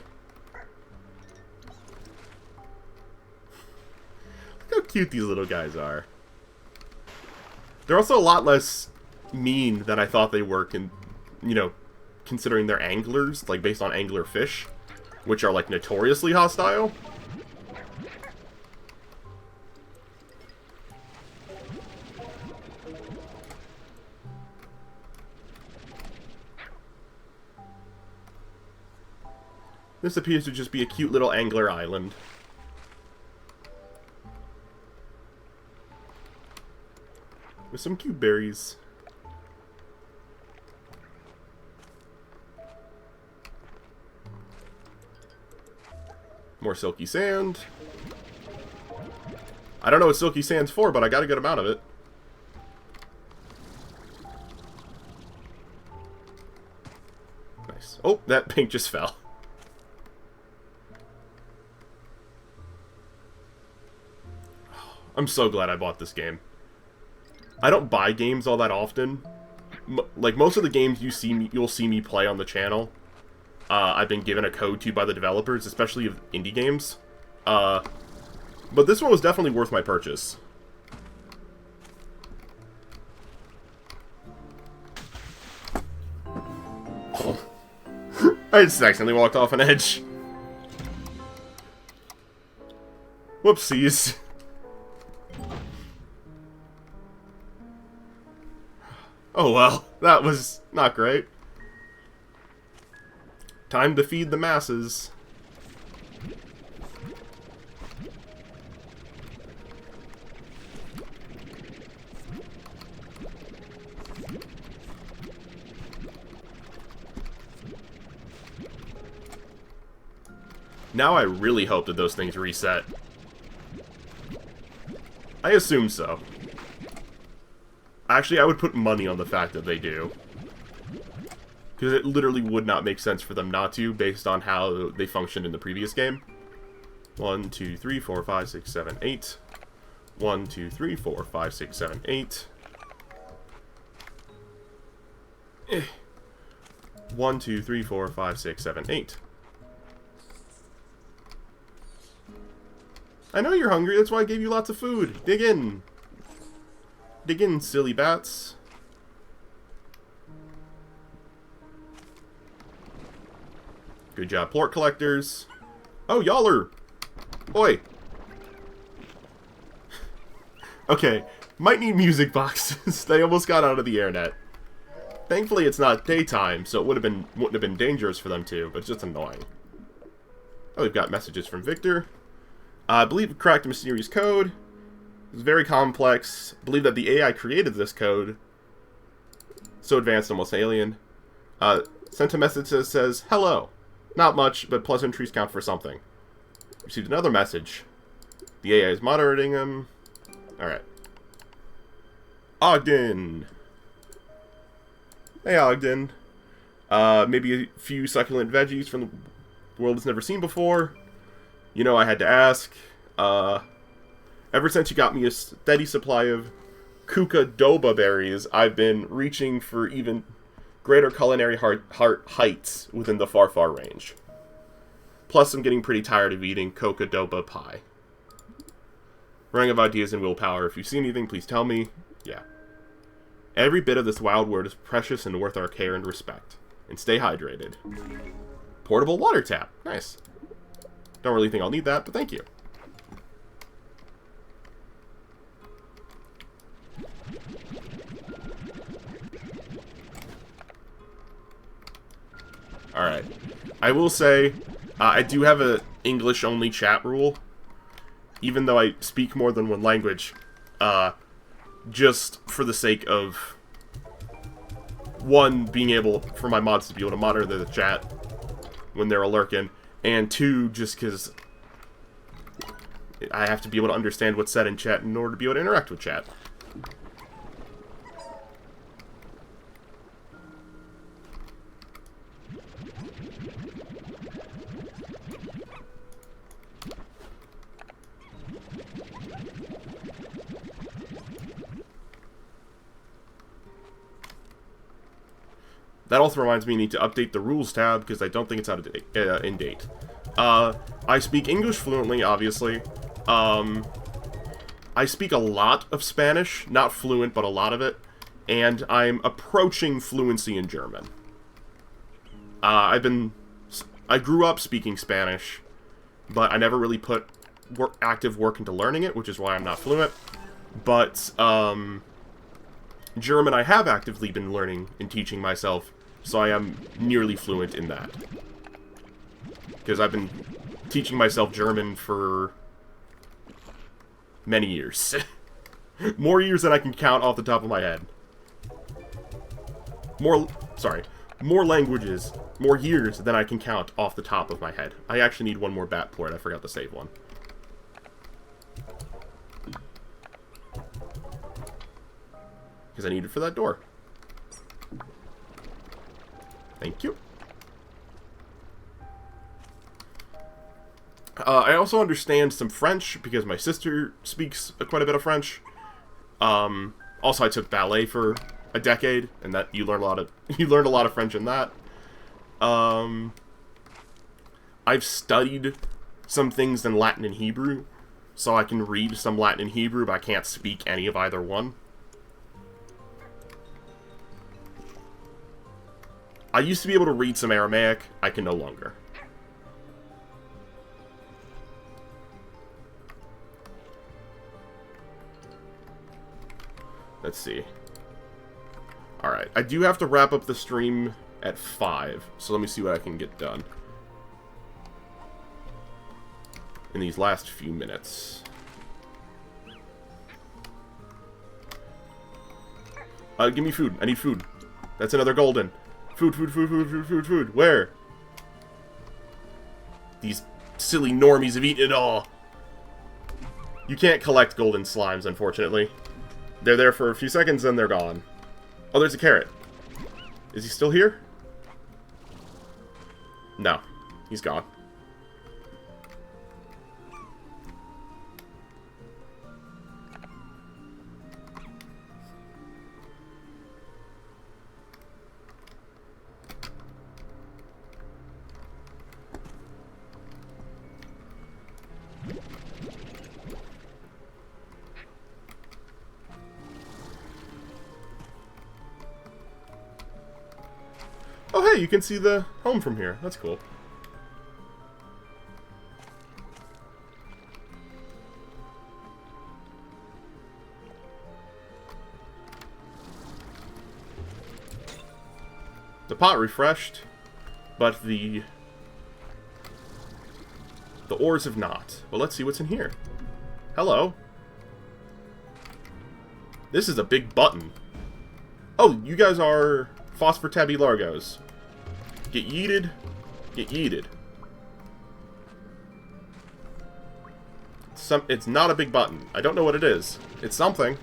Look how cute these little guys are. They're also a lot less mean than I thought they were, you know, considering they're anglers, like based on angler fish, which are like notoriously hostile. This appears to just be a cute little angler island. With some cute berries. More silky sand. I don't know what silky sand's for, but I got a good amount of it. Nice. Oh, that pink just fell. I'm so glad I bought this game. I don't buy games all that often. Like, most of the games you'll see me play on the channel, I've been given a code to by the developers, especially of indie games. But this one was definitely worth my purchase. Oh. I just accidentally walked off an edge. Whoopsies. Oh well, that was not great. Time to feed the masses. Now I really hope that those things reset. I assume so. Actually, I would put money on the fact that they do. Because it literally would not make sense for them not to, based on how they functioned in the previous game. 1, 2, 3, 4, 5, 6, 7, 8. 1, 2, 3, 4, 5, 6, 7, 8. 1, 2, 3, 4, 5, 6, 7, 8. I know you're hungry, that's why I gave you lots of food. Dig in. Dig in, silly bats. Good job, plort collectors. Oh, y'all are... Oi. Okay, might need music boxes. They almost got out of the airnet. Thankfully, it's not daytime, so it wouldn't have been dangerous for them to, but it's just annoying. Oh, we've got messages from Victor. I believe we cracked a mysterious code. It's very complex. I believe that the AI created this code. So advanced, almost alien. Sent a message that says, hello. Not much, but pleasantries count for something. Received another message. The AI is moderating him. Alright. Ogden. Hey, Ogden. Maybe a few succulent veggies from the world it's never seen before. You know, I had to ask. Ever since you got me a steady supply of Kuka-doba berries, I've been reaching for even greater culinary heights within the far, far range. Plus, I'm getting pretty tired of eating Kuka-doba pie. Running of ideas and willpower. If you see anything, please tell me. Yeah. Every bit of this wild world is precious and worth our care and respect. And stay hydrated. Portable water tap. Nice. Don't really think I'll need that, but thank you. I will say, I do have a English-only chat rule, even though I speak more than one language, just for the sake of, one, being able, for my mods to be able to monitor the chat when they're lurking, and two, just because I have to be able to understand what's said in chat in order to be able to interact with chat. That also reminds me, I need to update the rules tab, because I don't think it's out of date, in date. I speak English fluently, obviously. I speak a lot of Spanish, not fluent, but a lot of it. And I'm approaching fluency in German. I grew up speaking Spanish, but I never really put active work into learning it, which is why I'm not fluent. But, German I have actively been learning and teaching myself, so I am nearly fluent in that. Because I've been teaching myself German for many years. More years than I can count off the top of my head. More languages, more years than I can count off the top of my head. I actually need one more bat port, I forgot to save one. Because I need it for that door. Thank you. I also understand some French, because my sister speaks quite a bit of French. Also, I took ballet for a decade, and that you learned a lot of French in that. I've studied some things in Latin and Hebrew, so I can read some Latin and Hebrew, but I can't speak any of either one. I used to be able to read some Aramaic. I can no longer. Let's see. Alright, I do have to wrap up the stream at 5, so let me see what I can get done in these last few minutes. Give me food. I need food. That's another golden. Food, food, food, food, food, food, food. Where? These silly normies have eaten it all. You can't collect golden slimes, unfortunately. They're there for a few seconds, then they're gone. Oh, there's a carrot. Is he still here? No. He's gone. Oh, hey, you can see the home from here. That's cool. The pot refreshed, but the ores have not. Well, let's see what's in here. Hello. This is a big button. Oh, you guys are Phosphor Tabby Largos. Get yeeted. Get yeeted. It's not a big button. I don't know what it is. It's something.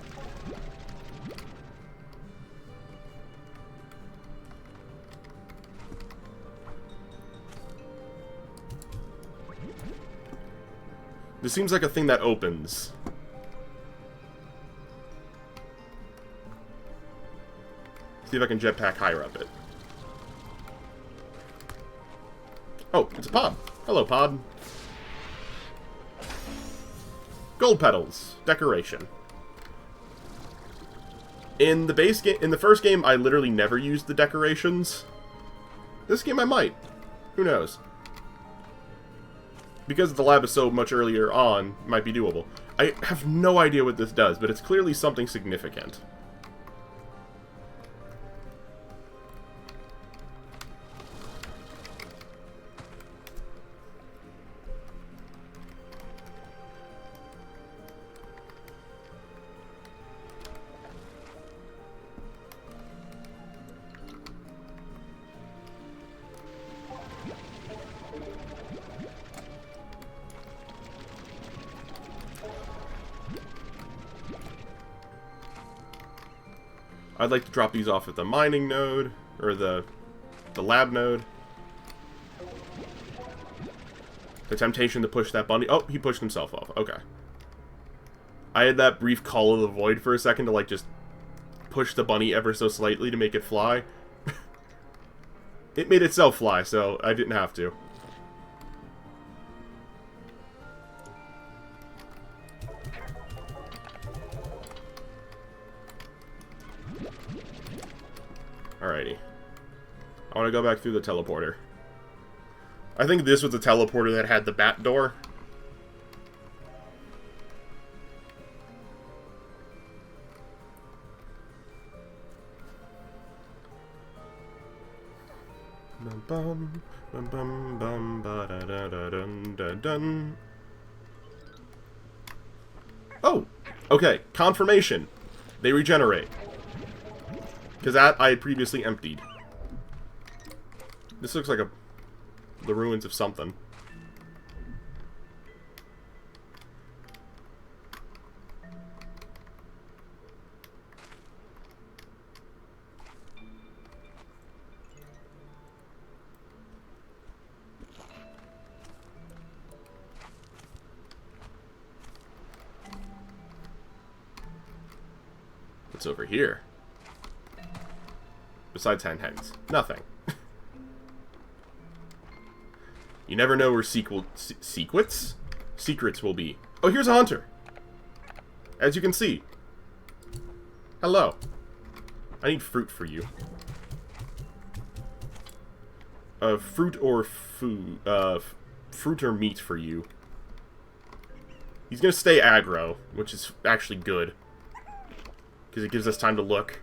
This seems like a thing that opens. See if I can jetpack higher up it. Oh, it's a pod. Hello, pod. Gold petals. Decoration. In the base game, in the first game, I literally never used the decorations. This game I might. Who knows? Because the lab is so much earlier on, it might be doable. I have no idea what this does, but it's clearly something significant. I'd like to drop these off at the mining node, or the lab node. The temptation to push that bunny... Oh, he pushed himself off. Okay. I had that brief call of the void for a second to, like, just push the bunny ever so slightly to make it fly. It made itself fly, so I didn't have to. Alrighty. I want to go back through the teleporter. I think this was the teleporter that had the bat door. Bum, bum, bum, bum, ba, da, da, da, dun, dun, dun. Oh! Okay, confirmation. They regenerate. Because that I had previously emptied. This looks like the ruins of something. What's over here? Besides hens. Nothing. You never know where secrets will be. Oh, here's a hunter. As you can see. Hello. I need fruit for you. Fruit or food. Fruit or meat for you. He's gonna stay aggro, which is actually good. Because it gives us time to look.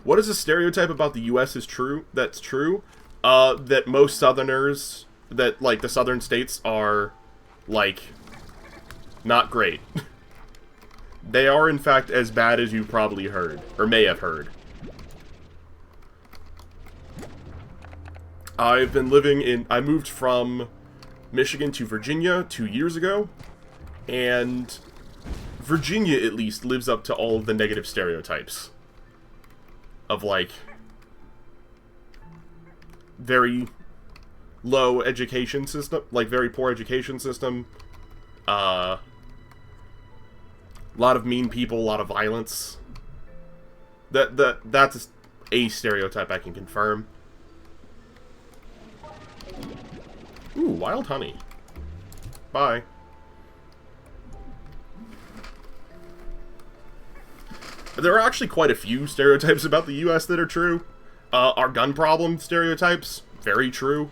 What is a stereotype about the U.S. that's true? That most Southerners, that, like, the southern states are, like, not great. They are, in fact, as bad as you probably heard, or may have heard. I've been living in... I moved from Michigan to Virginia 2 years ago, and Virginia, at least, lives up to all of the negative stereotypes. Of, like, very low education system, like, very poor education system, a lot of mean people, a lot of violence. That's a stereotype I can confirm. Ooh, wild honey. Bye. There are actually quite a few stereotypes about the U.S. that are true. Our gun problem stereotypes, very true.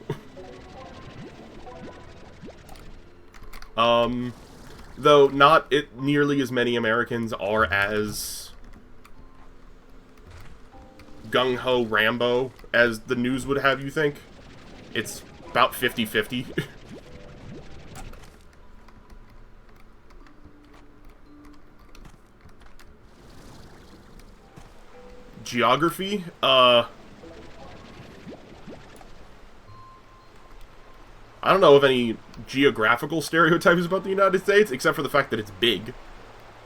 Though not nearly as many Americans are as gung-ho Rambo as the news would have you think. It's about 50-50. Geography? I don't know of any geographical stereotypes about the United States, except for the fact that it's big.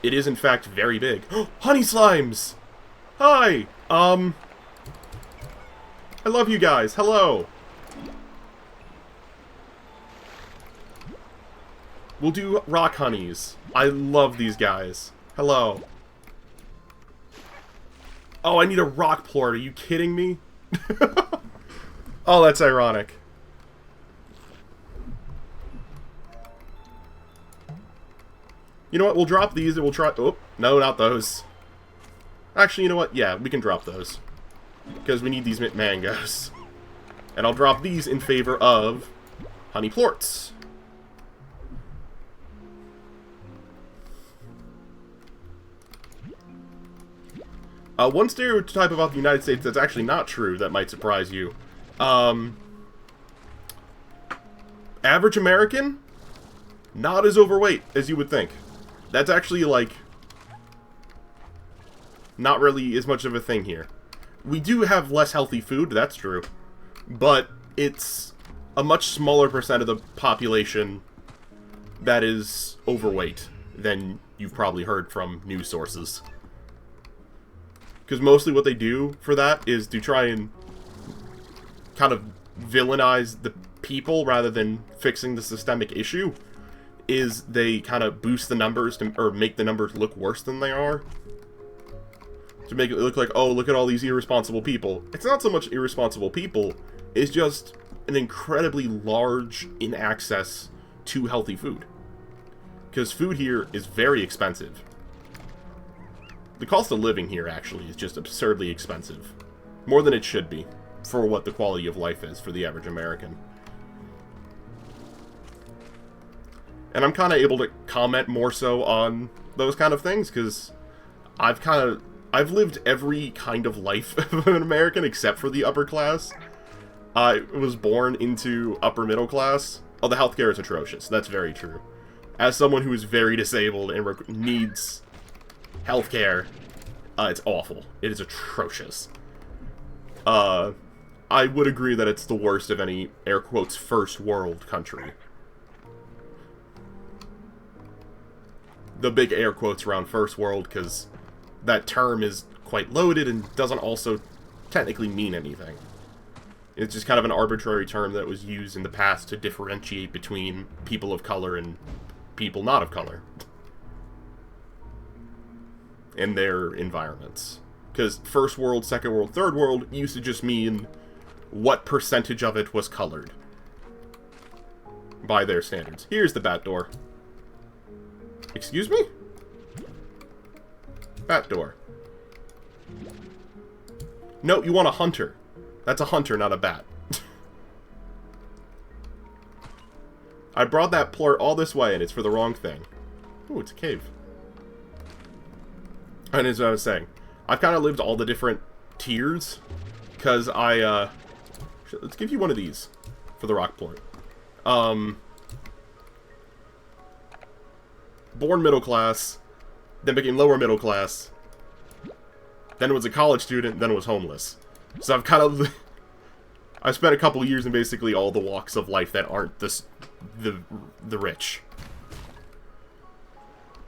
It is, in fact, very big. Honey slimes! Hi! I love you guys. Hello! We'll do rock honeys. I love these guys. Hello. Oh, I need a rock plort. Are you kidding me? Oh, that's ironic. You know what? We'll drop these and we'll try... Oh, no, not those. Actually, you know what? Yeah, we can drop those. Because we need these mangoes. And I'll drop these in favor of honey plorts. One stereotype about the United States that's actually not true that might surprise you. Average American, not as overweight as you would think. That's actually, like, not really as much of a thing here. We do have less healthy food, that's true. But it's a much smaller percent of the population that is overweight than you've probably heard from news sources. Because mostly what they do for that is to try and kind of villainize the people rather than fixing the systemic issue, is they kind of boost the numbers or make the numbers look worse than they are. To make it look like, oh, look at all these irresponsible people. It's not so much irresponsible people, it's just an incredibly large in access to healthy food. Because food here is very expensive. The cost of living here, actually, is just absurdly expensive. More than it should be, for what the quality of life is for the average American. And I'm kind of able to comment more so on those kind of things, because I've lived every kind of life of an American except for the upper class. I was born into upper middle class. Oh, the healthcare is atrocious. That's very true. As someone who is very disabled and needs healthcare, it's awful. It is atrocious. I would agree that it's the worst of any, air quotes, first world country. The big air quotes around first world, because that term is quite loaded and doesn't also technically mean anything. It's just kind of an arbitrary term that was used in the past to differentiate between people of color and people not of color. And their environments. Because first world, second world, third world used to just mean what percentage of it was colored. By their standards. Here's the bat door. Excuse me? Bat door. No, you want a hunter. That's a hunter, not a bat. I brought that plort all this way, and it's for the wrong thing. Ooh, it's a cave. And as I was saying, I've kind of lived all the different tiers, because let's give you one of these for the rock plort. Born middle class, then became lower middle class, then was a college student, then was homeless. So I've kind of... I've spent a couple years in basically all the walks of life that aren't the rich.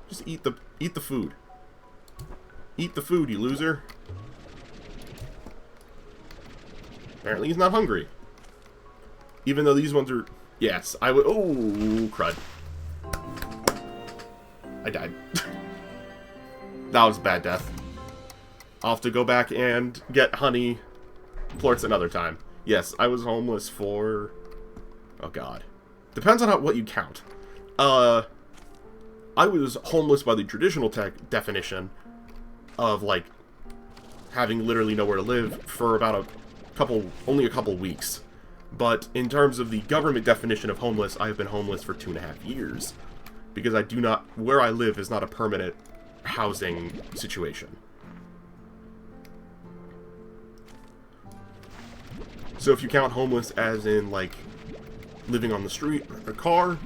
Just eat the food. Eat the food, you loser. Apparently he's not hungry. Even though these ones are... Yes, I would... Oh, crud. I died. That was a bad death. I'll have to go back and get honey plorts another time. Yes, I was homeless for... Oh, God. Depends on what you count. I was homeless by the traditional definition of, like, having literally nowhere to live for about only a couple weeks. But in terms of the government definition of homeless, I have been homeless for 2.5 years. Because where I live is not a permanent housing situation. So if you count homeless as in, like, living on the street or a car,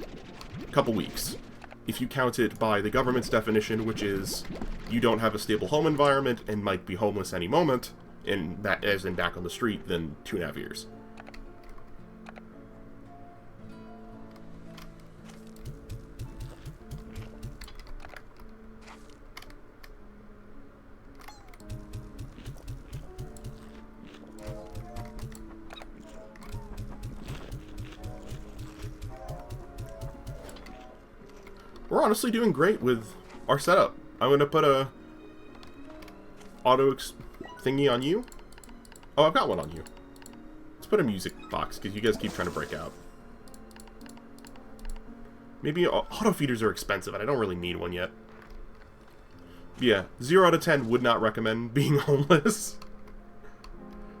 a couple weeks. If you count it by the government's definition, which is you don't have a stable home environment and might be homeless any moment, and that as in back on the street, then 2.5 years. We're honestly doing great with our setup. I'm going to put a auto thingy on you. Oh, I've got one on you. Let's put a music box, because you guys keep trying to break out. Maybe auto feeders are expensive, and I don't really need one yet. Yeah, 0 out of 10 would not recommend being homeless.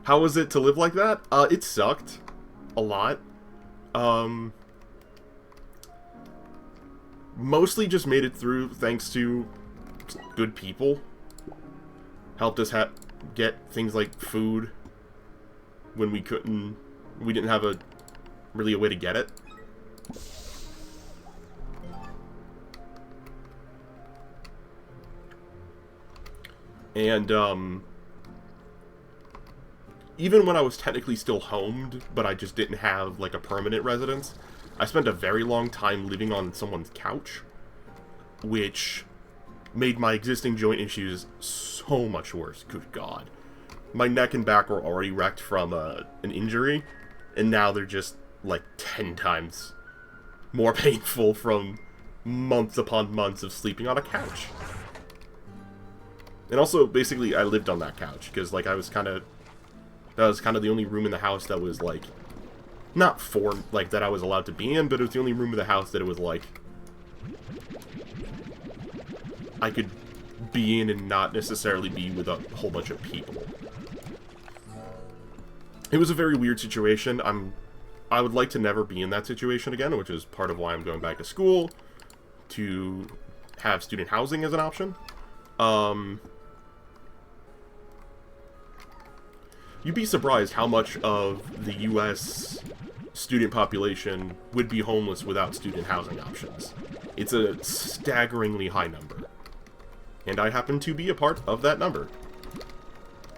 How was it to live like that? It sucked. A lot. Mostly just made it through thanks to good people. Helped us get things like food when we didn't have really a way to get it. And, even when I was technically still homed, but I just didn't have, like, a permanent residence, I spent a very long time living on someone's couch, which made my existing joint issues so much worse. Good God. My neck and back were already wrecked from an injury, and now they're just like 10 times more painful from months upon months of sleeping on a couch. And also, basically, I lived on that couch, because, like, that was kind of the only room in the house that was, like, not that I was allowed to be in, but it was the only room in the house that it was, like, I could be in and not necessarily be with a whole bunch of people. It was a very weird situation. I would like to never be in that situation again, which is part of why I'm going back to school, to have student housing as an option. You'd be surprised how much of the US student population would be homeless without student housing options. It's a staggeringly high number. And I happen to be a part of that number.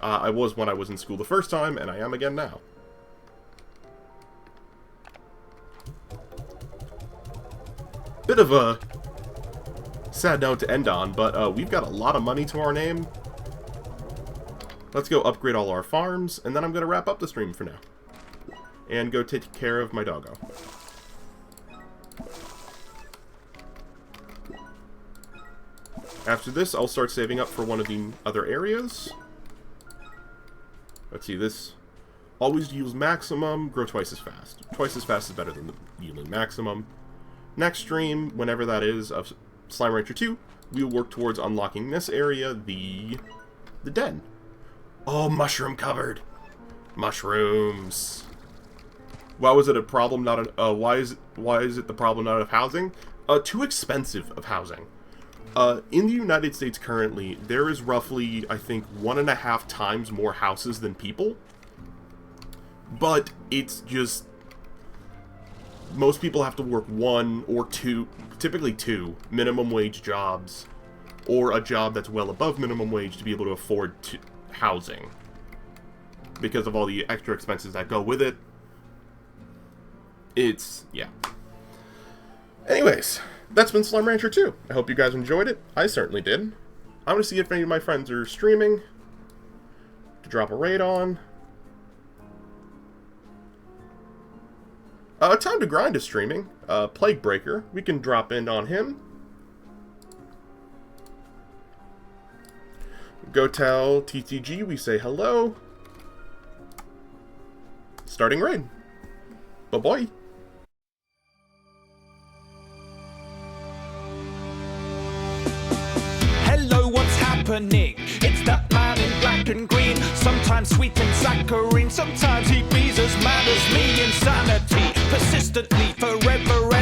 I was when I was in school the first time, and I am again now. Bit of a sad note to end on, but we've got a lot of money to our name. Let's go upgrade all our farms, and then I'm going to wrap up the stream for now. And go take care of my doggo. After this, I'll start saving up for one of the other areas. Let's see, this. Always use maximum, grow twice as fast. Twice as fast is better than the yielding maximum. Next stream, whenever that is, of Slime Rancher 2, we will work towards unlocking this area, the den. Oh, mushroom covered. Mushrooms. Why was it a problem not why is it the problem not of housing? Too expensive of housing. In the United States currently, there is roughly, I think, 1.5 times more houses than people. But it's just, most people have to work 1 or 2, typically 2, minimum wage jobs, or a job that's well above minimum wage to be able to afford housing. Because of all the extra expenses that go with it. Yeah. Anyways, that's been Slime Rancher 2. I hope you guys enjoyed it. I certainly did. I'm going to see if any of my friends are streaming. To drop a raid on. Time to Grind is streaming. Plague Breaker. We can drop in on him. Go tell TTG we say hello. Starting raid. Bye-bye. Hello, what's happening? It's that man in black and green. Sometimes sweet and saccharine. Sometimes he be as mad as me. Insanity, persistently, forever.